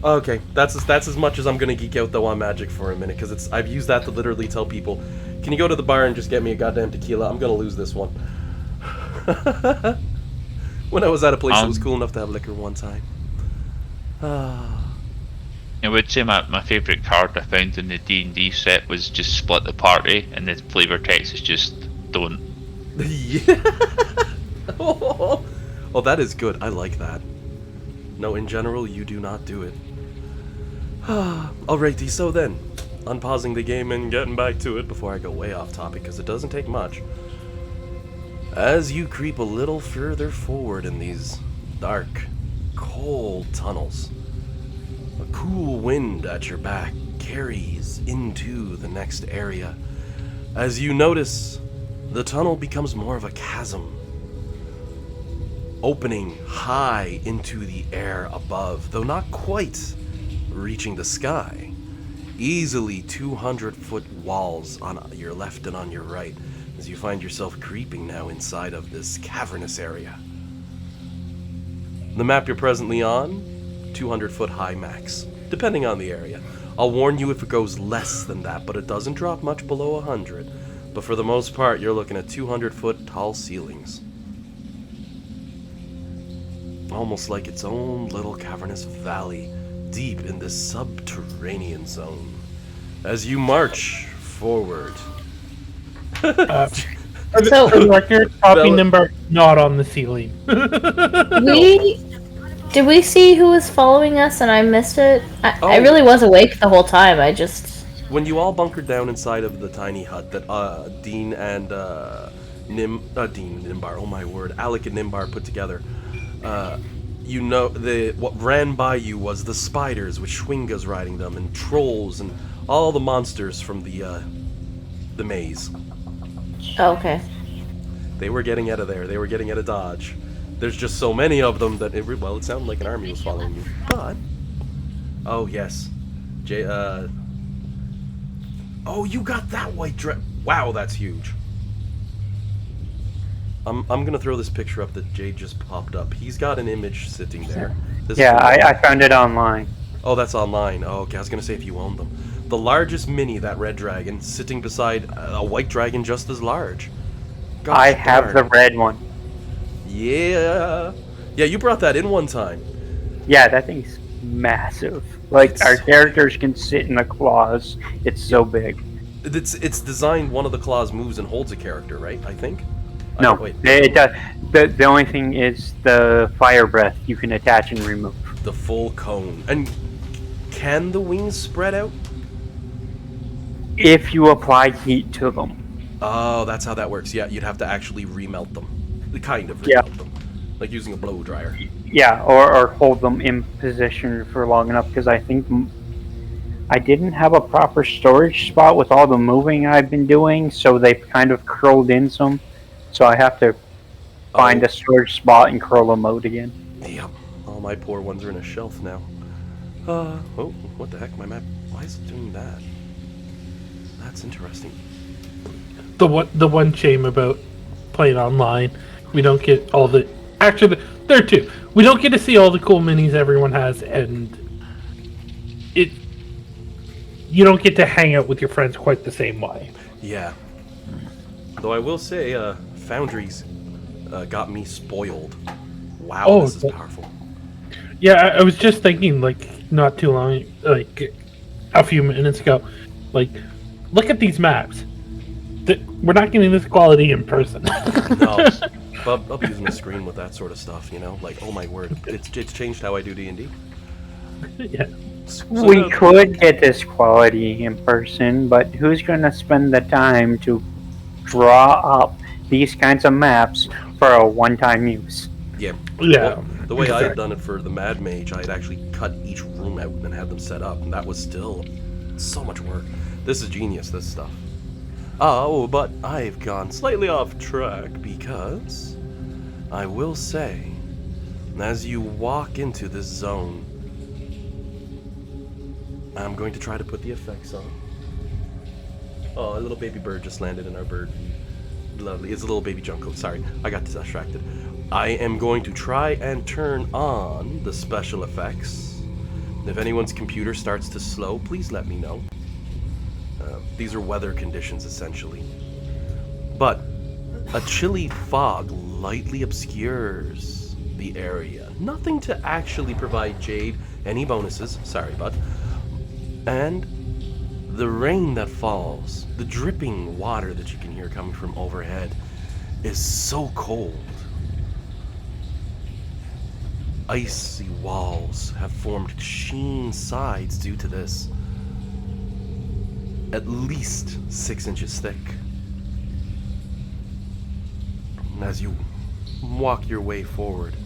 S1: Okay, that's as much as I'm gonna geek out though on magic for a minute, because I've used that to literally tell people, can you go to the bar and just get me a goddamn tequila? I'm gonna lose this one. When I was at a place that was cool enough to have liquor one time.
S4: I would say my favourite card I found in the D&D set was just split the party, and the flavor text is just don't.
S1: Yeah. Oh, that is good. I like that. No, in general, you do not do it. Alrighty, so then, unpausing the game and getting back to it before I go way off topic, because it doesn't take much. As you creep a little further forward in these dark, cold tunnels, a cool wind at your back carries into the next area. As you notice, the tunnel becomes more of a chasm, opening high into the air above, though not quite reaching the sky. Easily 200-foot walls on your left and on your right, as you find yourself creeping now inside of this cavernous area. The map you're presently on, 200-foot high max, depending on the area. I'll warn you if it goes less than that, but it doesn't drop much below 100. But for the most part, you're looking at 200-foot tall ceilings. Almost like its own little cavernous valley deep in this subterranean zone. As you march forward.
S3: For the
S2: So
S3: record, copy
S1: Bella-
S3: number not on the ceiling.
S2: did we see who was following us and I missed it? I
S1: Oh.
S2: really was awake the whole time. I just
S1: When you all bunkered down inside of the tiny hut that Dean and Nimbar, oh my word, Alec and Nimbar put together. You know, what ran by you was the spiders with Schwingas riding them, and trolls, and all the monsters from the maze.
S2: Okay.
S1: They were getting out of there. They were getting out of Dodge. There's just so many of them that it sounded like an army was following you. But oh yes, oh, you got that white dress. Wow, that's huge. I'm gonna throw this picture up that Jade just popped up. He's got an image sitting there. This
S5: Yeah,
S1: is
S5: I found it online.
S1: Oh, that's online. Oh, okay. I was gonna say if you own them. The largest mini, that red dragon, sitting beside a white dragon just as large. Gosh
S5: I have the
S1: darn.
S5: red one.
S1: Yeah. Yeah, you brought that in one time.
S5: Yeah, that thing's massive. Like,
S1: It's
S5: our
S1: so
S5: characters can sit in the claws. It's so big.
S1: It's designed. One of the claws moves and holds a character, right? I think.
S5: No,
S1: Wait.
S5: it does. The only thing is the fire breath you can attach and remove.
S1: The full cone. And can the wings spread out?
S5: If you apply heat to them.
S1: Oh, that's how that works. Yeah, you'd have to actually remelt them. Kind of
S5: Yeah.
S1: remelt them. Like using a blow dryer.
S5: Yeah, or hold them in position for long enough, because I think I didn't have a proper storage spot with all the moving I've been doing, so they've kind of curled in some. So I have to find a storage spot and curl them out again.
S1: Yep. All my poor ones are in a shelf now. Oh, what the heck? My map. Why is it doing that? That's interesting.
S3: The one shame about playing online, we don't get all the. Actually, there are two. We don't get to see all the cool minis everyone has, and you don't get to hang out with your friends quite the same way.
S1: Yeah. Though I will say, Foundries got me spoiled. Wow,
S3: Oh,
S1: this is powerful.
S3: Yeah, I was just thinking, like, not too long, like, a few minutes ago, like, look at these maps. We're not getting this quality in person.
S1: No, but I'll be using the screen with that sort of stuff, you know? Like, oh my word, it's changed how I do D&D.
S3: Yeah.
S5: We could get this quality in person, but who's going to spend the time to draw up these kinds of maps for a one-time use?
S1: Yeah.
S3: Yeah.
S1: Well, the way I had done it for the Mad Mage, I had actually cut each room out and had them set up, and that was still so much work. This is genius, this stuff. Oh, but I've gone slightly off track because I will say, as you walk into this zone, I'm going to try to put the effects on. Oh, a little baby bird just landed in our bird. Lovely. It's a little baby Junko. Sorry, I got distracted. I am going to try and turn on the special effects. If anyone's computer starts to slow, please let me know. These are weather conditions, essentially. But a chilly fog lightly obscures the area. Nothing to actually provide Jade any bonuses. Sorry, bud. And the rain that falls, the dripping water that you can hear coming from overhead, is so cold. Icy walls have formed sheen sides due to this. At least 6 inches thick. And as you walk your way forward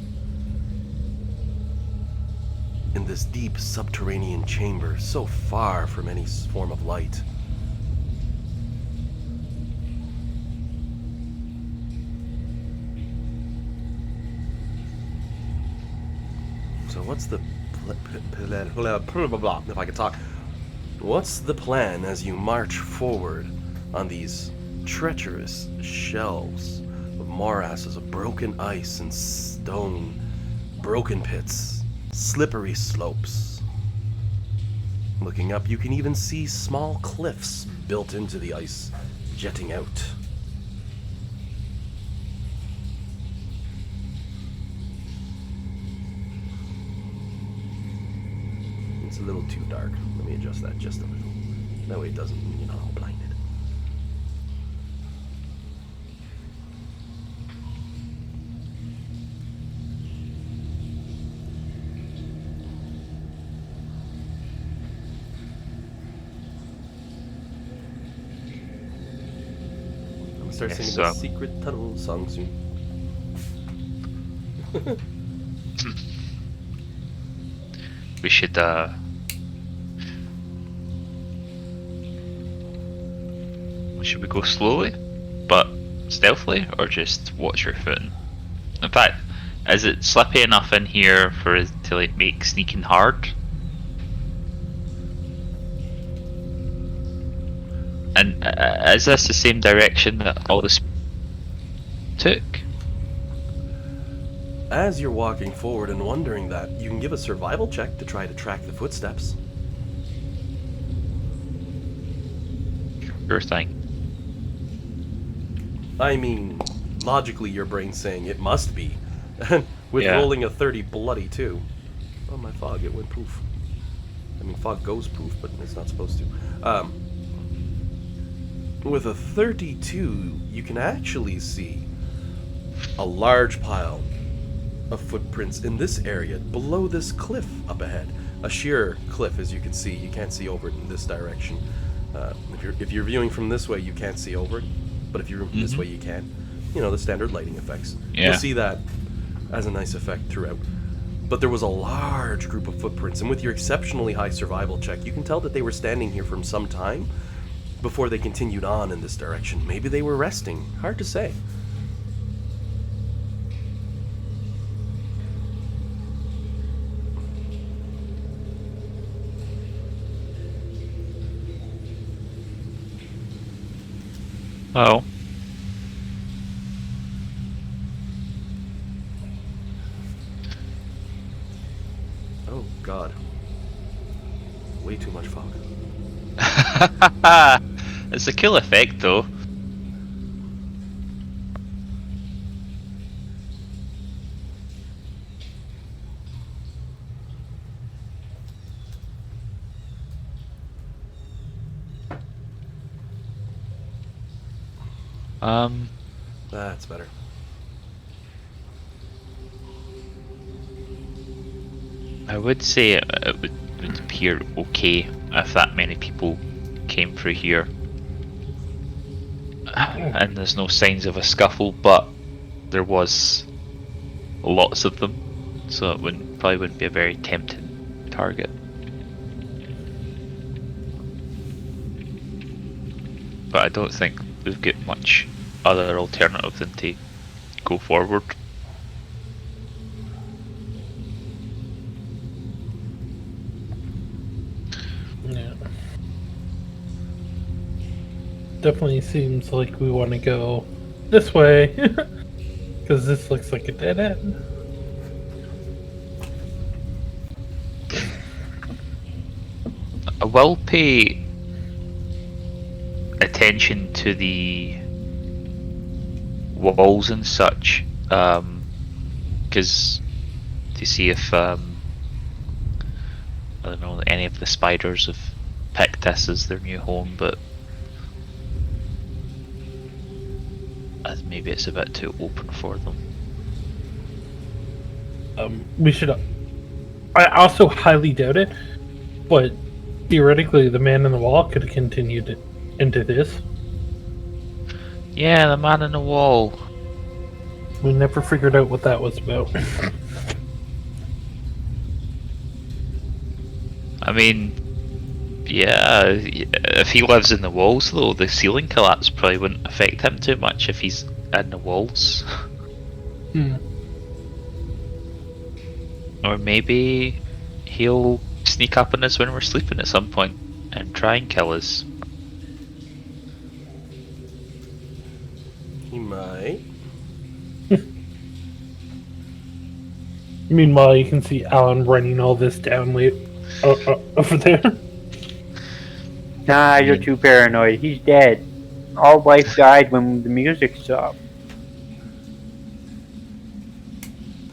S1: in this deep subterranean chamber, so far from any form of light, so what's the if I could talk. What's the plan as you march forward on these treacherous shelves of morasses of broken ice and stone, broken pits, slippery slopes? Looking up, you can even see small cliffs built into the ice, jetting out. It's a little too dark. Let me adjust that just a little. That way it doesn't, you're not all blinded. start
S4: Yes,
S1: singing
S4: so-
S1: the secret tunnel song soon.
S4: We should should we go slowly, but stealthily, or just watch your footing? In fact, is it slippy enough in here for us to like make sneaking hard? And is this the same direction that all this took?
S1: As you're walking forward and wondering that, you can give a survival check to try to track the footsteps.
S4: Sure thing.
S1: I mean, logically your brain's saying it must be. And with
S4: Yeah.
S1: rolling a 30 bloody too. Oh, my fog, it went poof. I mean, fog goes poof, but it's not supposed to. With a 32, you can actually see a large pile of footprints in this area, below this cliff up ahead. A sheer cliff, as you can see. You can't see over it in this direction. If you're viewing from this way, you can't see over it. But if you're this way, you can. You know, the standard lighting effects.
S4: Yeah.
S1: You'll see that as a nice effect throughout. But there was a large group of footprints, and with your exceptionally high survival check, you can tell that they were standing here from some time before they continued on in this direction. Maybe they were resting. Hard to say.
S4: Oh.
S1: Oh, God. Way too much fog.
S4: It's a cool effect though.
S1: That's better.
S4: I would say it would appear okay if that many people came through here. And there's no signs of a scuffle, but there was lots of them, so it probably wouldn't be a very tempting target. But I don't think we've got much other alternative than to go forward.
S3: Yeah. Definitely seems like we want to go this way. Because this looks like a dead end.
S4: I will pay attention to the walls and such, because to see if I don't know, any of the spiders have picked this as their new home, but maybe it's a bit too open for them.
S3: We should. I also highly doubt it, but theoretically, the man in the wall could have continued into this.
S4: Yeah, the man in the wall.
S3: We never figured out what that was about.
S4: I mean, yeah, if he lives in the walls though, the ceiling collapse probably wouldn't affect him too much if he's in the walls. Or maybe he'll sneak up on us when we're sleeping at some point and try and kill us.
S1: He might.
S3: Meanwhile, you can see Alan running all this down over there.
S5: Nah, you're too paranoid. He's dead. Our wife died when the music stopped.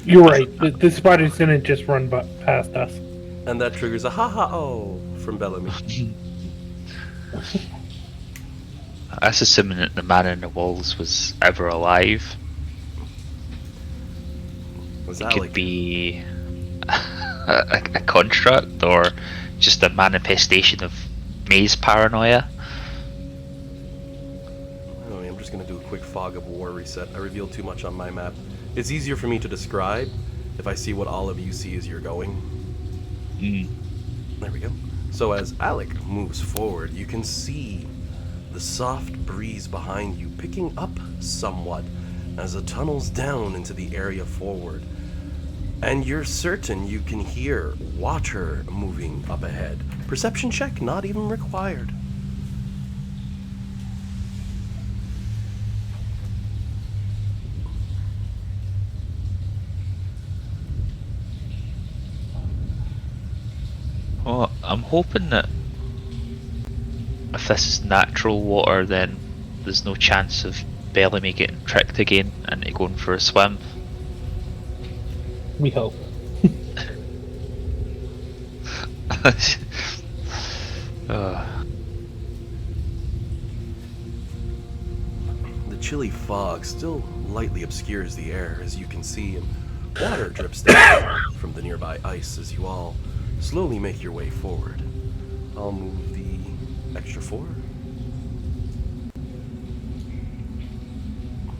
S3: You're right. The spider's gonna just run past us.
S1: And that triggers a ha-ha-oh from Bellamy.
S4: That's assuming that the man in the walls was ever alive.
S1: Was
S4: It
S1: that
S4: could
S1: like...
S4: be a construct or just a manifestation of maze paranoia.
S1: I don't know, I'm just gonna do a quick fog of war reset. I revealed too much on my map. It's easier for me to describe if I see what all of you see as you're going. There we go. So as Alec moves forward, you can see the soft breeze behind you picking up somewhat as it tunnels down into the area forward. And you're certain you can hear water moving up ahead. Perception check not even required.
S4: Well, I'm hoping that if this is natural water, then there's no chance of Bellamy getting tricked again and going for a swim.
S3: We hope.
S1: The chilly fog still lightly obscures the air, as you can see, and water drips down from the nearby ice as you all slowly make your way forward. I'll move the extra 4.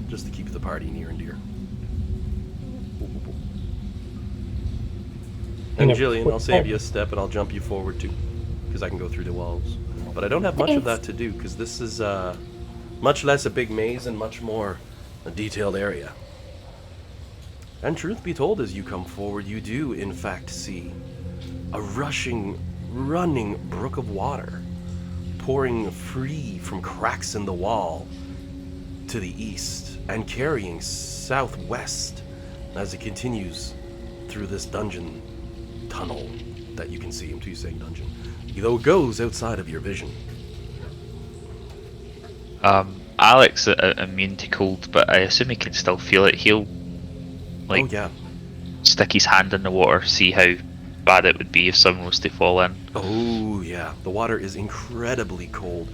S1: Just to keep the party near and dear. And Jillian, I'll save you a step and I'll jump you forward too, because I can go through the walls. But I don't have much of that to do, because this is much less a big maze and much more a detailed area. And truth be told, as you come forward, you do in fact see a rushing, running brook of water pouring free from cracks in the wall to the east and carrying southwest as it continues through this dungeon tunnel that you can see. I'm too saying dungeon, though it goes outside of your vision.
S4: Alex immune to cold, but I assume he can still feel it. He'll
S1: Oh yeah.
S4: stick his hand in the water, see how bad it would be if someone was to fall in.
S1: Oh yeah, the water is incredibly cold.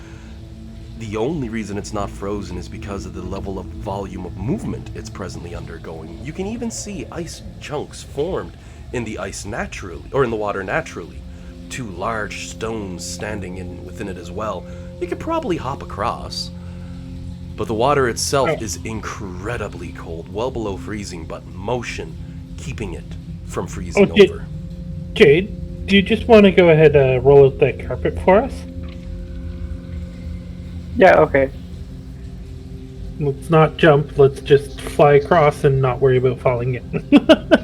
S1: The only reason it's not frozen is because of the level of volume of movement it's presently undergoing. You can even see ice chunks formed in the ice naturally, or in the water naturally. 2 large stones standing within it as well. You could probably hop across. But the water itself is incredibly cold, well below freezing, but motion keeping it from freezing over.
S3: Jade, do you just want to go ahead and roll out that carpet for us?
S5: Yeah, okay.
S3: Let's not jump, let's just fly across and not worry about falling in.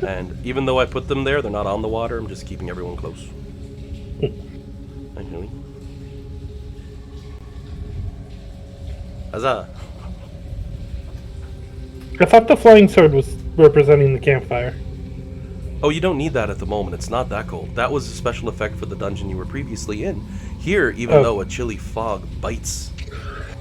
S1: And even though I put them there, they're not on the water. I'm just keeping everyone close. Actually. Huzzah.
S3: I thought the flying sword was representing the campfire.
S1: Oh, you don't need that at the moment. It's not that cold. That was a special effect for the dungeon you were previously in. Here, even though a chilly fog bites,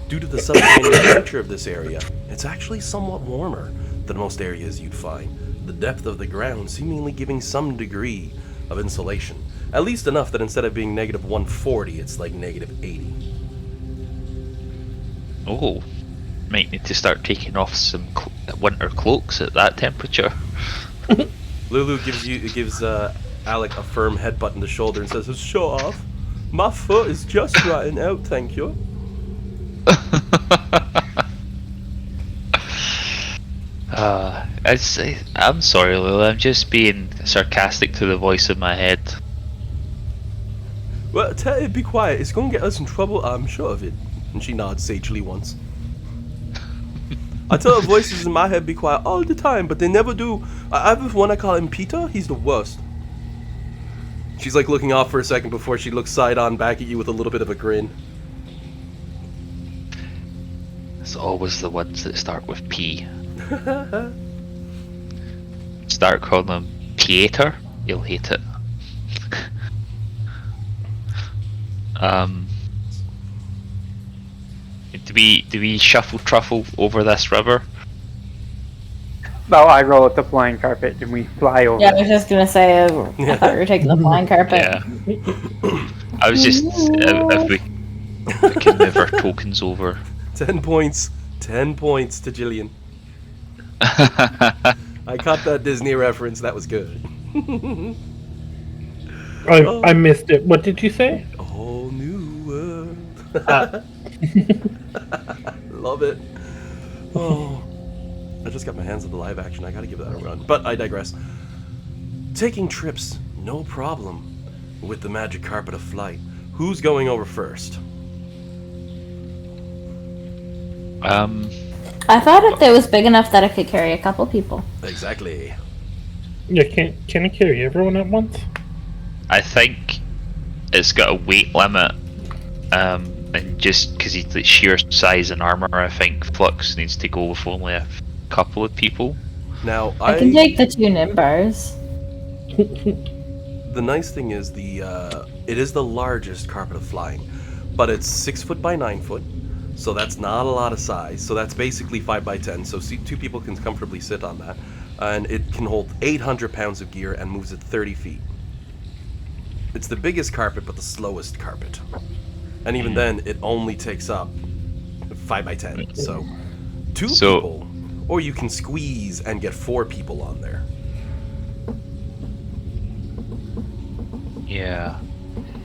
S1: due to the subterranean nature of this area, it's actually somewhat warmer than most areas you'd find. The depth of the ground seemingly giving some degree of insulation. At least enough that instead of being negative 140, it's like negative 80.
S4: Oh, might need to start taking off some winter cloaks at that temperature.
S1: Lulu gives Alec a firm headbutt in the shoulder and says, "Show off. My foot is just rotting out, thank you."
S4: I'm sorry, Lulu. I'm just being sarcastic to the voice in my head.
S1: Well, tell her be quiet. It's going to get us in trouble, I'm sure of it. And she nods sagely once. I tell her voices in my head be quiet all the time, but they never do. I have one, I call him Peter. He's the worst. She's like looking off for a second before she looks side on back at you with a little bit of a grin.
S4: It's always the ones that start with P. Start calling him Pieter, you'll hate it. Do we shuffle truffle over this river?
S5: Well, I roll up the flying carpet and we fly over.
S2: Yeah, I was just gonna say, I thought we were taking the flying carpet.
S4: Yeah. I was just if we can move our tokens over.
S1: 10 points. 10 points to Jillian. I caught that Disney reference. That was good.
S3: I missed it. What did you say?
S1: A whole new world. Love it. Oh, I just got my hands on the live action. I gotta give that a run. But I digress. Taking trips, no problem. With the magic carpet of flight. Who's going over first?
S2: I thought if it was big enough that it could carry a couple people.
S1: Exactly.
S3: Yeah, can it carry everyone at once?
S4: I think it's got a weight limit, and just because he's the sheer size and armor, I think Flux needs to go with only a couple of people.
S1: Now,
S2: I can take the 2 Nimbars.
S1: The nice thing is it is the largest carpet of flying, but it's 6 foot by 9 foot, so that's not a lot of size. So that's basically 5 by 10. So 2 people can comfortably sit on that, and it can hold 800 pounds of gear and moves at 30 feet. It's the biggest carpet, but the slowest carpet, and even then, it only takes up 5 by 10. So 2 people, or you can squeeze and get 4 people on there.
S4: Yeah.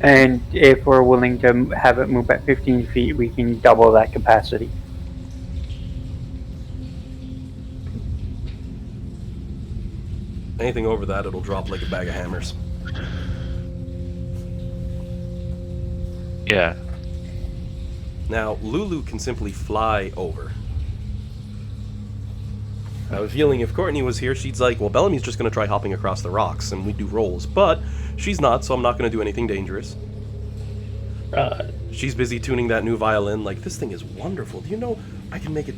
S5: And if we're willing to have it move at 15 feet, we can double that capacity.
S1: Anything over that, it'll drop like a bag of hammers.
S4: Yeah.
S1: Now, Lulu can simply fly over. I have a feeling if Courtney was here, she's like, well, Bellamy's just going to try hopping across the rocks, and we do rolls. But she's not, so I'm not going to do anything dangerous. She's busy tuning that new violin. Like, this thing is wonderful. Do you know I can make it...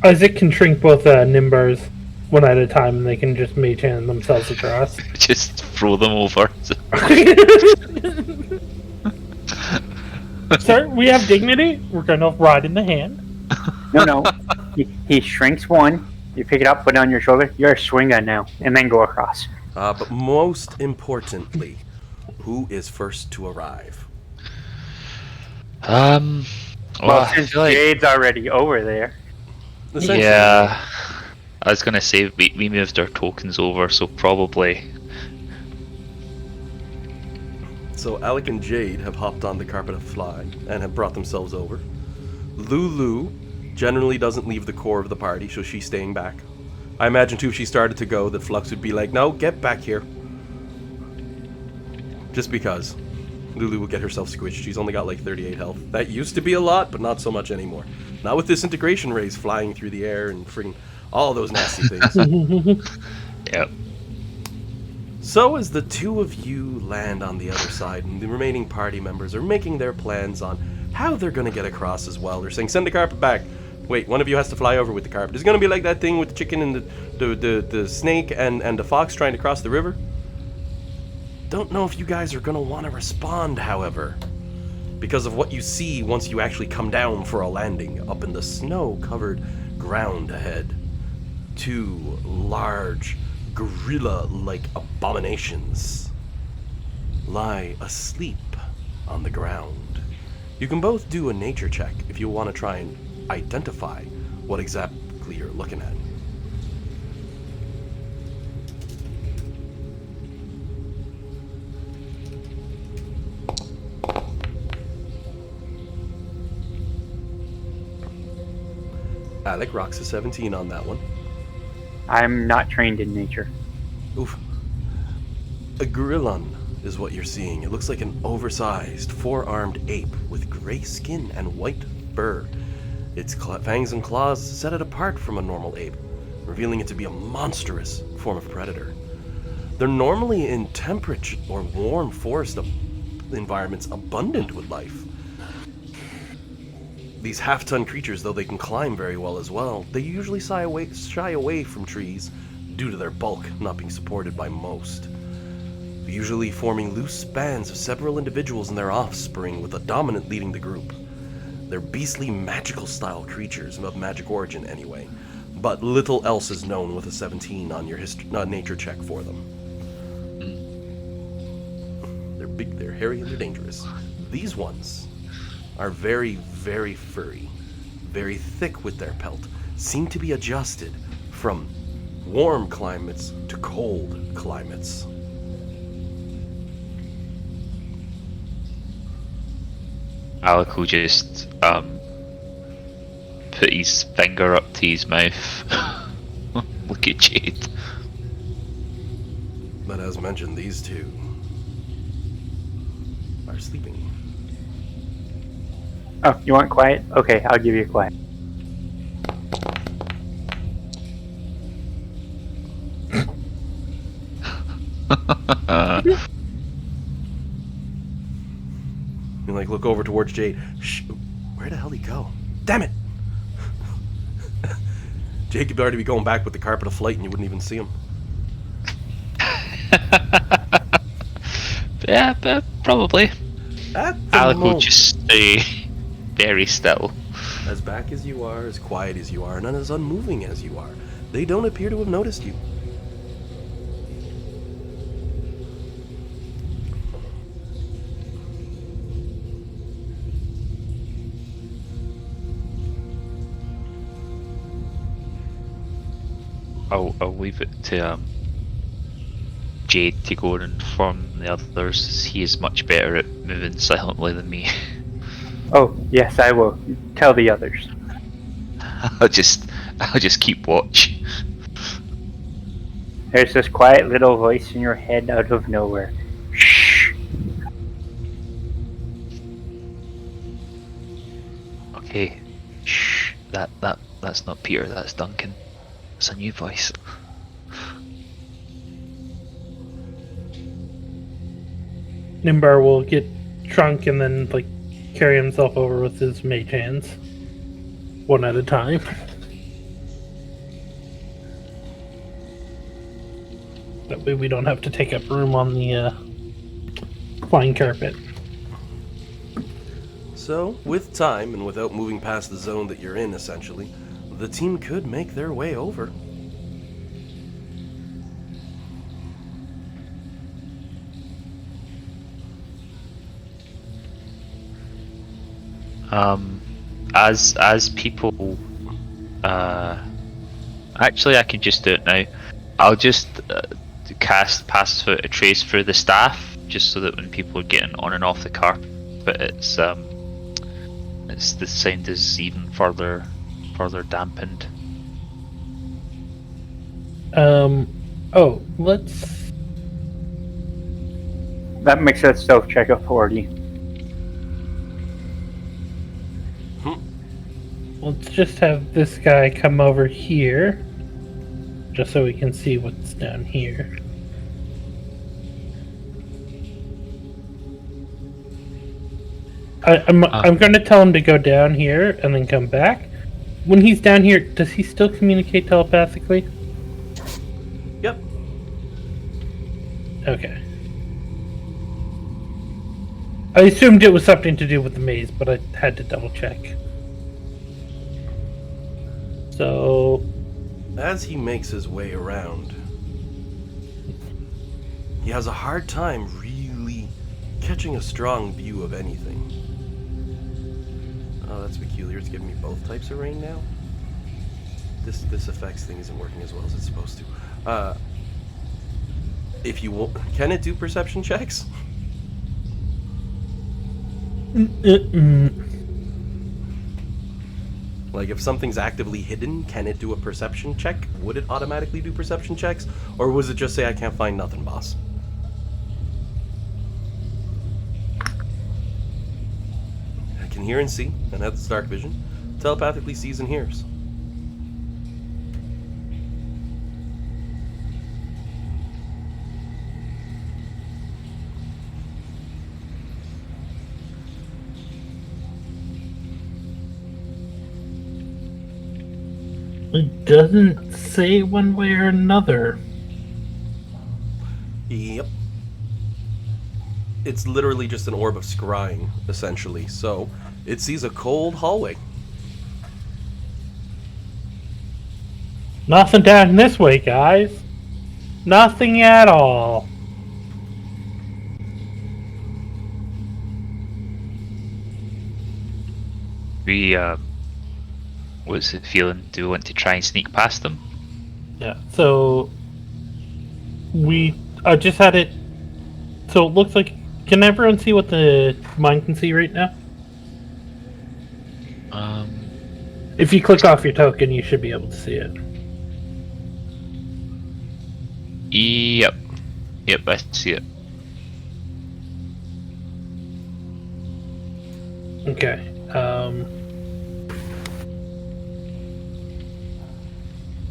S3: Isaac can shrink both Nimbars one at a time, and they can just mage hand themselves across.
S4: Just throw them over.
S3: Sir, we have dignity. We're gonna ride in the hand.
S5: No. He shrinks one. You pick it up, put it on your shoulder. You're a swinger now, and then go across.
S1: But most importantly, who is first to arrive?
S4: Well, I
S5: Since
S4: feel like,
S5: Jade's already over there.
S1: Essentially,
S4: yeah. I was gonna say we moved our tokens over, so probably.
S1: So Alec and Jade have hopped on the carpet of fly and have brought themselves over. Lulu generally doesn't leave the core of the party, so she's staying back. I imagine too if she started to go that Flux would be like, no, get back here. Just because. Lulu will get herself squished. She's only got like 38 health. That used to be a lot, but not so much anymore. Not with disintegration rays flying through the air and friggin' all those nasty things.
S4: Yep.
S1: So as the 2 of you land on the other side, and the remaining party members are making their plans on how they're going to get across as well. They're saying, send the carpet back. Wait, one of you has to fly over with the carpet. It's going to be like that thing with the chicken and the snake and the fox trying to cross the river. Don't know if you guys are going to want to respond, however, because of what you see once you actually come down for a landing up in the snow-covered ground ahead. 2 large, gorilla-like abominations lie asleep on the ground. You can both do a nature check if you want to try and identify what exactly you're looking at. Alec rocks a 17 on that one.
S5: I'm not trained in nature.
S1: Oof. A gorillon is what you're seeing. It looks like an oversized, 4-armed ape with gray skin and white fur. Its fangs and claws set it apart from a normal ape, revealing it to be a monstrous form of predator. They're normally in temperate or warm forest environments abundant with life. These half-ton creatures, though they can climb very well as well, they usually shy away from trees due to their bulk not being supported by most, usually forming loose bands of several individuals and their offspring, with a dominant leading the group. They're beastly magical-style creatures, of magic origin anyway, but little else is known with a 17 on your nature check for them. They're big, they're hairy, and they're dangerous. These ones are very, very furry, very thick with their pelt, seem to be adjusted from warm climates to cold climates.
S4: Alec will just put his finger up to his mouth. Look at Jade.
S1: But as mentioned, these two are sleeping.
S5: Oh, you want quiet? Okay, I'll give you quiet.
S1: You like look over towards Jade. Shh, where the hell did he go? Damn it! Jade could already be going back with the carpet of flight and you wouldn't even see him.
S4: Yeah, but probably.
S1: At the
S4: Alec will
S1: moment,
S4: just stay very still.
S1: as back as you are, as quiet as you are, and as unmoving as you are, they don't appear to have noticed you.
S4: I'll leave it to Jade to go and inform the others, as he is much better at moving silently than me.
S5: Oh, yes, I will. Tell the others.
S4: I'll just keep watch.
S5: There's this quiet little voice in your head out of nowhere. Shh.
S4: Okay, shh. That's not Peter. That's Duncan. It's a new voice.
S3: Nimbar will get drunk and then like carry himself over with his mage hands, one at a time. That way we don't have to take up room on the flying carpet.
S1: So, with time and without moving past the zone that you're in, essentially, the team could make their way over.
S4: As people, actually I can just do it now. I'll just pass a trace through the staff, just so that when people are getting on and off the carpet, it's the sound is even further dampened.
S3: Oh, let's.
S5: That makes that stealth check of 40.
S3: Let's just have this guy come over here, just so we can see what's down here. I'm going to tell him to go down here and then come back. When he's down here, does he still communicate telepathically?
S1: Yep.
S3: Okay. I assumed it was something to do with the maze, but I had to double check. So,
S1: As he makes his way around, he has a hard time really catching a strong view of anything. Oh, that's peculiar. It's giving me both types of rain now. This affects things isn't working as well as it's supposed to. If you will, can it do perception checks? Like, if something's actively hidden, can it do a perception check? Would it automatically do perception checks? Or was it just say, I can't find nothing, boss? I can hear and see, and has dark vision. Telepathically sees and hears.
S3: it doesn't say one way or another.
S1: Yep. It's literally just an orb of scrying, essentially. So, it sees a cold hallway.
S3: Nothing down this way, guys. Nothing at all.
S4: What's the feeling? Do we want to try and sneak past them?
S3: Yeah, so I just had it. So it looks like. Can everyone see what the mine can see right now? If you click off your token, you should be able to see it.
S4: Yep. Yep, I see it.
S3: Okay.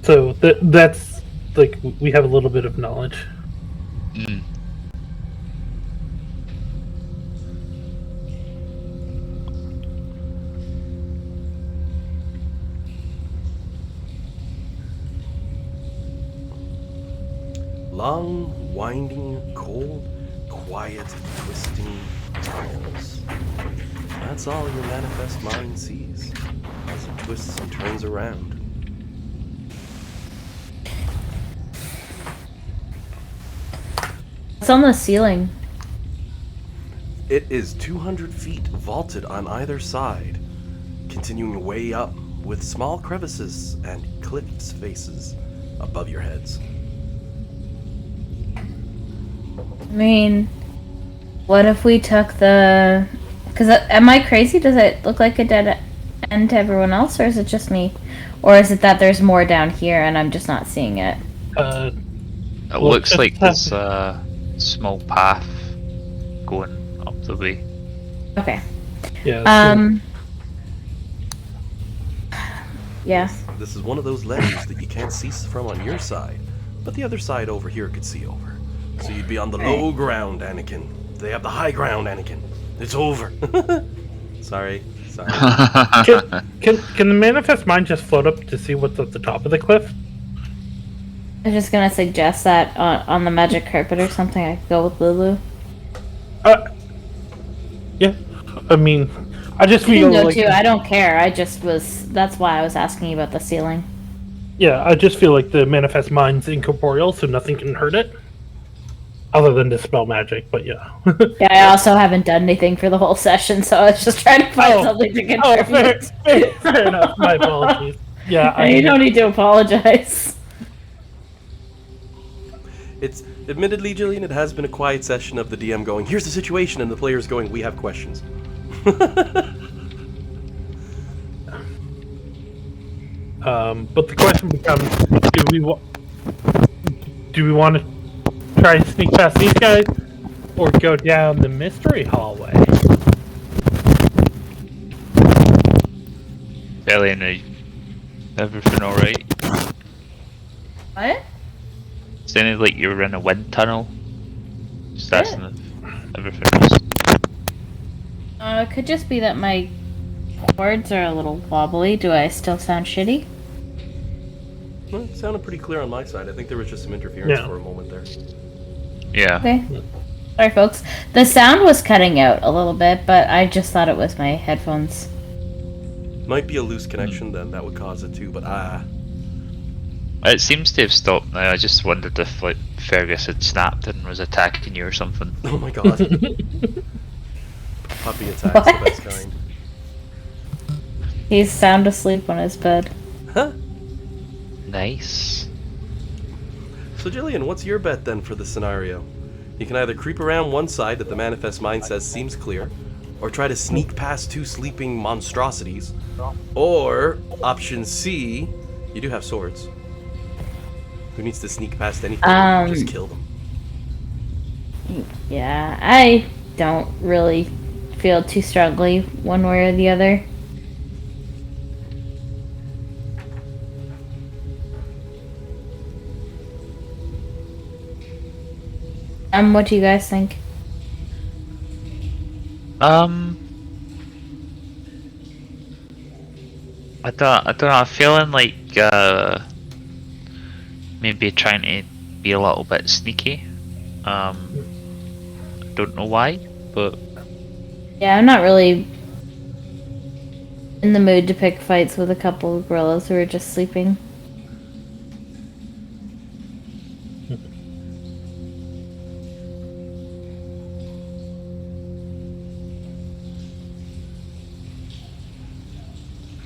S3: So that's like we have a little bit of knowledge.
S4: Mm.
S1: Long, winding, cold, quiet, twisting tunnels. That's all your manifest mind sees as it twists and turns around.
S2: It's on the ceiling.
S1: It is 200 feet vaulted on either side, continuing way up with small crevices and cliffs faces above your heads.
S2: I mean, what if we took the... Because am I crazy? Does it look like a dead end to everyone else, or is it just me? Or is it that there's more down here and I'm just not seeing it?
S4: It looks like there's a small path going up the way.
S2: Okay.
S3: Yeah.
S2: Yeah.
S1: This is one of those ledges that you can't see from on your side, but the other side over here could see over. So you'd be on the low ground, Anakin. They have the high ground, Anakin. It's over. Sorry.
S3: Can the manifest mind just float up to see what's at the top of the cliff?
S2: I was just gonna suggest that on the magic carpet or something, I could go with Lulu.
S3: Yeah. I mean, I just
S2: You
S3: feel
S2: can go
S3: like
S2: too. I don't care. I just was. That's why I was asking you about the ceiling.
S3: yeah, I just feel like the manifest mind's incorporeal, so nothing can hurt it, other than dispel magic. But yeah.
S2: Yeah, I also haven't done anything for the whole session, so I was just trying to find something to contribute.
S3: Fair enough. My apologies. Yeah,
S2: You don't need to apologize.
S1: It's admittedly, Jillian, it has been a quiet session of the DM going, here's the situation, and the players going, we have questions.
S3: But the question becomes: do we want to try and sneak past these guys, or go down the mystery hallway?
S4: Elian, are everything alright?
S2: What?
S4: Sounded like you were in a wind tunnel. Just
S2: Yeah.
S4: asking if everything was.
S2: It could just be that my cords are a little wobbly. Do I still sound shitty?
S1: Well, it sounded pretty clear on my side. I think there was just some interference
S3: Yeah.
S1: for a moment there.
S4: Yeah.
S2: Okay. Sorry, folks. The sound was cutting out a little bit, but I just thought it was my headphones.
S1: Might be a loose connection then, that would cause it too, but
S4: It seems to have stopped now. I just wondered if like Fergus had snapped and was attacking you or something.
S1: oh my god. Puppy attacks,
S2: What?
S1: the best kind.
S2: He's sound asleep on his bed.
S1: Huh?
S4: Nice.
S1: So Jillian, what's your bet then for the scenario? You can either creep around one side that the manifest mind says seems clear, or try to sneak past two sleeping monstrosities, or option C, you do have swords. Who needs to sneak past anything? Just kill them.
S2: Yeah, I don't really feel too strongly one way or the other. What do you guys think?
S4: I don't know. I'm feeling like maybe trying to be a little bit sneaky. I don't know why, but
S2: Yeah, I'm not really in the mood to pick fights with a couple of gorillas who are just sleeping.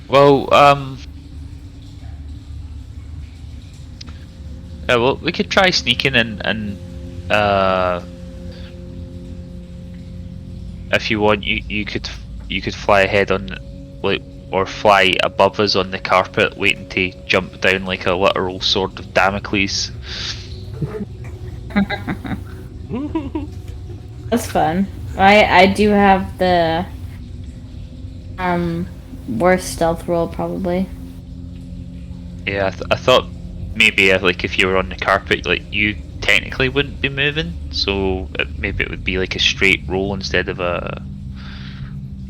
S4: well, yeah, well, we could try sneaking and if you want, you could fly ahead on like or fly above us on the carpet, waiting to jump down like a literal sword of Damocles.
S2: That's fun. I do have the worst stealth roll probably.
S4: Yeah, I thought maybe like if you were on the carpet, like you technically wouldn't be moving, so maybe it would be like a straight roll instead of a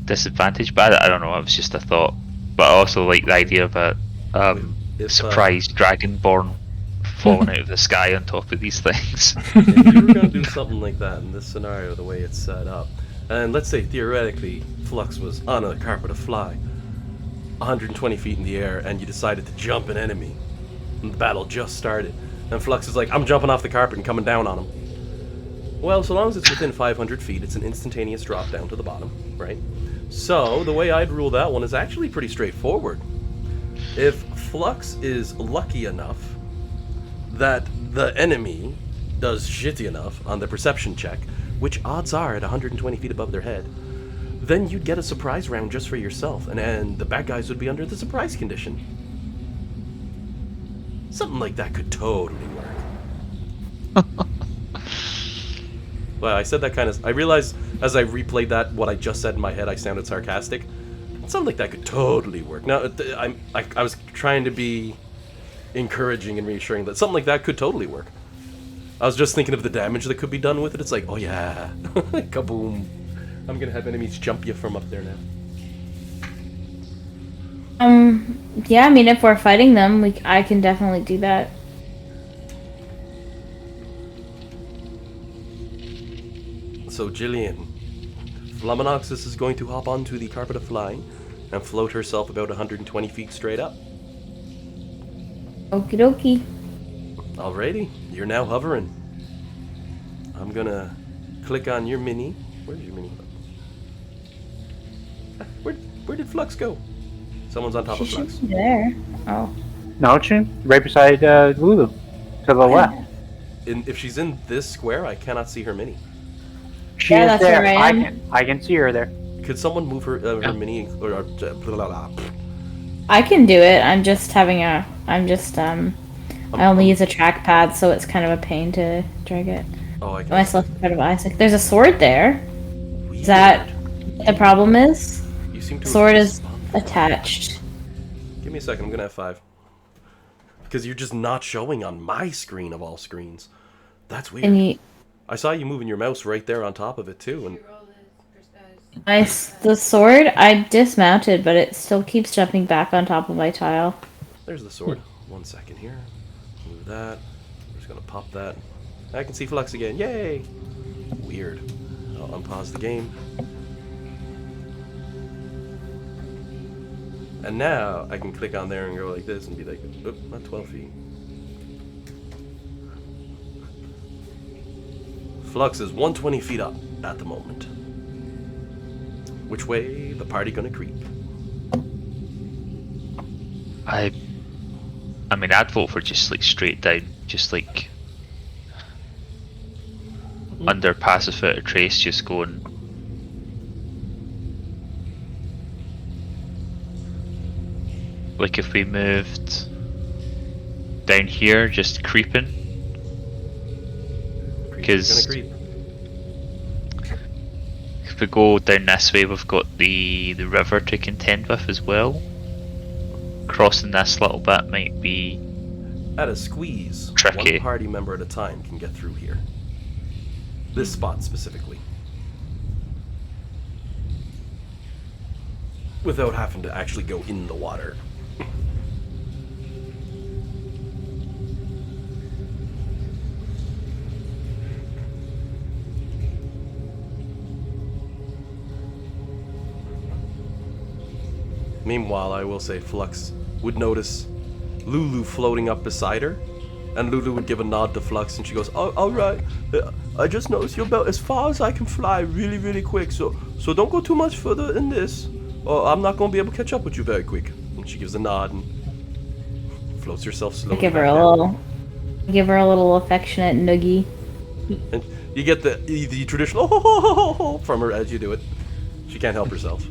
S4: disadvantage. But I don't know. It was just a thought. But I also like the idea of a surprise dragonborn falling out of the sky on top of these things.
S1: If you were going to do something like that in this scenario, the way it's set up, and let's say theoretically Flux was on a carpet of fly, 120 feet in the air, and you decided to jump an enemy, and the battle just started, and Flux is like, I'm jumping off the carpet and coming down on him. Well, so long as it's within 500 feet, it's an instantaneous drop down to the bottom, right? So, the way I'd rule that one is actually pretty straightforward. If Flux is lucky enough that the enemy does shitty enough on the perception check, which odds are at 120 feet above their head, then you'd get a surprise round just for yourself, and the bad guys would be under the surprise condition. Something like that could totally work. Well, I said that kind of... I realized as I replayed that, what I just said in my head, I sounded sarcastic. Something like that could totally work. Now, I was trying to be encouraging and reassuring that something like that could totally work. I was just thinking of the damage that could be done with it. It's like, oh yeah, kaboom. I'm gonna have enemies jump you from up there now.
S2: Yeah, I mean, if we're fighting them, I can definitely do that.
S1: So, Jillian, Flaminoxus is going to hop onto the carpet of flying and float herself about 120 feet straight up.
S2: Okie dokie.
S1: Alrighty, you're now hovering. I'm gonna click on your mini. Where's your mini? Where did Flux go? Someone's on top
S2: She
S1: of Flux.
S2: should be there. Oh.
S5: No, she right beside Lulu, to the left.
S1: If she's in this square, I cannot see her mini.
S5: She
S2: Yeah,
S5: is
S2: that's
S5: there.
S2: where I am.
S5: I can see her there.
S1: Could someone move her mini? Or blah, blah, blah.
S2: I can do it. I'm just I only use a trackpad, so it's kind of a pain to drag it.
S1: Oh, I can.
S2: Myself in front of Isaac. There's a sword there.
S1: Weird.
S2: Is that the problem is?
S1: You seem to
S2: Sword
S1: have
S2: is attached.
S1: Give me a second. I'm gonna F5. Because you're just not showing on my screen of all screens. That's weird.
S2: And
S1: I saw you moving your mouse right there on top of it too, and
S2: the sword I dismounted, but it still keeps jumping back on top of my tile.
S1: there's the sword. 1 second here. Move that. We're just gonna pop that. I can see Flux again. Yay! Weird. I'll unpause the game. And now I can click on there and go like this and be like, oop, not 12 feet. Flux is 120 feet up at the moment. Which way the party gonna creep?
S4: I mean, I'd vote for just like straight down, just like under pacifier trace, just going. Like if we moved down here, just creeping. Because
S1: Gonna creep.
S4: if we go down this way, we've got the river to contend with as well. Crossing this little bit might be
S1: At a squeeze,
S4: tricky.
S1: one party member at a time can get through here. This spot specifically. Without having to actually go in the water. Meanwhile, I will say Flux would notice Lulu floating up beside her, and Lulu would give a nod to Flux, and she goes, "Oh, all right. I just noticed you're about as far as I can fly, really, really quick. So don't go too much further than this, or I'm not gonna be able to catch up with you very quick." And she gives a nod and floats herself slowly.
S2: Give her
S1: back
S2: a
S1: down.
S2: little affectionate noogie.
S1: And you get the traditional from her as you do it. She can't help herself.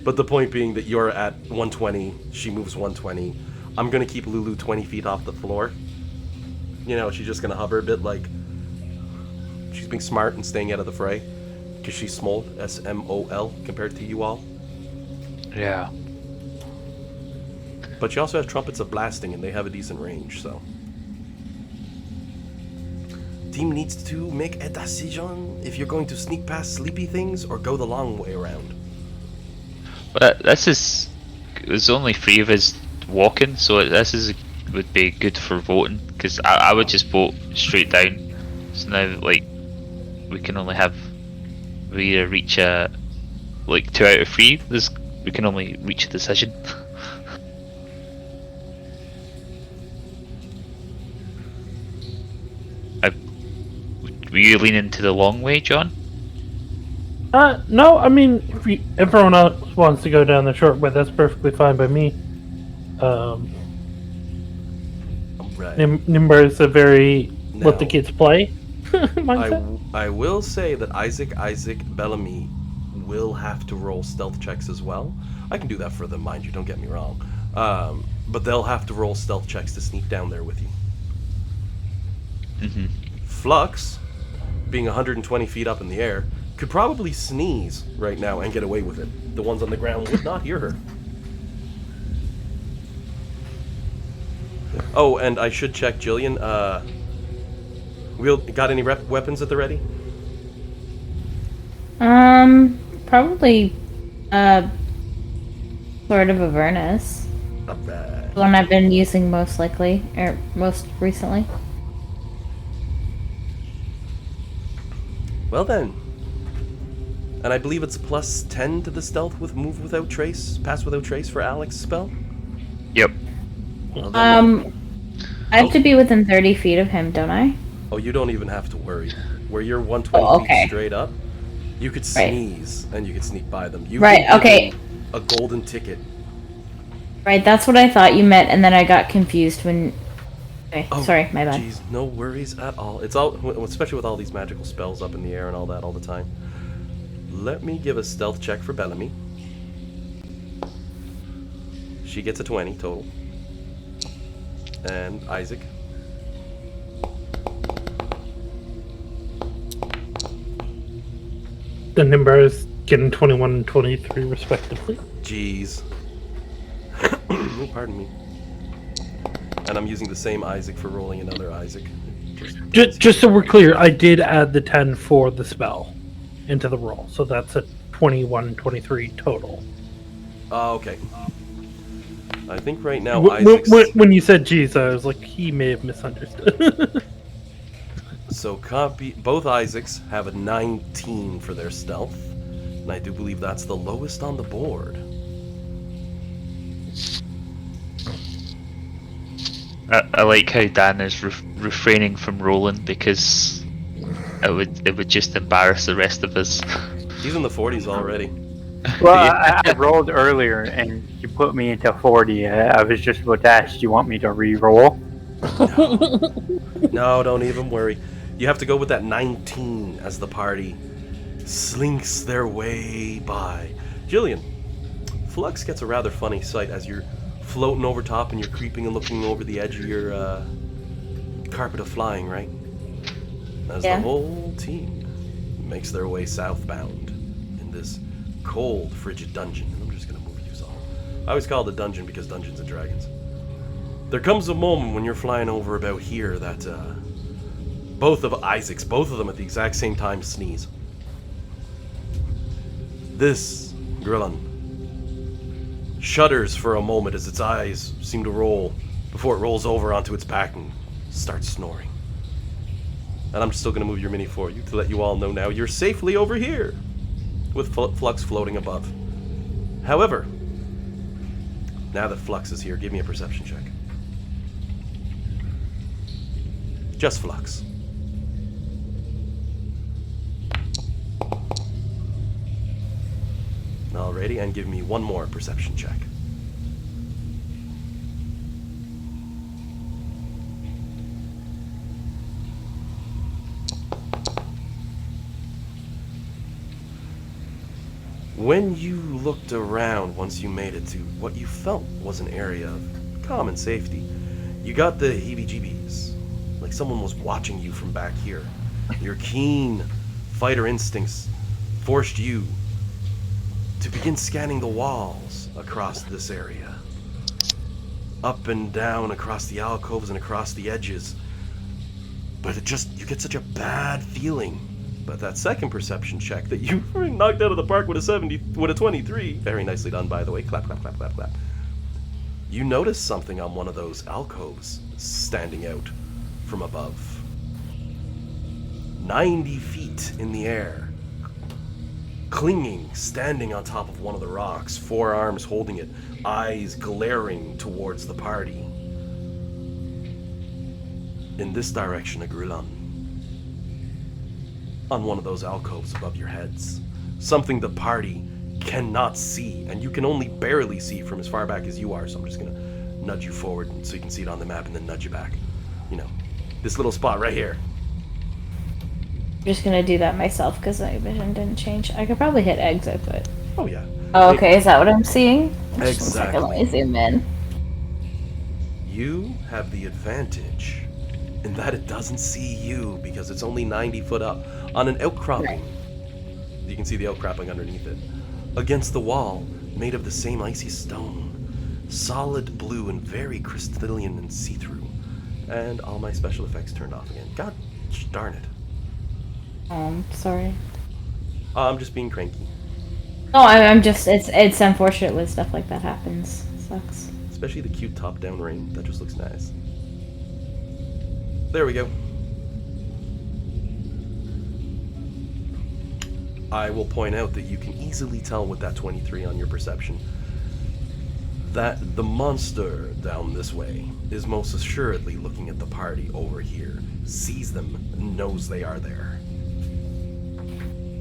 S1: But the point being that you're at 120, she moves 120. I'm gonna keep Lulu 20 feet off the floor. You know, she's just gonna hover a bit, like she's being smart and staying out of the fray, because she's small, SMOL, compared to you all.
S6: Yeah.
S1: But she also has trumpets of blasting, and they have a decent range, so. Team needs to make a decision if you're going to sneak past sleepy things or go the long way around.
S4: But this is. There's only 3 of us walking, so this is would be good for voting, because I would just vote straight down. So now, like, we can only have. We reach a. Like, 2 out of 3, we can only reach a decision. Were you leaning to the long way, John?
S3: No, I mean, if everyone else wants to go down the short way, that's perfectly fine by me.
S1: Right.
S3: Nimber is a very let the
S1: Now,
S3: kids play mindset.
S1: I will say that Isaac, Bellamy will have to roll stealth checks as well. I can do that for them, mind you, don't get me wrong. But they'll have to roll stealth checks to sneak down there with you.
S4: Mm-hmm.
S1: Flux, being 120 feet up in the air, could probably sneeze right now and get away with it. The ones on the ground would not hear her. Oh, and I should check, Jillian. Got any weapons at the ready?
S2: Probably, Sword of Avernus.
S1: Not bad.
S2: The one I've been using most recently.
S1: Well then. And I believe it's plus 10 to the stealth with move without trace, pass without trace for Alex's spell?
S4: Yep.
S1: Well, then,
S2: I have to be within 30 feet of him, don't I?
S1: oh, you don't even have to worry. Where you're 120 feet straight up, you could
S2: Right.
S1: sneeze and you could sneak by them. You
S2: Right,
S1: could
S2: okay.
S1: give a golden ticket.
S2: Right, that's what I thought you meant, and then I got confused when... Okay,
S1: Oh,
S2: sorry, my bad.
S1: Jeez, no worries at all. It's all, especially with all these magical spells up in the air and all that all the time. Let me give a stealth check for Bellamy. She gets a 20 total. And Isaac.
S3: The Nimber is getting 21 and 23 respectively.
S1: Jeez. Oh, pardon me. And I'm using the same Isaac for rolling another Isaac.
S3: Just so we're clear, I did add the 10 for the spell into the roll, so that's a 21, 23 total.
S1: Okay. I think right now Isaac's...
S3: When you said geez, I was like, he may have misunderstood.
S1: So both Isaacs have a 19 for their stealth. And I do believe that's the lowest on the board.
S4: I like how Dan is refraining from rolling because it would just embarrass the rest of us.
S1: He's in the 40s already.
S5: Well, I rolled earlier and you put me into 40. I was just about to ask, do you want me to re-roll?
S1: No, don't even worry. You have to go with that 19 as the party slinks their way by. Jillian, Flux gets a rather funny sight as you're floating over top and you're creeping and looking over the edge of your carpet of flying, right? As the whole team makes their way southbound in this cold, frigid dungeon. And I'm just going to move you all. I always call it a dungeon because Dungeons and Dragons. There comes a moment when you're flying over about here that both of them at the exact same time sneeze. This Grillon shudders for a moment as its eyes seem to roll before it rolls over onto its back and starts snoring. And I'm still going to move your mini for you to let you all know now you're safely over here with Flux floating above. However, now that Flux is here, give me a perception check. Just Flux. Alrighty, and give me one more perception check. When you looked around once you made it to what you felt was an area of common safety, you got the heebie-jeebies, like someone was watching you from back here. Your keen fighter instincts forced you to begin scanning the walls across this area. Up and down across the alcoves and across the edges. But you get such a bad feeling. But that second perception check that you knocked out of the park with a 23, very nicely done by the way, clap, clap, clap, clap, clap. You notice something on one of those alcoves standing out from above. 90 feet in the air. Clinging, standing on top of one of the rocks, forearms holding it, eyes glaring towards the party. In this direction, a Grillon. On one of those alcoves above your heads. Something the party cannot see, and you can only barely see from as far back as you are, so I'm just gonna nudge you forward so you can see it on the map and then nudge you back. You know, this little spot right here.
S2: I'm just gonna do that myself because my vision didn't change. I could probably hit exit, but...
S1: Oh yeah.
S2: Oh, okay, is that what I'm seeing? Just 1 second,
S1: Exactly.
S2: let me zoom in.
S1: You have the advantage in that it doesn't see you because it's only 90 foot up on an outcropping.
S2: Right.
S1: You can see the outcropping underneath it. Against the wall, made of the same icy stone. Solid blue and very crystalline and see-through. And all my special effects turned off again. God darn it.
S2: Sorry.
S1: I'm just being cranky.
S2: No, I'm just, it's unfortunate when stuff like that happens. Sucks.
S1: Especially the cute top-down rain. That just looks nice. There we go. I will point out that you can easily tell with that 23 on your perception that the monster down this way is most assuredly looking at the party over here, sees them, knows they are there.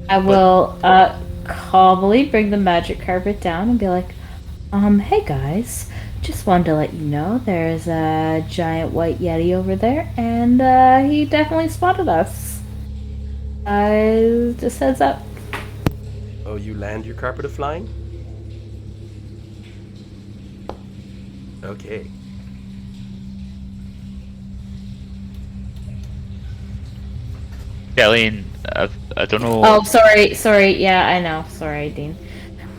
S2: I will calmly bring the magic carpet down and be like, hey guys, just wanted to let you know there's a giant white yeti over there, and he definitely spotted us. Just heads up.
S1: Oh, you land your carpet of flying? Okay.
S4: Gillian, I don't know.
S2: Oh, sorry, yeah, I know. Sorry, Dean.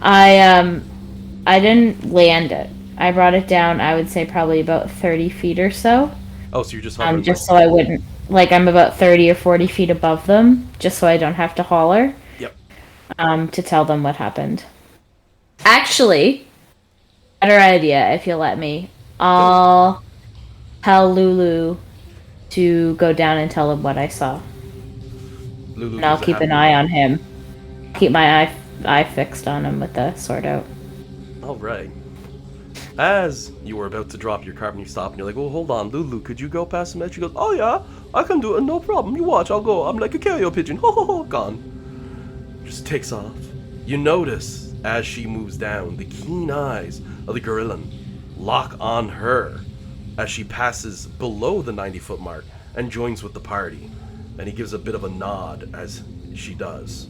S2: I didn't land it. I brought it down, I would say probably about 30 feet or so.
S1: Oh, so you're just hovering.
S2: Just so I wouldn't, like, I'm about 30 or 40 feet above them, just so I don't have to holler.
S1: Yep.
S2: To tell them what happened. Actually, better idea, if you'll let me. I'll tell Lulu to go down and tell him what I saw.
S1: Lulu
S2: And I'll
S1: gives a
S2: keep an
S1: happy
S2: eye on him. Keep my eye fixed on him with the sword out.
S1: All right. As you were about to drop your carpet, you stop and you're like, "Well, hold on, Lulu, could you go past the match?" She goes, "Oh yeah, I can do it, no problem. You watch, I'll go. I'm like a carrier pigeon. Ho ho ho, gone." Just takes off. You notice as she moves down, the keen eyes of the Gorillan lock on her as she passes below the 90-foot mark and joins with the party. And he gives a bit of a nod as she does.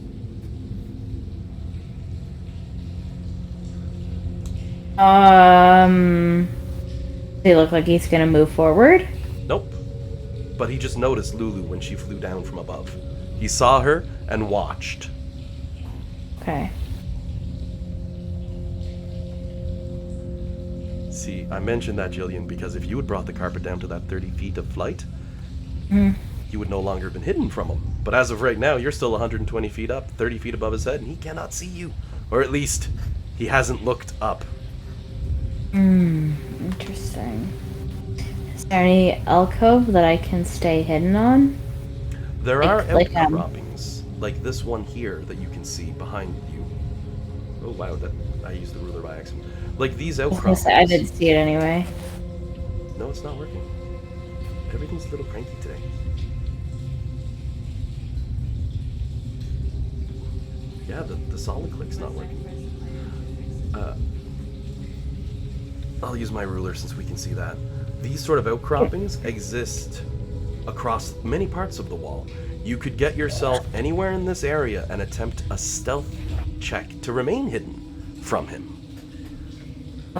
S2: Does he look like he's gonna move forward?
S1: Nope. But he just noticed Lulu when she flew down from above. He saw her and watched.
S2: Okay.
S1: See, I mentioned that, Jillian, because if you had brought the carpet down to that 30 feet of flight, you would no longer have been hidden from him. But as of right now, you're still 120 feet up, 30 feet above his head, and he cannot see you. Or at least, he hasn't looked up.
S2: Interesting. Is there any alcove that I can stay hidden on?
S1: There are
S2: Like,
S1: outcroppings, like this one here that you can see behind you. Oh wow, that I used the ruler by accident. Like these outcroppings.
S2: I didn't see it anyway.
S1: No, it's not working. Everything's a little cranky today. Yeah, the solid click's not working. I'll use my ruler since we can see that. These sort of outcroppings exist across many parts of the wall. You could get yourself anywhere in this area and attempt a stealth check to remain hidden from him.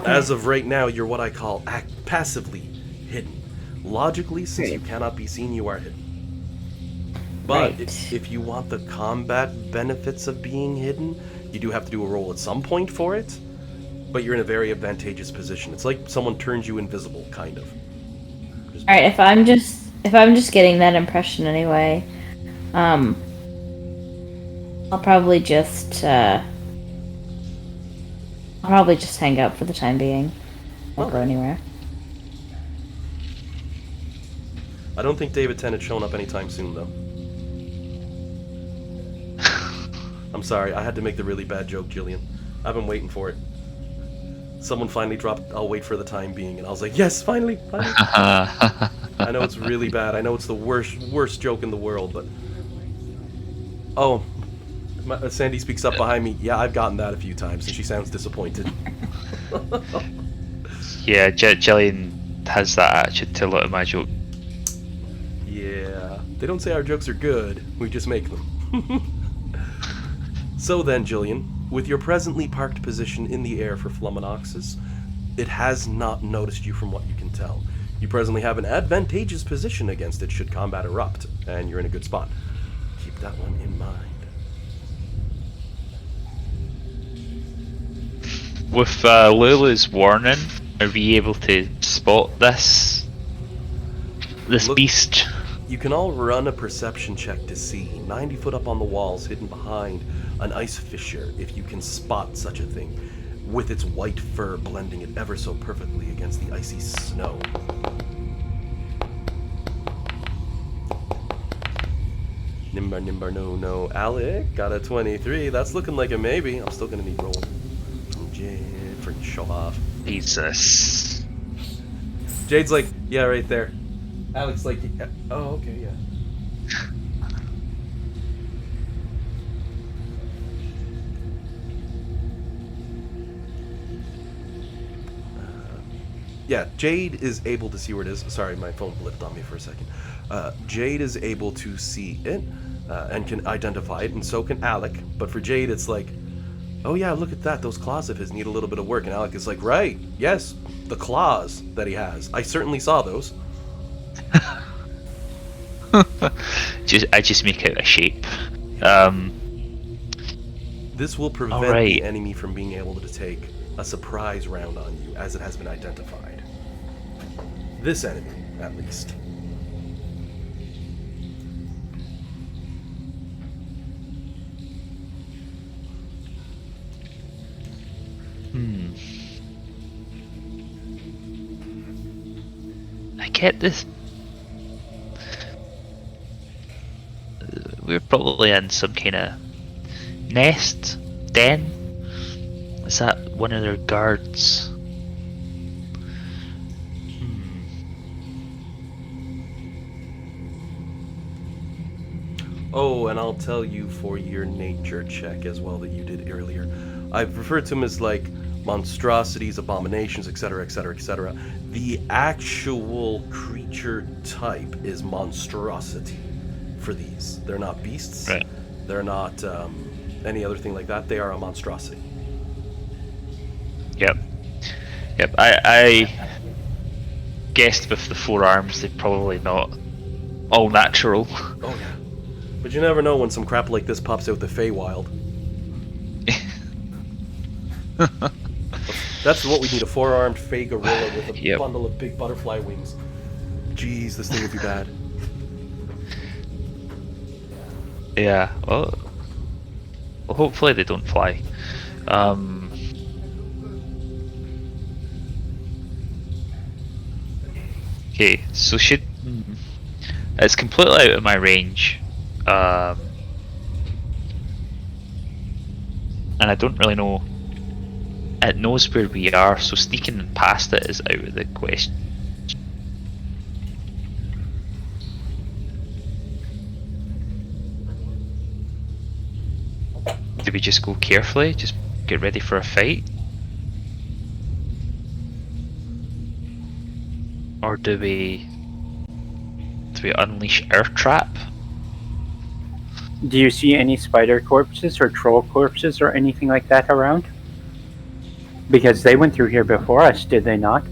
S1: As of right now, you're what I call passively hidden. Logically, since you cannot be seen, you are hidden. But if you want the combat benefits of being hidden, you do have to do a roll at some point for it. But you're in a very advantageous position. It's like someone turns you invisible, kind of.
S2: All right, if I'm just getting that impression anyway, I'll probably just hang out for the time being. Won't go anywhere.
S1: I don't think David Tennant's showing up anytime soon, though. I'm sorry, I had to make the really bad joke, Jillian. I've been waiting for it. Someone finally dropped, "I'll wait for the time being," and I was like, yes, finally. I know it's really bad. I know it's the worst joke in the world, but... Oh, Sandy speaks up behind me. Yeah, I've gotten that a few times, and she sounds disappointed.
S4: Yeah, Jillian has that attitude to a lot of my jokes.
S1: Yeah, they don't say our jokes are good, we just make them. So then, Jillian, with your presently parked position in the air for Flummonoxus, it has not noticed you from what you can tell. You presently have an advantageous position against it should combat erupt, and you're in a good spot. Keep that one in mind.
S4: With Lulu's warning, are we able to spot this
S1: Look,
S4: beast?
S1: You can all run a perception check to see 90 foot up on the walls, hidden behind an ice fissure, if you can spot such a thing, with its white fur blending it ever so perfectly against the icy snow. Nimbar, no. Alec got a 23. That's looking like a maybe. I'm still gonna need roll from Jade for show off.
S4: Jesus.
S1: Jade's like, yeah, right there. Alec's like, yeah. Oh, okay, yeah. Yeah, Jade is able to see where it is. Sorry, my phone blipped on me for a second. Jade is able to see it and can identify it, and so can Alec. But for Jade, it's like, oh yeah, look at that. Those claws of his need a little bit of work. And Alec is like, right, yes, the claws that he has. I certainly saw those.
S4: I just make out a shape.
S1: This will prevent the enemy from being able to take a surprise round on you, as it has been identified. This enemy, at least.
S4: I get this. We're probably in some kind of nest, den. Is that one of their guards?
S1: Oh, and I'll tell you for your nature check as well that you did earlier. I've referred to them as like monstrosities, abominations, etc., etc., etc. The actual creature type is monstrosity for these. They're not beasts.
S4: Right.
S1: They're not any other thing like that. They are a monstrosity.
S4: Yep. I guessed with the 4 arms, they're probably not all natural.
S1: Oh yeah. But you never know when some crap like this pops out the Feywild. That's what we need, a 4-armed Fey gorilla with a bundle of big butterfly wings. Jeez, this thing would be bad.
S4: Yeah, well, hopefully they don't fly. Okay, so it's completely out of my range. And I don't really know. It knows where we are, so sneaking past it is out of the question. Do we just go carefully? Just get ready for a fight? Or do we unleash our trap?
S5: Do you see any spider corpses or troll corpses or anything like that around? Because they went through here before us, did they not?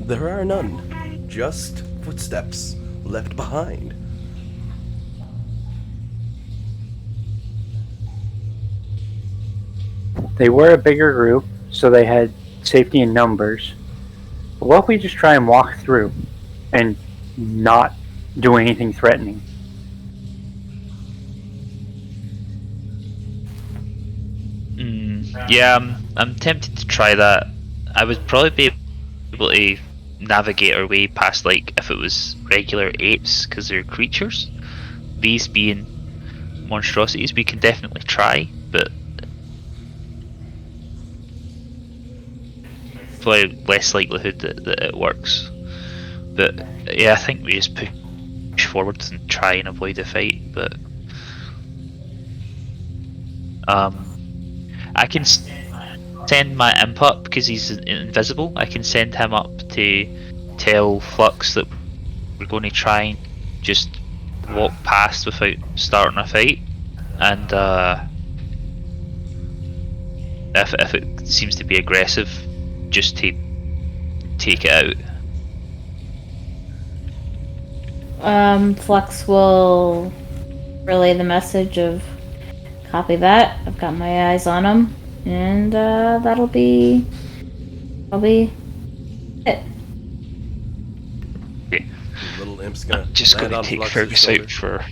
S1: There are none. Just footsteps left behind.
S5: They were a bigger group, so they had safety in numbers. But what if we just try and walk through and not do anything threatening?
S4: Yeah, I'm tempted to try that. I would probably be able to navigate our way past, like, if it was regular apes, because they're creatures. These being monstrosities, we can definitely try, but probably less likelihood that it works. But yeah, I think we just push forward and try and avoid a fight. But I can send my imp up because he's invisible. I can send him up to tell Flux that we're going to try and just walk past without starting a fight, and if it seems to be aggressive, just to take it out.
S2: Flux will relay the message of copy that. I've got my eyes on him, and that'll be it.
S4: Okay.
S1: Little imp's gonna
S4: Just
S1: land
S4: going
S1: on
S4: to take
S1: Flux's
S4: Fergus
S1: shoulder.
S4: out for.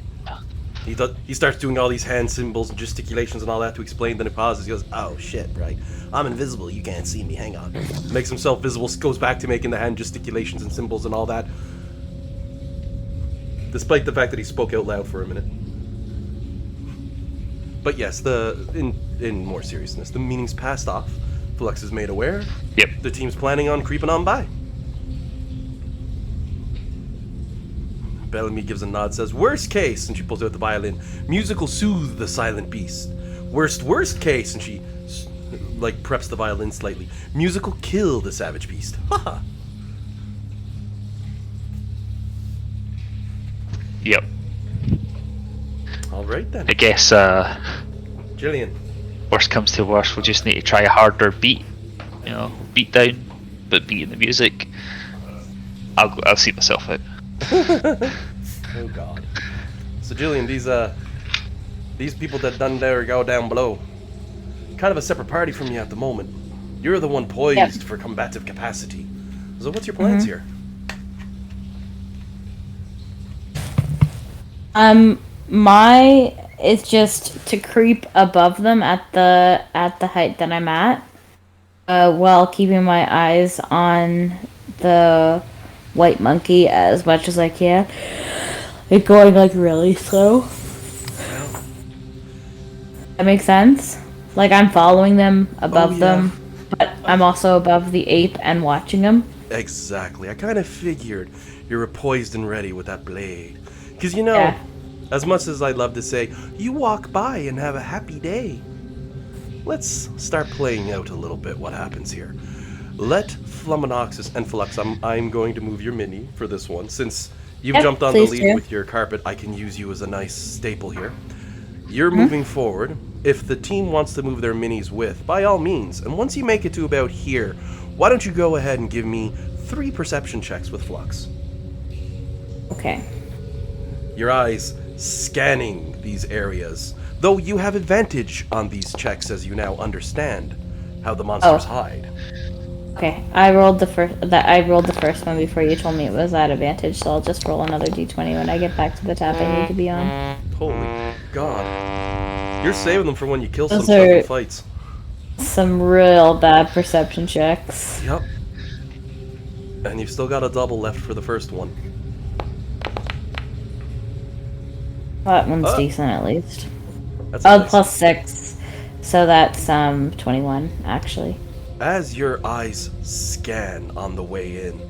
S1: He starts doing all these hand symbols and gesticulations and all that to explain. Then he pauses. He goes, "Oh shit, right? I'm invisible. You can't see me. Hang on." Makes himself visible. Goes back to making the hand gesticulations and symbols and all that. Despite the fact that he spoke out loud for a minute. But yes, in more seriousness, the meeting's passed off. Flux is made aware.
S4: Yep.
S1: The team's planning on creeping on by. Bellamy gives a nod, says, "Worst case," and she pulls out the violin. "Music will soothe the silent beast. Worst case," and she, like, preps the violin slightly. "Music will kill the savage beast." Haha.
S4: Yep.
S1: All right then.
S4: I guess
S1: Jillian.
S4: worst comes to worst, we'll just need to try a harder beat. You know, beat down, but beat in the music. I'll see myself out.
S1: Oh God. So Jillian, these people that done there go down below, kind of a separate party from you at the moment. You're the one poised for combative capacity. So what's your plans here?
S2: My is just to creep above them at the height that I'm at, while keeping my eyes on the white monkey as much as I can. It's going like really slow. That makes sense? Like I'm following them above them, but I'm also above the ape and watching them.
S1: Exactly. I kind of figured you were poised and ready with that blade. Because, you know, as much as I'd love to say, you walk by and have a happy day, let's start playing out a little bit what happens here. Let Fluminoxus and Flux, I'm going to move your mini for this one. Since you've jumped on the lead with your carpet, I can use you as a nice staple here. You're moving forward. If the team wants to move their minis with, by all means. And once you make it to about here, why don't you go ahead and give me 3 perception checks with Flux.
S2: Okay.
S1: Your eyes scanning these areas, though you have advantage on these checks as you now understand how the monsters hide.
S2: Okay, I rolled the first one before you told me it was at advantage, so I'll just roll another d20 when I get back to the tab I need to be on.
S1: Holy God. You're saving them for when you kill
S2: Those
S1: some
S2: are
S1: tough fights.
S2: some real bad perception checks.
S1: Yep. And you've still got a double left for the first one.
S2: That one's decent at least.
S1: That's nice.
S2: Plus 6. So that's 21 actually.
S1: As your eyes scan on the way in,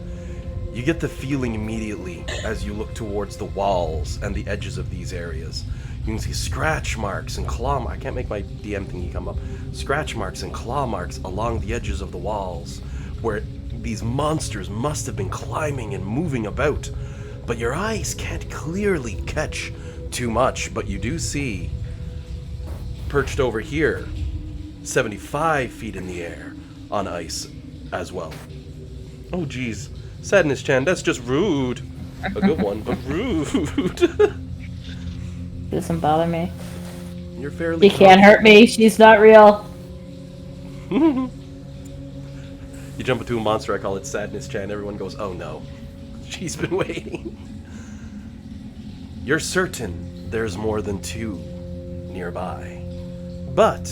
S1: you get the feeling immediately as you look towards the walls and the edges of these areas. You can see scratch marks and claw I can't make my DM thingy come up. Scratch marks and claw marks along the edges of the walls where these monsters must have been climbing and moving about. But your eyes can't clearly catch too much, but you do see, perched over here, 75 feet in the air, on ice as well. Oh geez, Sadness Chan, that's just rude. A good one, but rude.
S2: Doesn't bother me.
S1: You're fairly.
S2: She can't hurt me. She's not real.
S1: You jump into a monster, I call it Sadness Chan. Everyone goes, oh no. She's been waiting. You're certain there's more than 2 nearby. But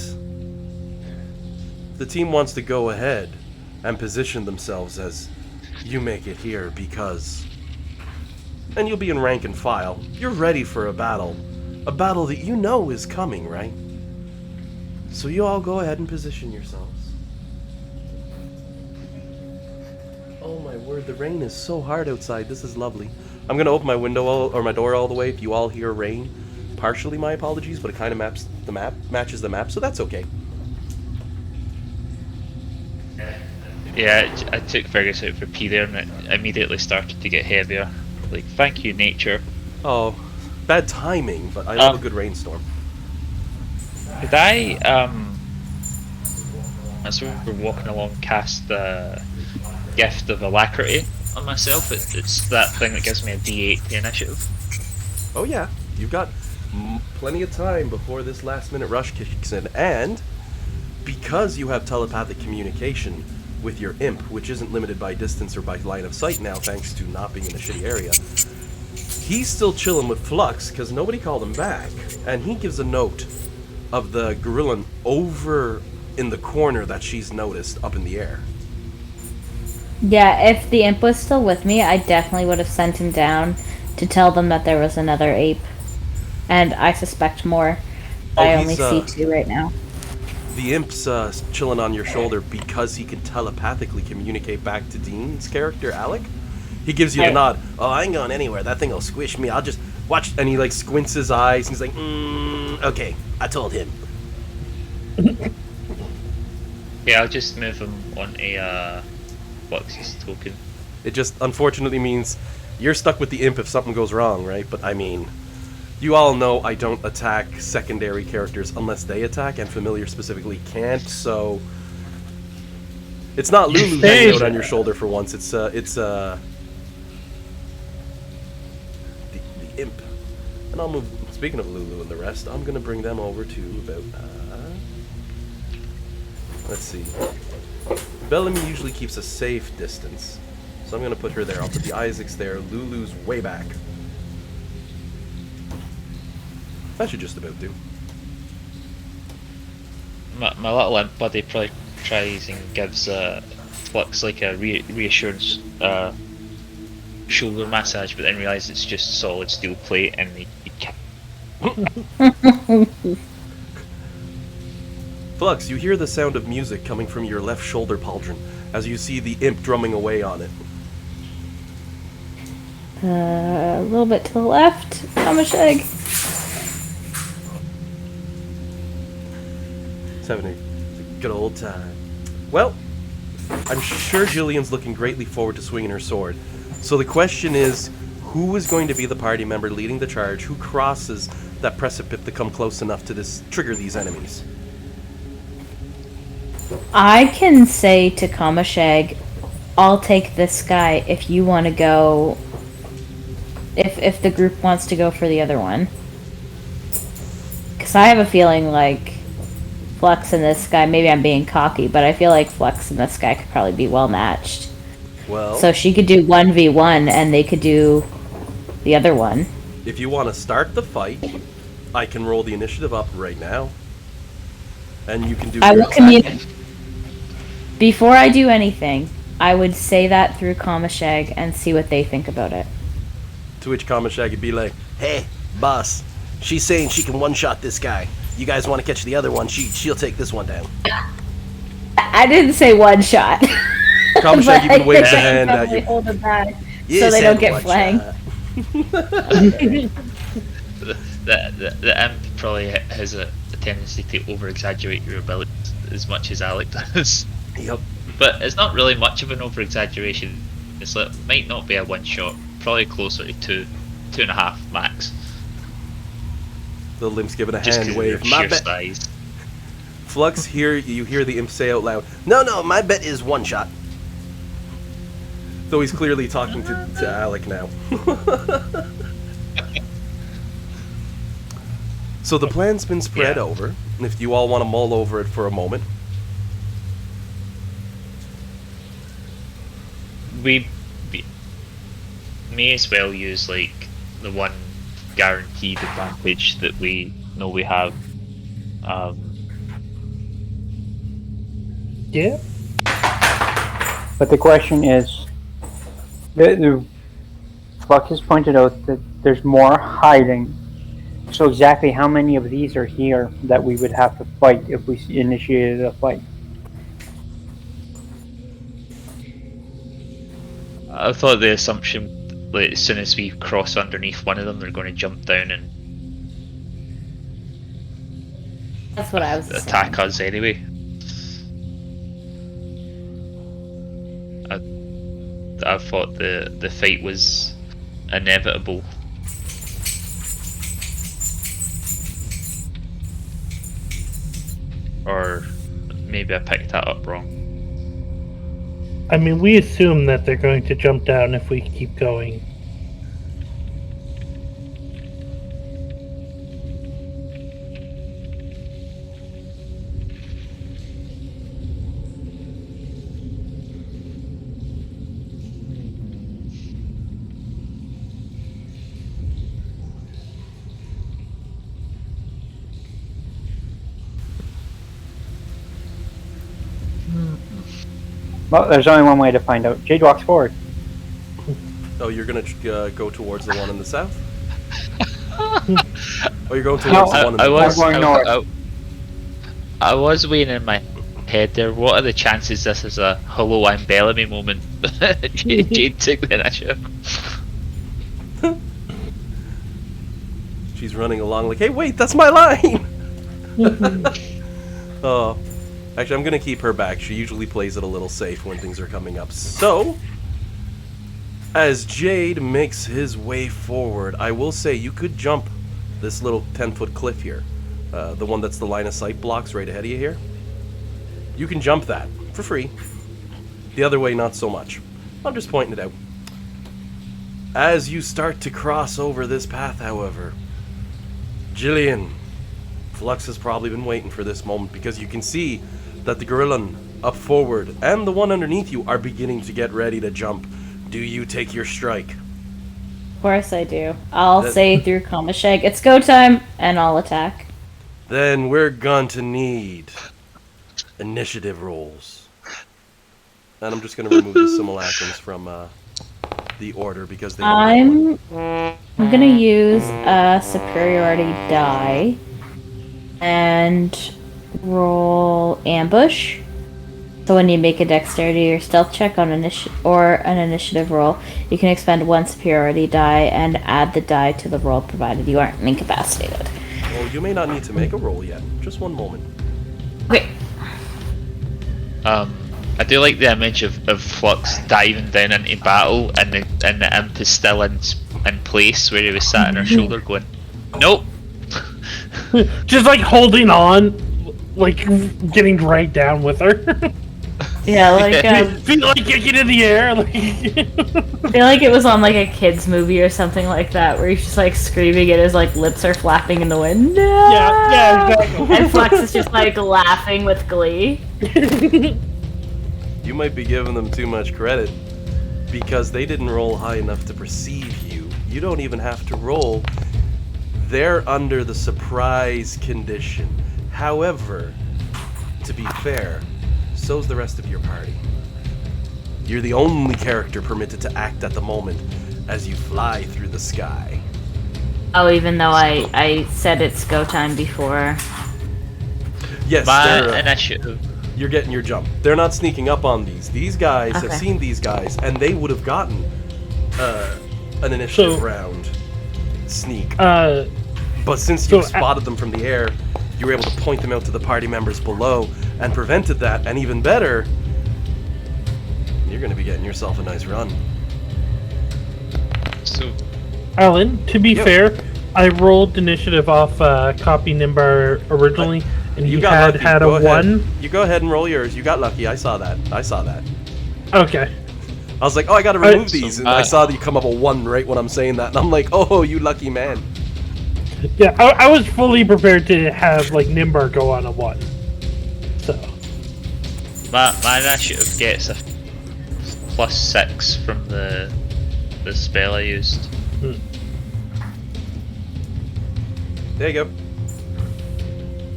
S1: the team wants to go ahead and position themselves as you make it here because... And you'll be in rank and file. You're ready for a battle. A battle that you know is coming, right? So you all go ahead and position yourselves. Oh my word, the rain is so hard outside. This is lovely. I'm gonna open my window or my door all the way. If you all hear rain, partially my apologies, but it kind of matches the map, so that's okay.
S4: Yeah, I took Fergus out for pee there, and it immediately started to get heavier. Like, thank you, nature.
S1: Oh, bad timing, but I love a good rainstorm.
S4: Could I, as we're walking along, cast the Gift of Alacrity on myself? It's that thing that gives me a D8 to initiative.
S1: Oh yeah, you've got plenty of time before this last-minute rush kicks in, and because you have telepathic communication with your imp, which isn't limited by distance or by line of sight now, thanks to not being in a shitty area, he's still chilling with Flux, because nobody called him back, and he gives a note of the gorilla over in the corner that she's noticed up in the air.
S2: Yeah, if the imp was still with me, I definitely would have sent him down to tell them that there was another ape. And I suspect more. I only see 2 right now.
S1: The imp's chilling on your shoulder because he can telepathically communicate back to Dean's character, Alec. He gives you the nod. Oh, I ain't going anywhere. That thing will squish me. I'll just watch. And he like squints his eyes. And he's like, okay, I told him.
S4: Yeah, I'll just move him on a Flux's token.
S1: It just unfortunately means you're stuck with the imp if something goes wrong, right? But I mean, you all know I don't attack secondary characters unless they attack, and familiar specifically can't, so it's not Lulu hanging out on your shoulder for once. It's the imp. And I'll move. Speaking of Lulu and the rest, I'm gonna bring them over to about. Let's see. Bellamy usually keeps a safe distance, so I'm gonna put her there. I'll put the Isaacs there. Lulu's way back. That should just about do.
S4: My little imp buddy probably tries and gives Flux like a reassurance shoulder massage, but then realizes it's just solid steel plate and he can't.
S1: Flux, you hear the sound of music coming from your left shoulder pauldron as you see the imp drumming away on it.
S2: A little bit to the left. Kamasheg.
S1: 70. It's a good old time. Well, I'm sure Jillian's looking greatly forward to swinging her sword. So the question is, who is going to be the party member leading the charge? Who crosses that precipice to come close enough to trigger these enemies?
S2: I can say to Kamasheg, I'll take this guy if you want to go. If the group wants to go for the other one. Because I have a feeling like Flux and this guy, maybe I'm being cocky, but I feel like Flux and this guy could probably be well matched.
S1: Well,
S2: so she could do 1v1 and they could do the other one.
S1: If you want to start the fight, I can roll the initiative up right now. And you can do
S2: I
S1: your
S2: will communicate. Before I do anything, I would say that through Kamasheg and see what they think about it.
S1: To which Kamashag would be like, hey, boss, she's saying she can one-shot this guy. You guys want to catch the other one, she'll take this one down.
S2: I didn't say one shot.
S1: Kamashag even waves a hand at you.
S2: Hold it back so they don't get flanked.
S4: The imp probably has a tendency to over-exaggerate your abilities as much as Alec does.
S1: Yep.
S4: But it's not really much of an over-exaggeration. It's like, might not be a one-shot, probably closer to 2.5 max.
S1: The limp's giving a
S4: Just
S1: hand
S4: 'cause of
S1: wave.
S4: their
S1: My
S4: sheer
S1: bet.
S4: size.
S1: Flux, you hear the imp say out loud, No, my bet is one shot. Though he's clearly talking to Alec now. So the plan's been spread over, and if you all want to mull over it for a moment.
S4: We may as well use like the one guaranteed advantage that we know we have.
S3: Yeah.
S5: But the question is, the Fluck has pointed out that there's more hiding. So exactly how many of these are here that we would have to fight if we initiated a fight?
S4: I thought the assumption, like, as soon as we cross underneath one of them, they're going to jump down and
S2: That's what I was
S4: attack us anyway. I thought the fight was inevitable. Or maybe I picked that up wrong.
S3: I mean, we assume that they're going to jump down if we keep going.
S5: Well, there's only one way to find out. Jade walks forward.
S1: Oh, you're gonna go towards the one in the south? Oh, you're going towards
S5: No,
S1: the one in the
S4: I
S1: north?
S4: was
S5: going north.
S4: I was weighing in my head there. What are the chances this is a hello, I'm Bellamy moment? Jade took the initiative.
S1: She's running along like, hey, wait, that's my line! Oh. Actually, I'm going to keep her back. She usually plays it a little safe when things are coming up. So, as Jade makes his way forward, I will say you could jump this little 10-foot cliff here. The one that's the line of sight blocks right ahead of you here. You can jump that for free. The other way, not so much. I'm just pointing it out. As you start to cross over this path, however, Jillian, Flux has probably been waiting for this moment because you can see that the Gorillan up forward and the one underneath you are beginning to get ready to jump. Do you take your strike?
S2: Of course I do. I'll say through Kamashag, it's go time, and I'll attack.
S1: Then we're going to need initiative rolls. And I'm just going to remove the simulacrums from the order because they don't
S2: I'm gonna use a superiority die and roll ambush. So when you make a dexterity or stealth check on an initiative roll, you can expend one superiority die and add the die to the roll provided you aren't incapacitated.
S1: Well, you may not need to make a roll yet. Just one moment.
S2: Okay.
S4: I do like the image of Flux diving down into battle and the imp is still in place where he was sat on her shoulder going, nope.
S3: Just like holding on, like getting dragged down with her.
S2: Yeah, like
S3: Feel like kicking in the air. Like
S2: I feel like it was on like a kids movie or something like that, where he's just like screaming and his like lips are flapping in the wind. No!
S3: yeah, exactly.
S2: And Flux is just like laughing with glee.
S1: You might be giving them too much credit because they didn't roll high enough to perceive you. You don't even have to roll. They're under the surprise condition. However, to be fair, so's the rest of your party. You're the only character permitted to act at the moment as you fly through the sky.
S2: Oh, even though I said it's go time before.
S1: Yes,
S4: My initiative.
S1: you're getting your jump. They're not sneaking up on these. These guys have
S2: Okay.
S1: seen these guys, and they would have gotten an initiative round sneak. But since you spotted them from the air, you were able to point them out to the party members below and prevented that, and even better, you're going to be getting yourself a nice run.
S4: So
S3: Alan, to be
S1: Yep.
S3: fair, I rolled initiative off copy Nimbar originally, and
S1: You
S3: he
S1: got lucky.
S3: had a
S1: Go ahead.
S3: 1.
S1: You go ahead and roll yours. You got lucky. I saw that.
S3: Okay.
S1: I was like, oh, I gotta remove
S3: So
S1: these, and I saw that you come up a 1 right when I'm saying that, and I'm like, oh, you lucky man.
S3: Yeah, I was fully prepared to have like Nimbar go on a 1. So.
S4: My initiative gets a +6 from the spell I used.
S1: There you go.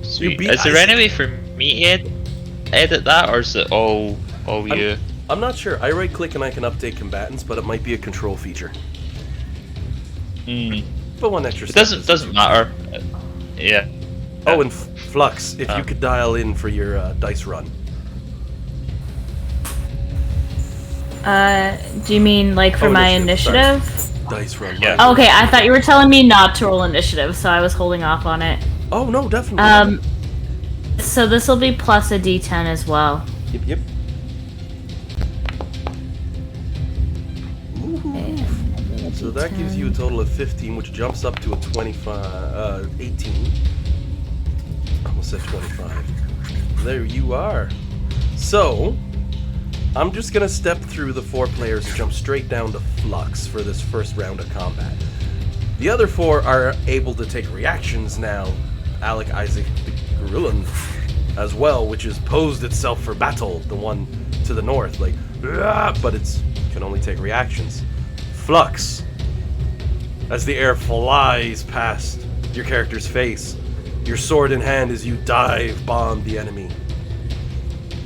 S4: Sweet.
S1: beat
S4: Is there
S1: Isaac.
S4: any way for me to edit that, or is it all you?
S1: I'm not sure. I right click and I can update combatants, but it might be a control feature. But one extra
S4: It
S1: step.
S4: doesn't matter. Yeah.
S1: Oh, and Flux, if you could dial in for your dice run.
S2: Do you mean like for my initiative?
S1: Dice run.
S4: Yeah.
S1: my
S2: Okay, I thought you were telling me not to roll initiative, so I was holding off on it.
S1: Oh, no, definitely.
S2: So this will be plus a d10 as well.
S1: Yep.
S2: Okay.
S1: So that gives you a total of 15, which jumps up to a 18. Almost said 25. There you are. So, I'm just gonna step through the 4 players and jump straight down to Flux for this first round of combat. The other 4 are able to take reactions now. Alec, Isaac, Garullan as well, which has posed itself for battle, the one to the north, like, but it's can only take reactions. Flux, as the air flies past your character's face, your sword in hand as you dive bomb the enemy.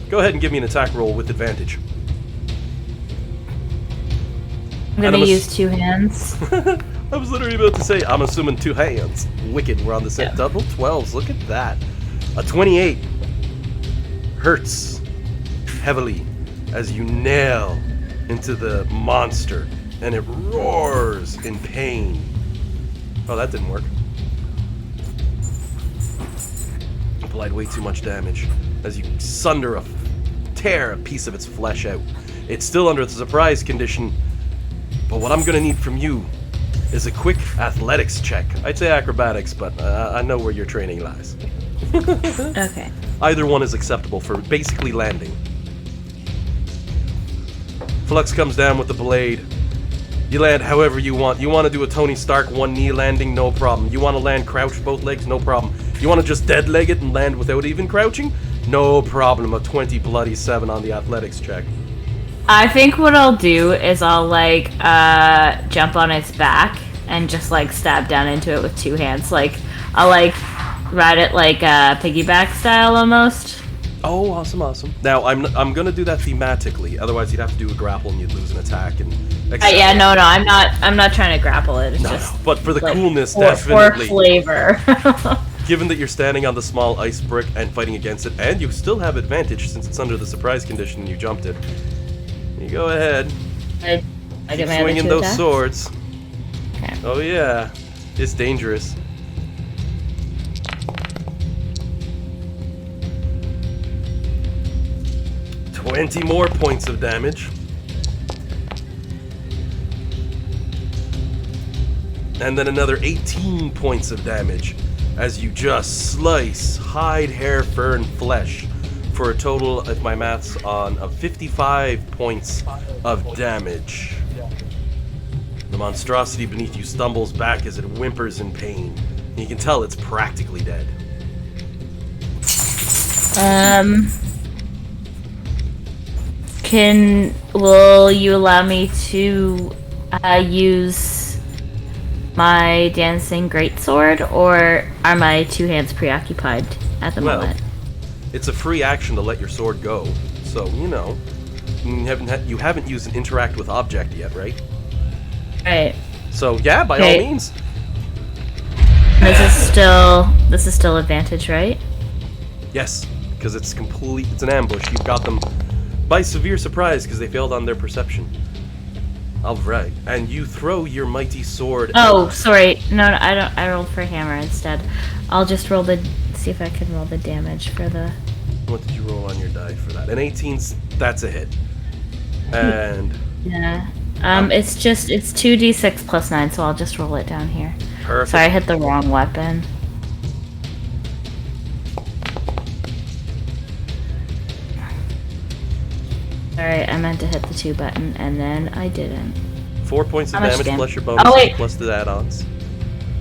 S1: Go ahead and give me an attack roll with advantage.
S2: I'm gonna use 2 hands.
S1: I was literally about to say, I'm assuming 2 hands. Wicked, we're on the same double 12s. Look at that. A 28 hurts heavily as you nail into the monster, and it roars in pain. Oh, that didn't work. Applied way too much damage as you tear a piece of its flesh out. It's still under the surprise condition, but what I'm gonna need from you is a quick athletics check. I'd say acrobatics, but I know where your training lies.
S2: Okay.
S1: Either one is acceptable for basically landing. Flux comes down with the blade. You land however you want. You want to do a Tony Stark 1 knee landing? No problem. You want to land crouch both legs? No problem. You want to just dead leg it and land without even crouching? No problem. A 20 bloody 7 on the athletics check.
S2: I think what I'll do is I'll like jump on its back and just like stab down into it with 2 hands. Like I'll like ride it like piggyback style almost.
S1: Oh, awesome. Now I'm gonna do that thematically. Otherwise, you'd have to do a grapple and you'd lose an attack and.
S2: Yeah, no, I'm not trying to grapple it. It's just.
S1: But for the
S2: like,
S1: coolness,
S2: for
S1: definitely.
S2: flavor.
S1: Given that you're standing on the small ice brick and fighting against it, and you still have advantage since it's under the surprise condition and you jumped it. You go ahead.
S2: I
S1: Keep
S2: get my
S1: swinging
S2: other 2
S1: those
S2: attacks?
S1: swords.
S2: Okay.
S1: Oh yeah, it's dangerous. $20 more points of damage. And then another 18 points of damage as you just slice hide, hair, fur, and flesh for a total, if my math's on, of 55 points of damage. The monstrosity beneath you stumbles back as it whimpers in pain. And you can tell it's practically dead.
S2: Will you allow me to use my dancing greatsword, or are my 2 hands preoccupied at the moment?
S1: It's a free action to let your sword go, so you know you haven't used an interact with object yet, right?
S2: Right.
S1: So yeah, by all means.
S2: This is still advantage, right?
S1: Yes, because it's an ambush. You've got them by severe surprise because they failed on their perception. Alright, and you throw your mighty sword.
S2: Oh, sorry. No, I don't. I rolled for hammer instead. I'll just see if I can roll the damage for the.
S1: What did you roll on your die for that? An 18, that's a hit. And
S2: yeah. It's 2d6 plus 9, so I'll just roll it down here.
S1: Perfect.
S2: Sorry, I hit the wrong weapon. Sorry, I meant to hit the 2 button, and then I didn't.
S1: 4 points of
S2: How much
S1: damage
S2: damage?
S1: plus your bonuses
S2: Oh, wait.
S1: plus the add-ons.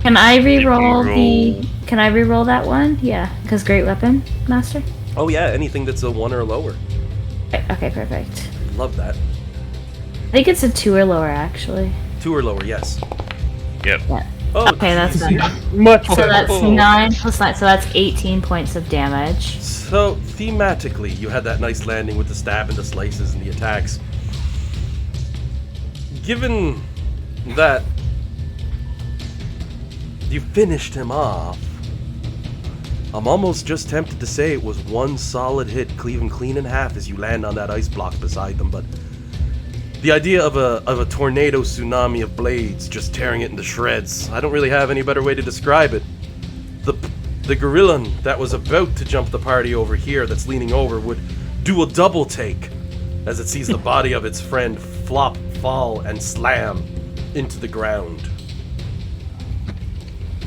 S2: Can I re-roll
S4: Reroll.
S2: Can I re-roll that one? Yeah, because great weapon, master.
S1: Oh yeah, anything that's a 1 or lower.
S2: Okay, perfect.
S1: Love that.
S2: I think it's a 2 or lower, actually.
S1: 2 or lower, yes.
S4: Yep.
S2: Yeah.
S1: Oh,
S2: Okay, that's
S1: geez.
S2: better.
S3: Much
S2: So
S3: better.
S2: that's 9 plus 9, so that's 18 points of damage.
S1: So, thematically, you had that nice landing with the stab and the slices and the attacks. Given that you finished him off, I'm almost just tempted to say it was one solid hit, cleave him clean in half as you land on that ice block beside them, but the idea of a tornado tsunami of blades just tearing it into shreds, I don't really have any better way to describe it. The gorilla that was about to jump the party over here that's leaning over would do a double take as it sees the body of its friend flop, fall, and slam into the ground.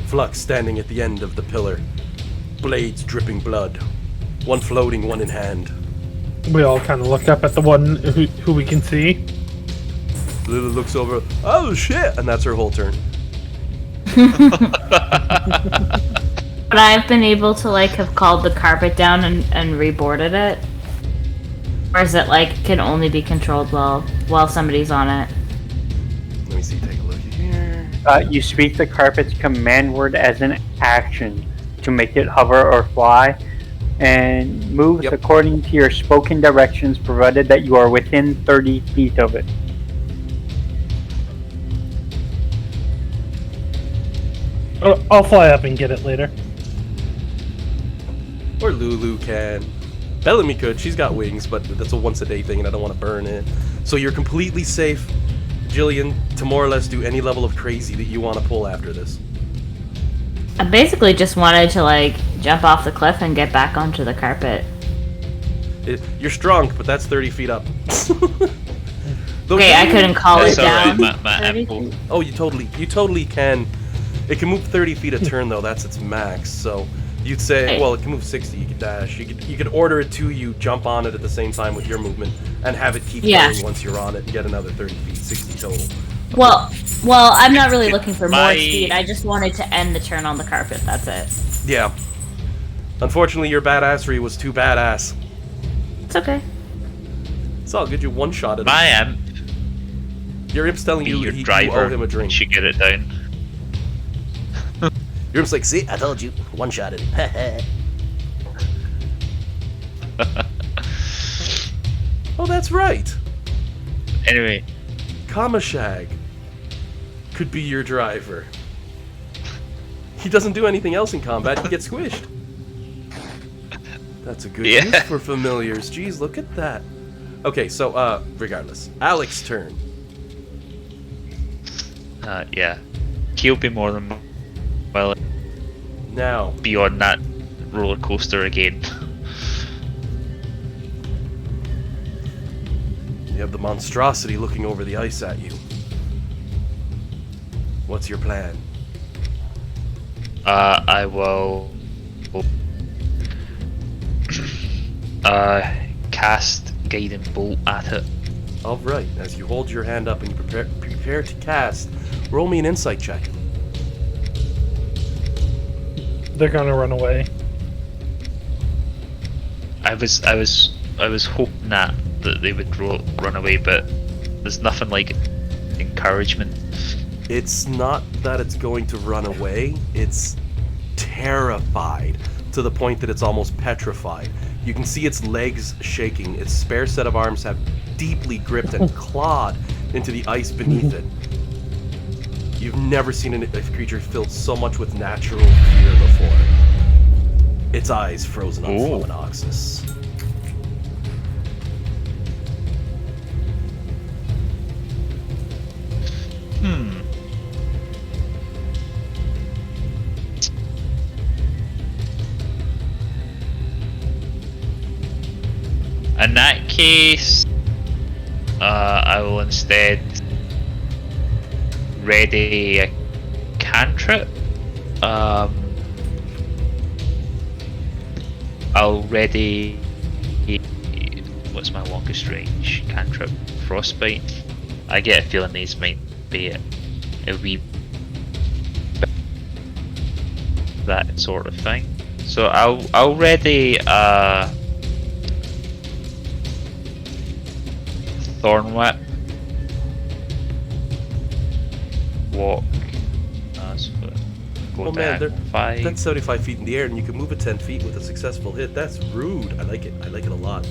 S1: Flux standing at the end of the pillar, blades dripping blood, one floating, one in hand.
S3: We all kind of look up at the one who we can see.
S1: Lila looks over, oh shit, and that's her whole turn.
S2: But I've been able to have called the carpet down and reboarded it. Or is it can only be controlled while somebody's on it?
S1: Let me see, take a look here.
S5: You speak the carpet's command word as an action to make it hover or fly, and moves
S1: Yep.
S5: according to your spoken directions, provided that you are within 30 feet of it.
S3: I'll fly up and get it later.
S1: Or Lulu can. Bellamy could, she's got wings, but that's a once a day thing and I don't want to burn it. So you're completely safe, Jillian, to more or less do any level of crazy that you want to pull after this.
S2: I basically just wanted to jump off the cliff and get back onto the carpet.
S1: You're strong, but that's 30 feet up.
S2: Okay, I couldn't call
S4: That's
S2: it down.
S4: alright, my
S2: 30
S4: info.
S2: feet.
S1: Oh, you totally can. It can move 30 feet a turn though, that's its max, so you'd say, well, it can move 60, you could dash, you could order it to you, jump on it at the same time with your movement, and have it keep going once you're on it and get another 30 feet, 60 total.
S2: Well, I'm not really looking for more
S4: My-
S2: speed. I just wanted to end the turn on the carpet. That's it.
S1: Yeah. Unfortunately, your badassery was too badass.
S2: It's okay.
S1: It's all good, you one-shot it.
S4: My imp,
S1: Your imp's telling
S4: be
S1: you
S4: your
S1: you
S4: driver,
S1: owe him a drink.
S4: should get it down.
S1: Your imp's like, see, I told you, one-shot it. Oh, that's right.
S4: Anyway,
S1: Kamashag could be your driver. He doesn't do anything else in combat, he gets squished. That's a good
S4: Yeah.
S1: use for familiars. Jeez, look at that. Okay, so, regardless. Alex's turn.
S4: yeah. He'll be more than well
S1: Now,
S4: be on that roller coaster again.
S1: you have the monstrosity looking over the ice at you. What's your plan?
S4: I will cast guiding bolt at it.
S1: Alright, as you hold your hand up and you prepare to cast, roll me an insight check.
S3: They're gonna run away.
S4: I was hoping that they would run away, but there's nothing like encouragement.
S1: It's not that it's going to run away, it's terrified to the point that it's almost petrified. You can see its legs shaking, its spare set of arms have deeply gripped and clawed into the ice beneath it. You've never seen a creature filled so much with natural fear before. Its eyes frozen on
S4: Ooh.
S1: Fluminoxus.
S4: In that case, I will instead ready a cantrip, I'll ready. What's my longest range cantrip? Frostbite. I get a feeling these might be a wee that sort of thing. So I'll ready Thorn Whip. Walk. Go
S1: Oh man,
S4: down 5.
S1: that's 75 feet in the air, and you can move it 10 feet with a successful hit. That's rude. I like it. I like it a lot.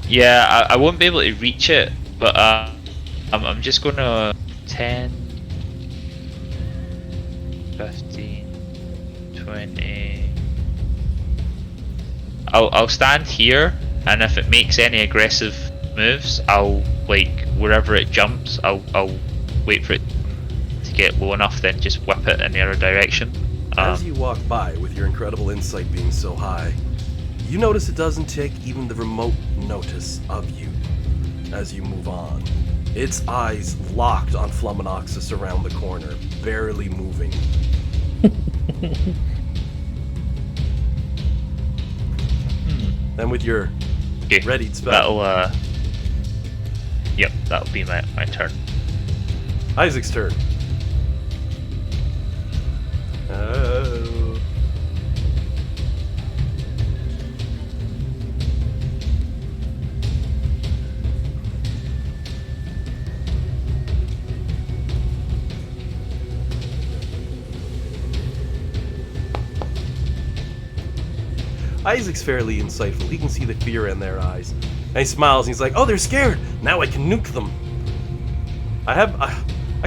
S4: Yeah, I won't be able to reach it, but I'm just gonna 10, 15, 20. I'll stand here, and if it makes any aggressive moves, I'll like wherever it jumps, I'll wait for it to get low enough, then just whip it in the other direction.
S1: As you walk by, with your incredible insight being so high, you notice it doesn't take even the remote notice of you as you move on. Its eyes locked on Fluminoxus around the corner, barely moving. Then with your
S4: Okay,
S1: readied spell,
S4: that'll yep, that'll be my turn.
S1: Isaac's turn. Oh. Isaac's fairly insightful. He can see the fear in their eyes. And he smiles and he's like, "Oh, they're scared. Now I can nuke them." I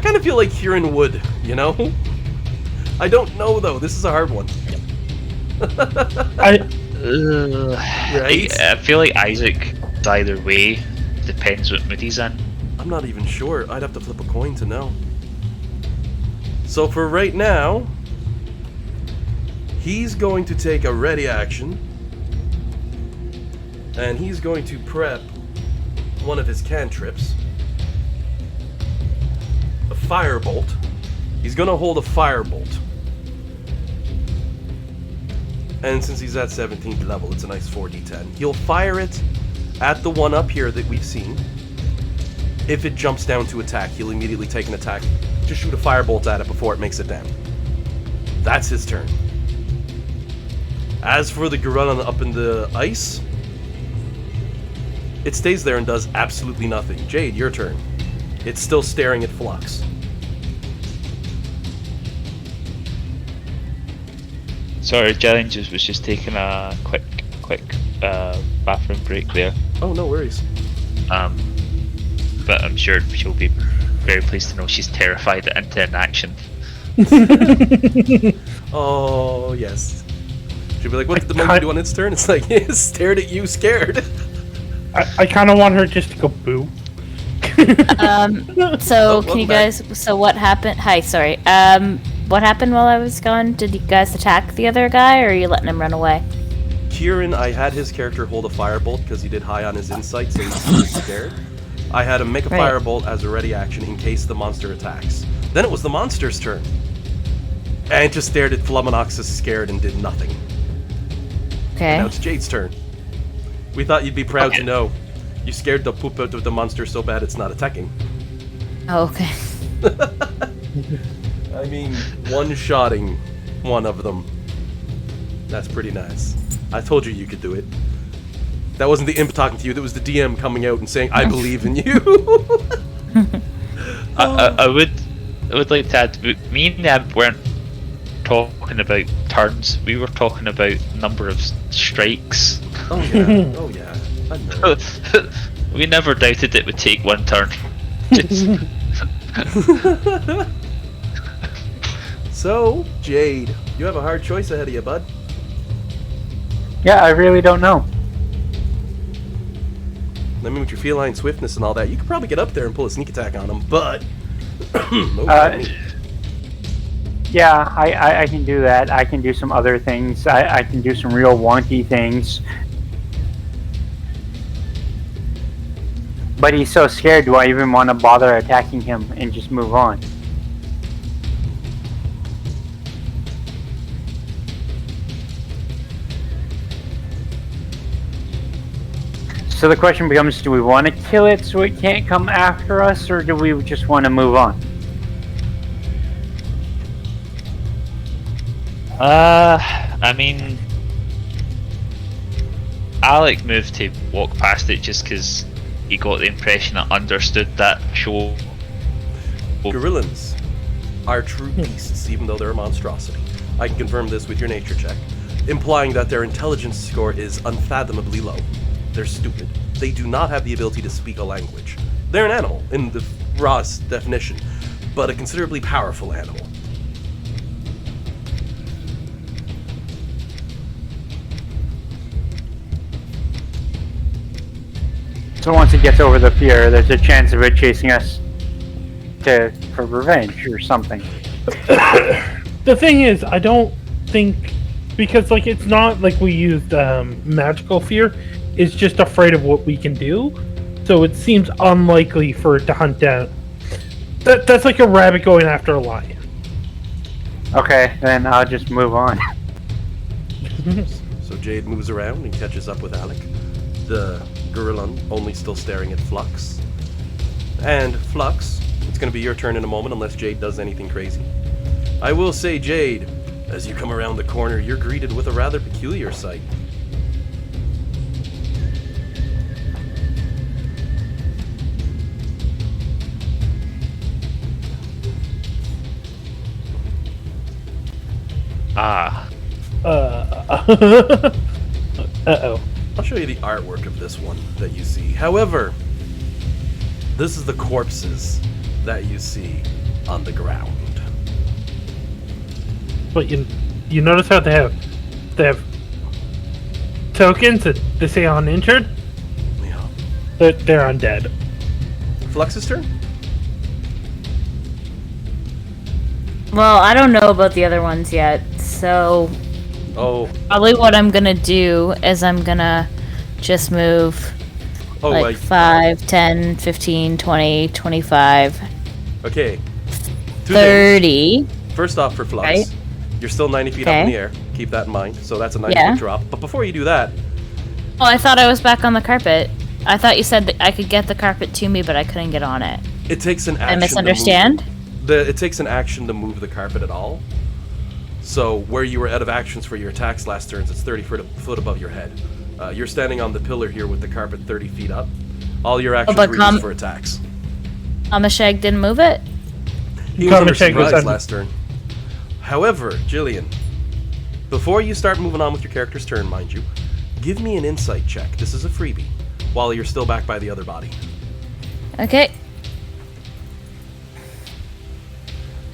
S1: kind of feel like Kieran would, you know? I don't know though. This is a hard one.
S3: I
S1: Right?
S4: I feel like Isaac either way depends what mood he's in.
S1: I'm not even sure. I'd have to flip a coin to know. So for right now, he's going to take a ready action. And he's going to prep one of his cantrips. A firebolt. He's going to hold a firebolt. And since he's at 17th level, it's a nice 4d10. He'll fire it at the one up here that we've seen. If it jumps down to attack, he'll immediately take an attack to shoot a firebolt at it before it makes it down. That's his turn. As for the Garun up in the ice, it stays there and does absolutely nothing. Jade, your turn. It's still staring at Flux.
S4: Sorry, Challenges was just taking a quick bathroom break there.
S1: Oh, no worries.
S4: But I'm sure she'll be very pleased to know she's terrified into an action.
S1: Oh, yes. She'll be like, what did the monkey do on its turn? It's like, it stared at you scared.
S3: I kind of want her just to go boo.
S2: So
S1: Oh,
S2: can you
S1: welcome back.
S2: guys? So what happened? Hi, sorry. What happened while I was gone? Did you guys attack the other guy, or are you letting him run away?
S1: Kieran, I had his character hold a firebolt because he did high on his insight, so he's scared. I had him make a
S2: Right.
S1: firebolt as a ready action in case the monster attacks. Then it was the monster's turn. And it just stared at Fluminoxus scared and did nothing.
S2: Okay.
S1: Now it's Jade's turn. We thought you'd be proud
S4: Okay.
S1: to know. You scared the poop out of the monster so bad it's not attacking.
S2: Oh, okay.
S1: I mean, one-shotting one of them. That's pretty nice. I told you could do it. That wasn't the imp talking to you, that was the DM coming out and saying, I believe in you.
S4: I would like to add, me and the imp weren't talking about turns, we were talking about number of strikes.
S1: Oh yeah, oh yeah. I know.
S4: We never doubted it would take one turn. Just,
S1: So, Jade, you have a hard choice ahead of you, bud.
S5: Yeah, I really don't know.
S1: I mean, with your feline swiftness and all that, you could probably get up there and pull a sneak attack on him, but... okay.
S5: Yeah, I can do that. I can do some other things. I can do some real wonky things. But he's so scared, do I even want to bother attacking him and just move on? So the question becomes, do we want to kill it so it can't come after us, or do we just want to move on?
S4: I mean, Alec moved to walk past it just because he got the impression it understood that show.
S1: Gorillans are true beasts, even though they're a monstrosity. I can confirm this with your nature check, implying that their intelligence score is unfathomably low. They're stupid. They do not have the ability to speak a language. They're an animal, in the rawest definition, but a considerably powerful animal.
S5: So once it gets over the fear, there's a chance of it chasing us for revenge or something.
S3: The thing is, I don't think, because like it's not like we used magical fear. It's just afraid of what we can do, so it seems unlikely for it to hunt down. That's like a rabbit going after a lion.
S5: Okay, then I'll just move on.
S1: So Jade moves around and catches up with Alec. The Gorillan only still staring at Flux. And Flux, it's going to be your turn in a moment unless Jade does anything crazy. I will say, Jade, as you come around the corner, you're greeted with a rather peculiar sight.
S3: Uh-oh.
S1: I'll show you the artwork of this one that you see. However, this is the corpses that you see on the ground.
S3: But you notice how they have tokens that they say uninjured?
S1: Yeah.
S3: They're undead.
S1: Flux's turn?
S2: Well, I don't know about the other ones yet, so
S1: Oh,
S2: probably what I'm gonna do is I'm gonna just move
S1: oh,
S2: like 5, 10, 15, 20, 25,
S1: okay. Two things.
S2: 30.
S1: First off, for Flux,
S2: Right.
S1: you're still 90 feet up
S2: Okay.
S1: in the air. Keep that in mind. So that's a 90
S2: Yeah.
S1: foot drop. But before you do that,
S2: Oh, I thought I was back on the carpet. I thought you said that I could get the carpet to me, but I couldn't get on it.
S1: it takes an action.
S2: I misunderstand?
S1: It takes an action to move the carpet at all. So where you were out of actions for your attacks last turns, it's 30 foot above your head. You're standing on the pillar here with the carpet 30 feet up. All your actions
S2: but
S1: were used for attacks.
S2: Amashag didn't move it?
S1: He was under
S3: Kamashag was
S1: surprise
S3: under-
S1: last turn. However, Jillian, before you start moving on with your character's turn, mind you, give me an insight check. This is a freebie, while you're still back by the other body.
S2: Okay.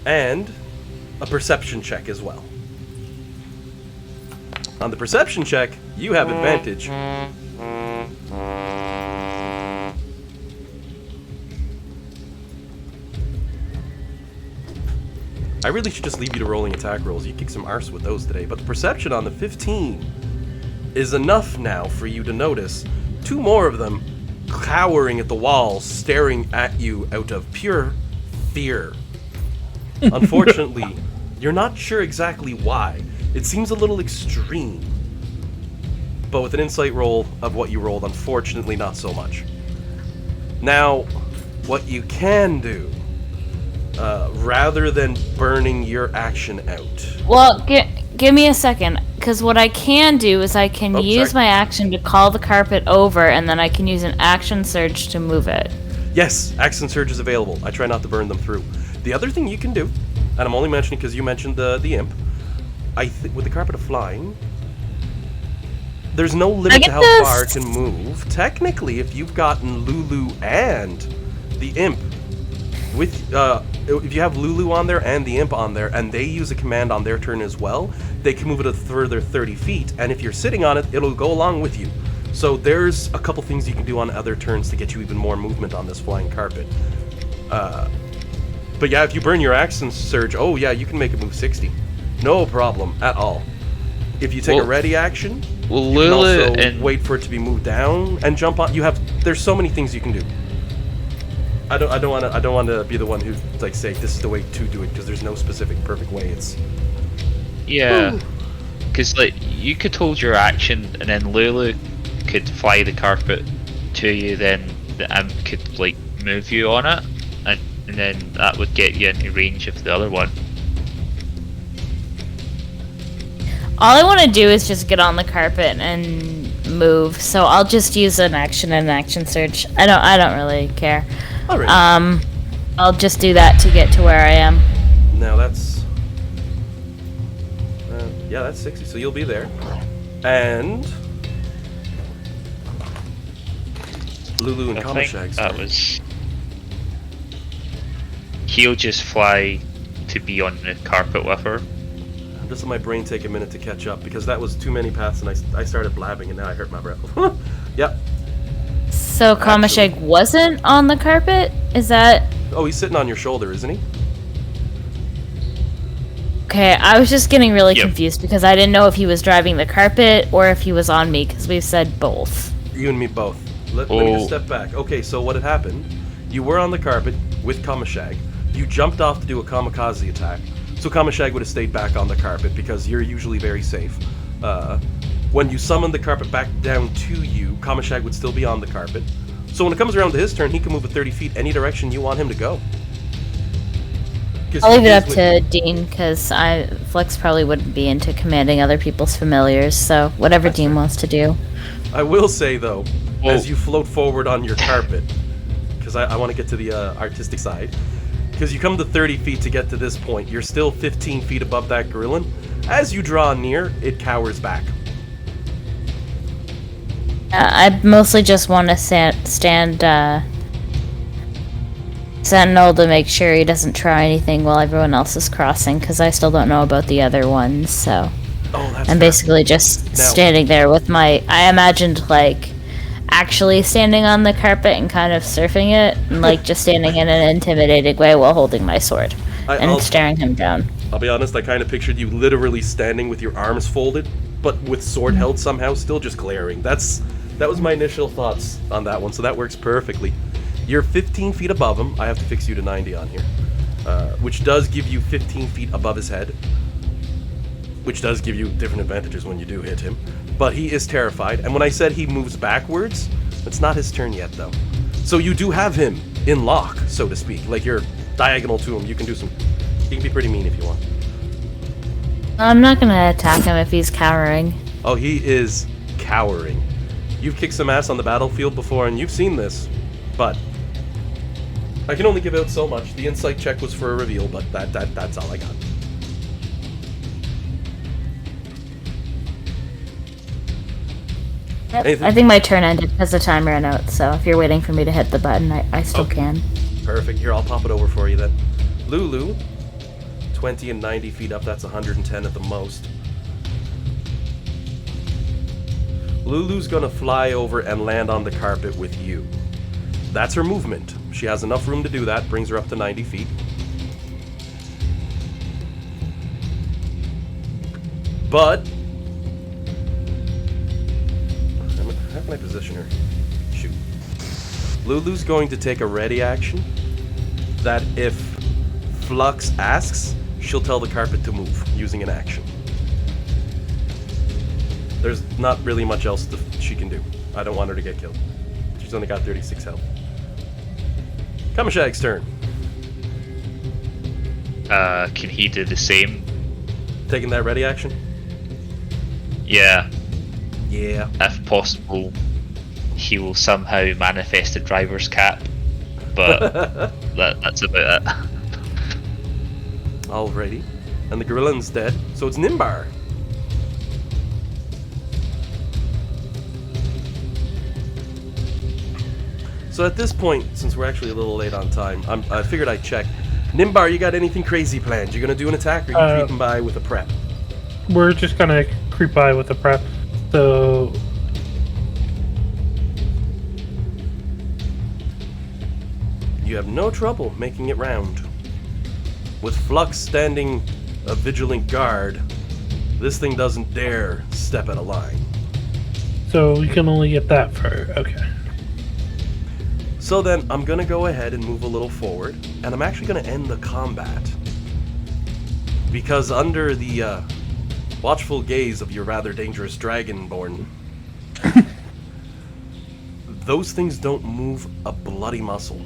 S1: And a perception check as well. On the perception check, you have advantage. I really should just leave you to rolling attack rolls. You kick some arse with those today, but the perception on the 15 is enough now for you to notice two more of them cowering at the wall, staring at you out of pure fear. Unfortunately, you're not sure exactly why. It seems a little extreme. But with an insight roll of what you rolled, unfortunately not so much. Now, what you can do, rather than burning your action out...
S2: Well, give me a second, because what I can do is I can use
S1: sorry.
S2: my action to call the carpet over, and then I can use an action surge to move it.
S1: Yes, action surge is available. I try not to burn them through. The other thing you can do, and I'm only mentioning because you mentioned the imp, with the carpet of flying, there's no limit to how far it can move. Technically, if you've gotten Lulu and the imp, if you have Lulu on there and the imp on there, and they use a command on their turn as well, they can move it a further 30 feet, and if you're sitting on it, it'll go along with you. So there's a couple things you can do on other turns to get you even more movement on this flying carpet. But yeah, if you burn your action surge, oh yeah, you can make it move 60. No problem at all. If you take a ready action,
S4: Well,
S1: you can
S4: Lulu
S1: also
S4: and
S1: wait for it to be moved down and jump on. There's so many things you can do. I don't want to be the one who like say this is the way to do it because there's no specific perfect way. It's
S4: Yeah. Because like you could hold your action, and then Lulu could fly the carpet to you, then the imp could like move you on it, and then that would get you into range of the other one.
S2: All I want to do is just get on the carpet and move. So I'll just use an action search. I don't really care.
S1: all right.
S2: I'll just do that to get to where I am.
S1: Now that's yeah, that's 60. So you'll be there, and Lulu and
S4: I think
S1: Kamashag's
S4: that
S1: turn.
S4: was. He'll just fly to be on the carpet with her.
S1: Just let my brain take a minute to catch up because that was too many paths, and I started blabbing, and now I hurt my breath. Yep.
S2: So Kamashag wasn't on the carpet? Is that...
S1: Oh, he's sitting on your shoulder, isn't he?
S2: Okay, I was just getting really
S4: Yep.
S2: confused because I didn't know if he was driving the carpet or if he was on me, because we've said both.
S1: You and me both. Let me just
S4: Oh.
S1: step back. Okay, so what had happened, you were on the carpet with Kamashag. You jumped off to do a kamikaze attack. So Kamashag would have stayed back on the carpet because you're usually very safe. When you summoned the carpet back down to you, Kamashag would still be on the carpet. So when it comes around to his turn, he can move at 30 feet any direction you want him to go. 'Cause
S2: I'll leave
S1: he
S2: it
S1: is
S2: up
S1: with
S2: to
S1: you.
S2: Dean, because Flex probably wouldn't be into commanding other people's familiars, so whatever Dean wants to do.
S1: I will say, though,
S4: Well-
S1: as you float forward on your carpet, because I want to get to the artistic side, because you come to 30 feet to get to this point, you're still 15 feet above that gorillan. As you draw near, it cowers back.
S2: I mostly just want to stand sentinel to make sure he doesn't try anything while everyone else is crossing, because I still don't know about the other ones, so...
S1: Oh, that's
S2: I'm
S1: fair.
S2: basically just
S1: Now-
S2: standing there with my... I imagined, like, actually standing on the carpet and kind of surfing it, and, like, just standing in an intimidating way while holding my sword. And
S1: I'll-
S2: staring him down.
S1: I'll be honest, I kind of pictured you literally standing with your arms folded, but with sword held somehow, still just glaring. That was my initial thoughts on that one, so that works perfectly. You're 15 feet above him. I have to fix you to 90 on here, which does give you 15 feet above his head, which does give you different advantages when you do hit him. But he is terrified, and when I said he moves backwards, it's not his turn yet, though. So you do have him in lock, so to speak. Like, you're diagonal to him. You can do some... You can be pretty mean if you want.
S2: I'm not gonna attack him if he's cowering.
S1: Oh, he is cowering. You've kicked some ass on the battlefield before, and you've seen this. But I can only give out so much. The insight check was for a reveal, but that's all I got. Anything?
S2: I think my turn ended because the time ran out, so if you're waiting for me to hit the button, I still
S1: Okay.
S2: can.
S1: Perfect. Here, I'll pop it over for you then. Lulu, 20 and 90 feet up. That's 110 at the most. Lulu's gonna fly over and land on the carpet with you. That's her movement. She has enough room to do that. Brings her up to 90 feet. But how can I position her? Shoot. Lulu's going to take a ready action that if Flux asks, she'll tell the carpet to move using an action. There's not really much else she can do. I don't want her to get killed. She's only got 36 health. Kamashag's turn.
S4: Can he do the same?
S1: Taking that ready action?
S4: Yeah,
S1: Yeah.
S4: if possible, he will somehow manifest a driver's cap, but that's about it.
S1: Alrighty. And the gorillan's dead, so it's Nimbar. So at this point, since we're actually a little late on time, I figured I'd check. Nimbar, you got anything crazy planned? You gonna do an attack, or you creeping by with a prep?
S3: We're just gonna creep by with the prep. So
S1: You have no trouble making it round. With Flux standing a vigilant guard, this thing doesn't dare step out of line.
S3: we can only get that for okay.
S1: So then, I'm gonna go ahead and move a little forward, and I'm actually gonna end the combat. Because under the watchful gaze of your rather dangerous dragonborn, those things don't move a bloody muscle.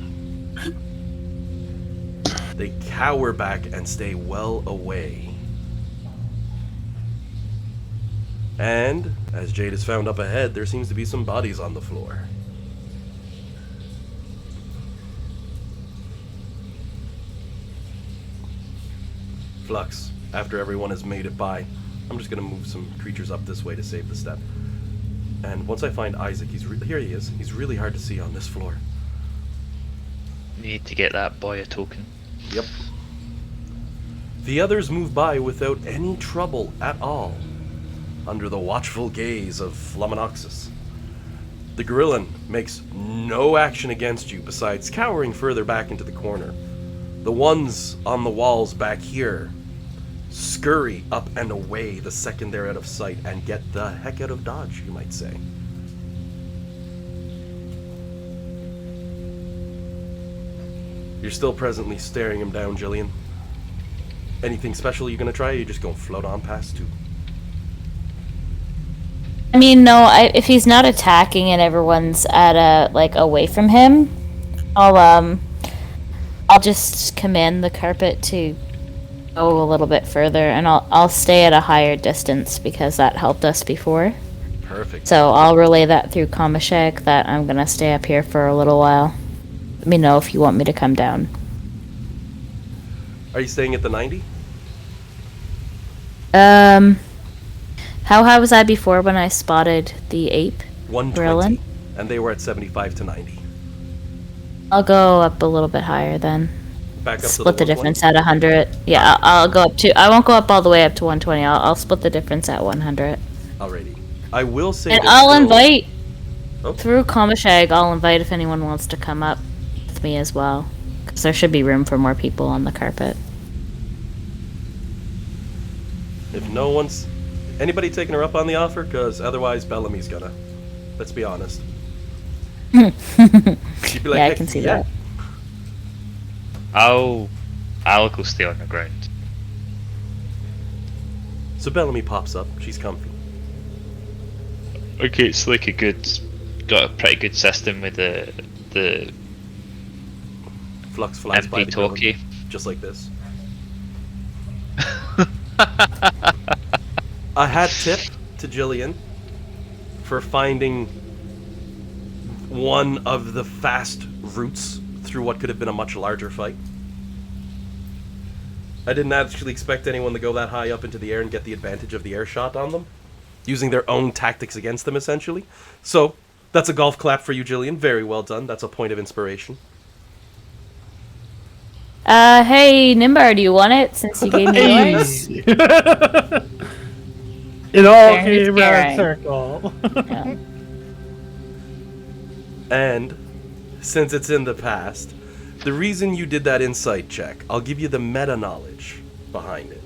S1: They cower back and stay well away. And, as Jade has found up ahead, there seems to be some bodies on the floor. Flux, after everyone has made it by, I'm just going to move some creatures up this way to save the step. And once I find Isaac, here he is. He's really hard to see on this floor.
S4: Need to get that boy a token.
S1: Yep. The others move by without any trouble at all, under the watchful gaze of Flaminoxus. The Gorillan makes no action against you besides cowering further back into the corner. The ones on the walls back here scurry up and away the second they're out of sight and get the heck out of dodge, you might say. You're still presently staring him down, Jillian. Anything special you're gonna try, or you just gonna float on past too?
S2: I mean, no. If he's not attacking and everyone's at away from him, I'll just command the carpet to go a little bit further, and I'll stay at a higher distance because that helped us before.
S1: Perfect.
S2: So I'll relay that through Kamashek that I'm gonna stay up here for a little while. Let me know if you want me to come down.
S1: Are you staying at the 90?
S2: How high was I before when I spotted the ape?
S1: 120. And they were at 75 to 90.
S2: I'll go up a little bit higher then.
S1: Back up
S2: Split
S1: to
S2: the difference at 100. Yeah, I'll go up to... I won't go up all the way up to 120. I'll split the difference at 100.
S1: Alrighty. I will say
S2: And
S1: there's
S2: I'll
S1: still-
S2: invite...
S1: Oh.
S2: Through Kamashag, I'll invite if anyone wants to come up with me as well. Because there should be room for more people on the carpet.
S1: If no one's... Anybody taking her up on the offer? Because otherwise Bellamy's gonna. Let's be honest. She'd be like,
S2: Yeah, I
S1: "Heck
S2: can see
S1: yeah."
S2: that.
S4: I'll go stay on the ground.
S1: So Bellamy pops up. She's comfy.
S4: Okay, it's like got a pretty good system with the
S1: Flux flies by
S4: MP
S1: the
S4: talkie.
S1: Gorillan, just like this. A hat tip to Jillian for finding one of the fast routes through what could have been a much larger fight. I didn't actually expect anyone to go that high up into the air and get the advantage of the air shot on them, using their own tactics against them, essentially. So, that's a golf clap for you, Jillian. Very well done. That's a point of inspiration.
S2: Hey, Nimbar, do you want it since you gave me yours?
S3: It all
S2: Very
S3: came around
S2: scary.
S3: circle.
S2: Yeah.
S1: And, since it's in the past, the reason you did that insight check, I'll give you the meta-knowledge behind it.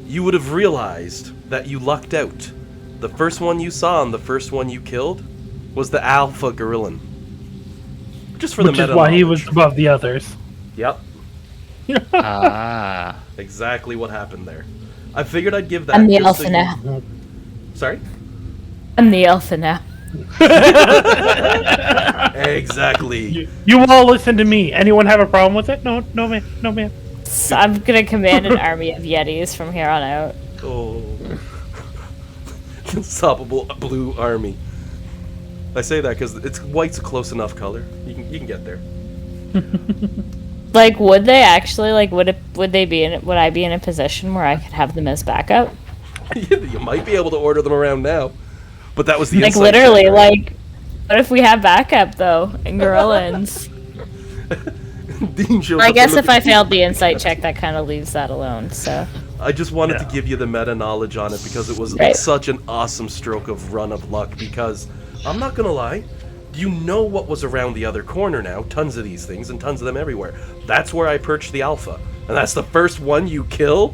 S1: You would have realized that you lucked out. The first one you saw and the first one you killed was the Alpha Gorillan. Just for the
S3: Which is
S1: meta-knowledge.
S3: why he was above the others.
S1: Yep,
S4: Ah.
S1: exactly what happened there. I figured I'd give that.
S2: I'm the
S1: just so
S2: alpha
S1: you-
S2: now.
S1: Sorry?
S2: I'm the alpha now.
S1: Exactly.
S3: You all listen to me. Anyone have a problem with it? No, no, man, no, man.
S2: So I'm gonna command an army of Yetis from here on out.
S1: Oh. Unstoppable blue army. I say that because white's a close enough color. You can get there.
S2: Like, would they actually? Like, would I be in a position where I could have them as backup?
S1: You might be able to order them around now, but that was the
S2: Like,
S1: insight
S2: literally,
S1: check.
S2: like, what if we have backup though in Gorillans?
S1: Dean shows
S2: I
S1: up
S2: guess
S1: and
S2: if I failed the insight check, that kind of leaves that alone. So
S1: I just wanted to
S3: Yeah.
S1: give you the meta knowledge on it because it was
S2: Right.
S1: such an awesome stroke of run of luck. Because I'm not gonna lie, you know what was around the other corner now? Tons of these things and tons of them everywhere. That's where I perched the alpha, and that's the first one you kill.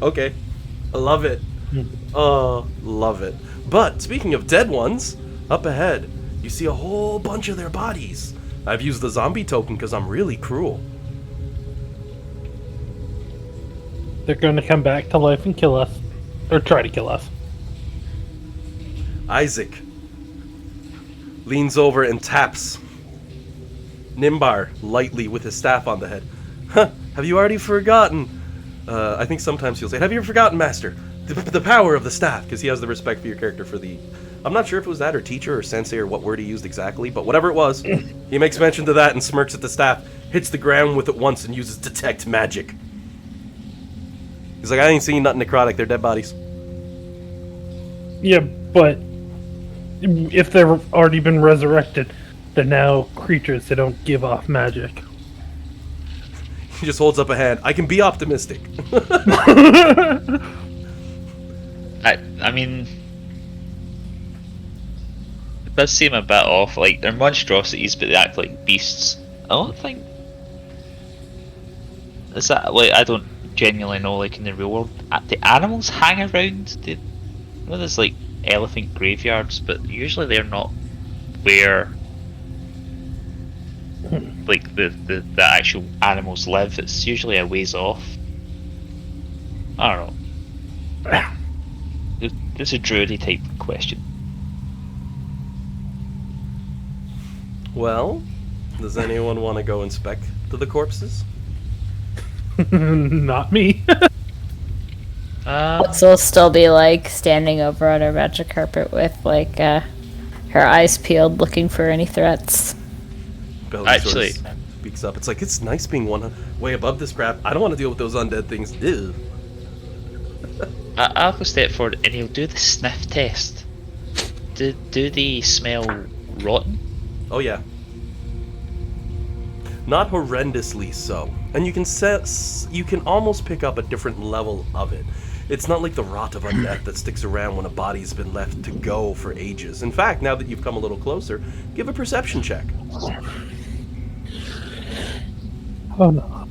S1: Okay, I love it. Oh, love it. But speaking of dead ones, up ahead you see a whole bunch of their bodies. I've used the zombie token because I'm really cruel.
S3: They're going to come back to life and kill us. Or try to kill us.
S1: Isaac leans over and taps Nimbar lightly with his staff on the head. Huh, have you already forgotten? I think sometimes he'll say, have you ever forgotten, Master? The power of the staff, because he has the respect for your character for the... I'm not sure if it was that or teacher or sensei or what word he used exactly, but whatever it was, he makes mention to that and smirks at the staff, hits the ground with it once and uses detect magic. He's like, I ain't seen nothing necrotic, they're dead bodies.
S3: Yeah, but if they've already been resurrected, they're now creatures that don't give off magic.
S1: He just holds up a hand. I can be optimistic.
S4: I mean, it does seem a bit off. Like, they're monstrosities, but they act like beasts. I don't think... Is that, like, I don't genuinely know, like, in the real world, do animals hang around? I know there's, like, elephant graveyards, but usually they're not where, like, the actual animals live. It's usually a ways off. I don't know. It's a druidy type question.
S1: Well, does anyone want to go inspect the corpses?
S3: Not me.
S2: So we'll still be like standing over on our magic carpet with like her eyes peeled, looking for any threats.
S1: Belly
S4: Actually,
S1: sort of speaks up. It's like, it's nice being one way above this crap. I don't want to deal with those undead things. Ew.
S4: I'll go step forward and he'll do the sniff test. Do they smell rotten?
S1: Oh yeah. Not horrendously so. And you can almost pick up a different level of it. It's not like the rot of undeath that sticks around when a body's been left to go for ages. In fact, now that you've come a little closer, give a perception check.
S3: Oh no.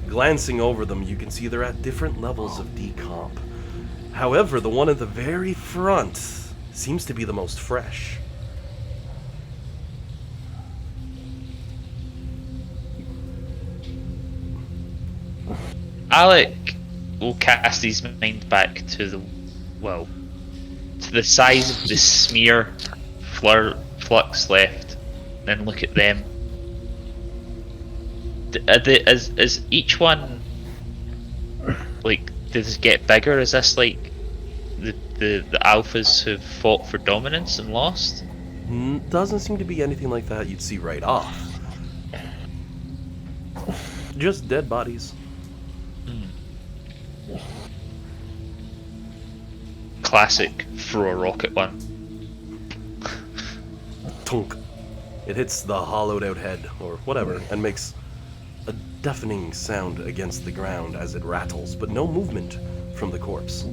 S1: Glancing over them, you can see they're at different levels of decomp. However, the one at the very front seems to be the most fresh.
S4: Alec will cast his mind back to the size of the smear flux left, and look at them. Is each one like, does it get bigger? Is this like the alphas who've fought for dominance and lost?
S1: Doesn't seem to be anything like that you'd see right off. Just dead bodies.
S4: Classic throw a rocket one.
S1: Tunk. It hits the hollowed out head, or whatever, and makes a deafening sound against the ground as it rattles, but no movement from the corpse.
S4: I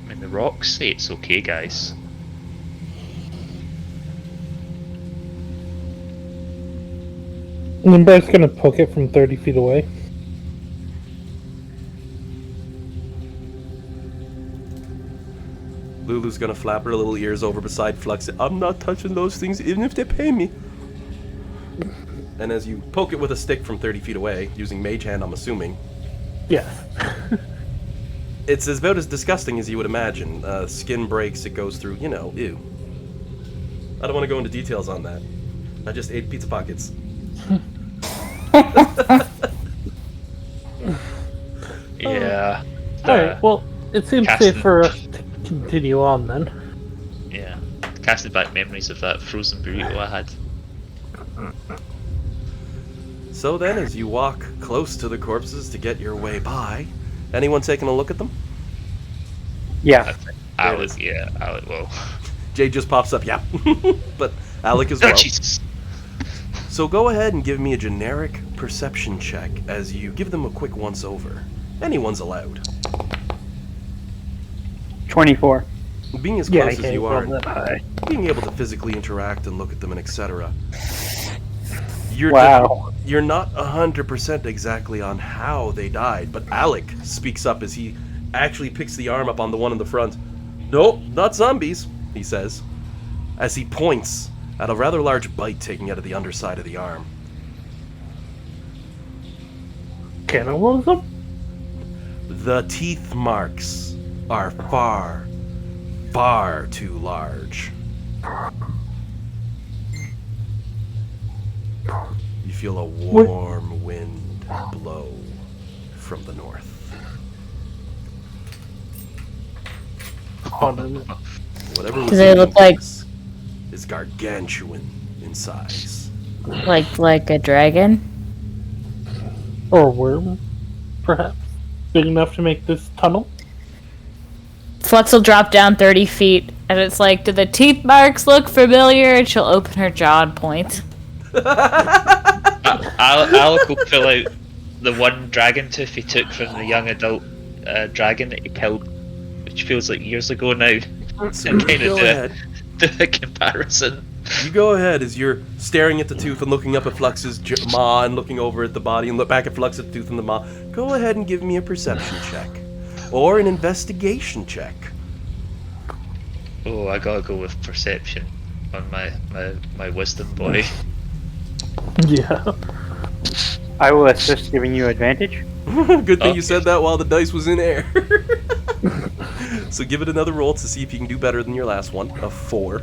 S4: mean, the rocks say it's okay, guys.
S3: Nimbar's gonna poke it from 30 feet away.
S1: Lulu's gonna flap her little ears over beside Flux. I'm not touching those things, even if they pay me. And as you poke it with a stick from 30 feet away, using Mage Hand, I'm assuming,
S3: Yeah.
S1: it's about as disgusting as you would imagine. Skin breaks, it goes through, ew. I don't want to go into details on that. I just ate pizza pockets.
S4: Yeah.
S3: Alright, well, it seems
S4: casting-
S3: safe for us to continue on then.
S4: Yeah. Casted back memories of that frozen burrito I had.
S1: So then, as you walk close to the corpses to get your way by, anyone taking a look at them?
S5: Yeah.
S4: Alec will.
S1: Jay just pops up, yeah. But Alec as
S4: Oh,
S1: well.
S4: Jesus.
S1: So go ahead and give me a generic perception check as you give them a quick once-over. Anyone's allowed.
S5: 24.
S1: Being as
S5: Yeah,
S1: close as you are,
S5: that high.
S1: being able to physically interact and look at them and etc. You're not 100% exactly on how they died, but Alec speaks up as he actually picks the arm up on the one in the front. Nope, not zombies, he says, as he points at a rather large bite taking out of the underside of the arm.
S3: Cannibalism?
S1: The teeth marks are far, far too large. You feel a warm wind blow from the north. Whatever was
S2: Does it look like
S1: is gargantuan in size.
S2: like a dragon?
S3: Or a worm, perhaps? Big enough to make this tunnel?
S2: Flux will drop down 30 feet, and it's like, do the teeth marks look familiar? And she'll open her jaw and point.
S4: Alec will pull out the one dragon tooth he took from the young adult dragon that he killed, which feels like years ago now.
S1: So
S4: And
S1: you
S4: kind
S1: go
S4: of
S1: ahead.
S4: do a comparison.
S1: You go ahead as you're staring at the tooth and looking up at Flux's maw and looking over at the body and look back at Flux at the tooth and the maw. Go ahead and give me a perception check. Or an investigation check.
S4: Oh, I gotta go with perception on my wisdom boy.
S3: Yeah.
S5: I will assist giving you advantage.
S1: Good thing you
S4: Okay.
S1: said that while the dice was in air. So give it another roll to see if you can do better than your last one. A 4.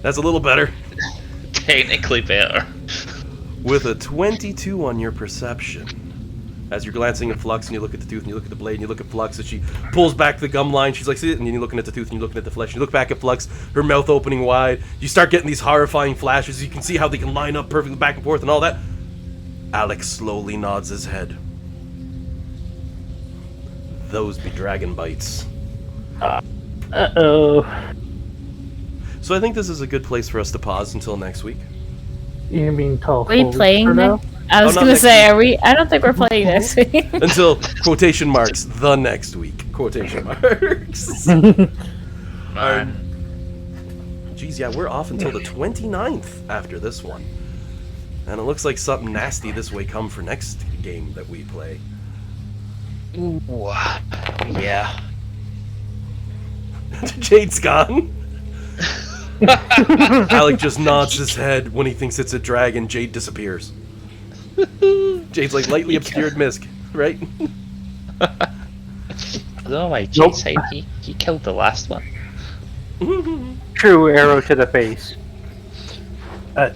S1: That's a little better.
S4: Technically better.
S1: With a 22 on your perception. As you're glancing at Flux and you look at the tooth and you look at the blade and you look at Flux as she pulls back the gum line, she's like, see it? And you're looking at the tooth and you're looking at the flesh. And you look back at Flux, her mouth opening wide. You start getting these horrifying flashes. You can see how they can line up perfectly back and forth and all that. Alex slowly nods his head. Those be dragon bites.
S3: Uh-oh.
S1: So I think this is a good place for us to pause until next week.
S3: You mean tall
S2: Are we
S3: foliage
S2: playing
S3: for now?
S2: next? I was
S1: not
S2: gonna
S1: next
S2: say,
S1: week.
S2: are we? I don't think we're playing next week.
S1: Until, quotation marks, the next week. Quotation marks.
S4: Man.
S1: Geez, yeah, we're off until the 29th after this one. And it looks like something nasty this way come for next game that we play.
S4: Ooh, yeah.
S1: Jade's gone. Alec just nods his head when he thinks it's a dragon. Jade disappears. Jade's like lightly obscured mist, right?
S4: I don't know why Jade said he killed the last one.
S5: True arrow to the face.
S3: Uh,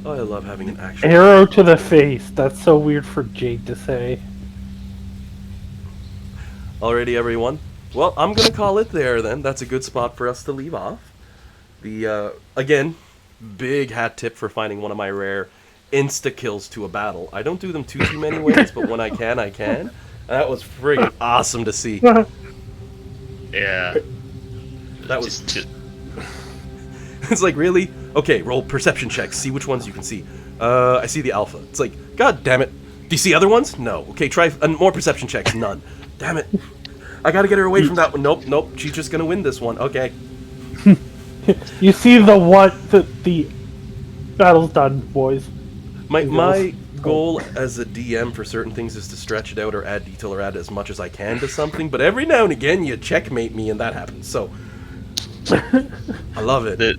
S1: Oh, I love having an actual...
S3: arrow to the face. That's so weird for Jade to say.
S1: Alrighty, everyone. Well, I'm gonna call it there then. That's a good spot for us to leave off. The, again, big hat tip for finding one of my rare insta-kills to a battle. I don't do them too many ways, but when I can, I can. And that was friggin' awesome to see.
S4: Yeah.
S1: That was...
S4: Just
S1: It's like, really? Okay, roll perception checks. See which ones you can see. I see the alpha. It's like, god damn it. Do you see other ones? No. Okay, try more perception checks. None. Damn it. I gotta get her away from that one. Nope. She's just gonna win this one. Okay.
S3: You see the battle's done, boys.
S1: My goal as a DM for certain things is to stretch it out or add detail or add as much as I can to something, but every now and again you checkmate me and that happens. So I love it.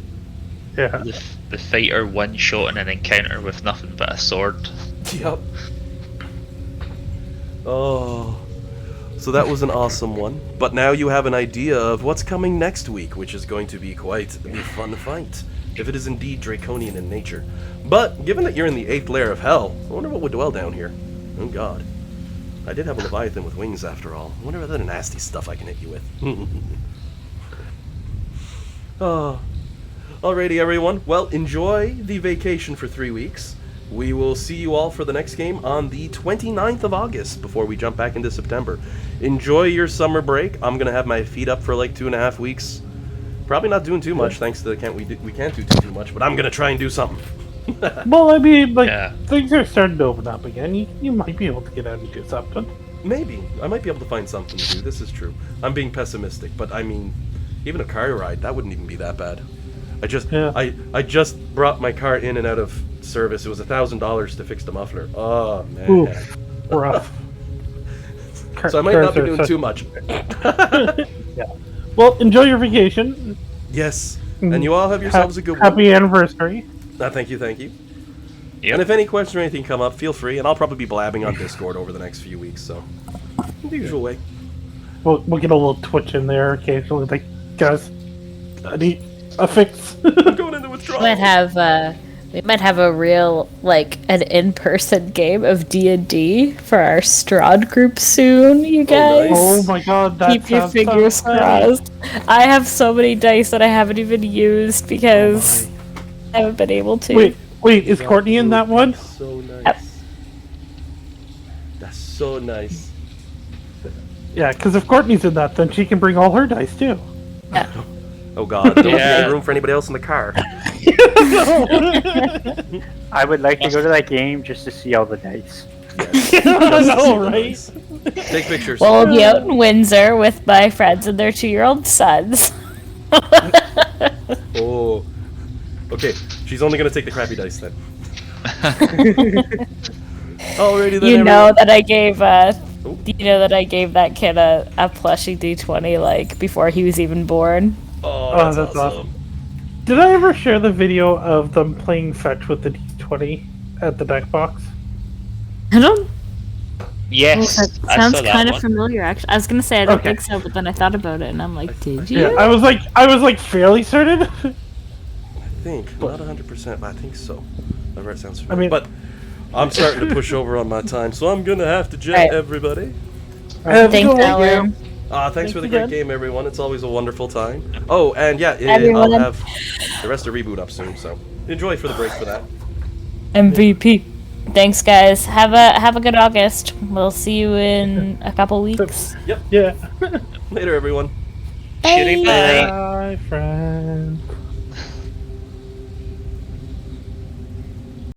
S3: Yeah.
S4: the fighter one shot in an encounter with nothing but a sword.
S1: Yep. Oh. So that was an awesome one. But now you have an idea of what's coming next week, which is going to be quite a fun fight, if it is indeed draconian in nature. But given that you're in the 8th layer of hell, I wonder what would dwell down here. Oh god. I did have a Leviathan with wings after all. I wonder what other nasty stuff I can hit you with. Oh. Alrighty, everyone. Well, enjoy the vacation for 3 weeks. We will see you all for the next game on the 29th of August before we jump back into September. Enjoy your summer break. I'm going to have my feet up for like 2.5 weeks. Probably not doing too much thanks to we can't do too much, but I'm going to try and do something.
S3: Well, I mean, like,
S4: Yeah.
S3: things are starting to open up again. You might be able to get out and do something.
S1: Maybe. I might be able to find something to do. This is true. I'm being pessimistic, but I mean, even a car ride, that wouldn't even be that bad. I just brought my car in and out of service. It was $1,000 to fix the muffler. Oh man.
S3: Oof. Rough.
S1: So I might not be doing too much.
S3: Yeah. Well, enjoy your vacation.
S1: Yes. And you all have yourselves a good one.
S3: Happy anniversary.
S1: Thank you, thank you.
S4: Yep.
S1: And if any questions or anything come up, feel free, and I'll probably be blabbing on Discord over the next few weeks, so the usual way.
S3: We'll get a little twitch in there occasionally, like, guys, I need a fix.
S1: I'm going into withdrawal.
S2: We might have a real, like, an in-person game of D&D for our Strahd group soon, you guys.
S1: nice.
S3: Oh my god, that
S2: Keep your
S3: sounds
S2: fingers
S3: so fun.
S2: crossed. I have so many dice that I haven't even used because I haven't been able to.
S3: Wait, is Courtney in that one?
S1: So nice.
S2: Yep.
S1: That's so nice.
S3: Yeah, because if Courtney's in that, then she can bring all her dice too.
S1: Oh god, don't
S4: Yeah.
S1: make room for anybody else in the car.
S5: I would like to go to that game just to see all the dice.
S3: I know, right?
S1: Take pictures.
S2: Well, I'll be out in Windsor with my friends and their 2-year-old sons.
S1: Oh. Okay, she's only gonna take the crappy dice then. Alrighty then.
S2: You know
S1: everyone.
S2: that I gave that kid a plushie D20 like before he was even born.
S1: Oh,
S3: That's awesome. Did I ever share the video of them playing fetch with the D20 at the deck box?
S2: I don't.
S4: Yes,
S2: That
S4: I
S2: sounds
S4: saw that
S2: kind of
S4: one.
S2: familiar. Actually, I was gonna say I don't
S3: Okay.
S2: think so, but then I thought about it and I'm like, did you?
S3: Yeah, I was like fairly certain.
S1: I think, not 100%, but I think so. That sounds familiar.
S3: mean-
S1: but I'm starting to push over on my time, so I'm gonna have to jet
S2: Right.
S1: everybody.
S2: Thanks, Alan.
S1: Thanks for the
S3: again.
S1: great game, everyone. It's always a wonderful time. Oh, and yeah,
S2: Everyone.
S1: I'll have the rest of Reboot up soon, so enjoy for the break for that.
S2: MVP. Thanks, guys. Have a good August. We'll see you in a couple weeks.
S3: Yeah.
S1: Later, everyone.
S4: Shitty bye.
S3: Bye, friend.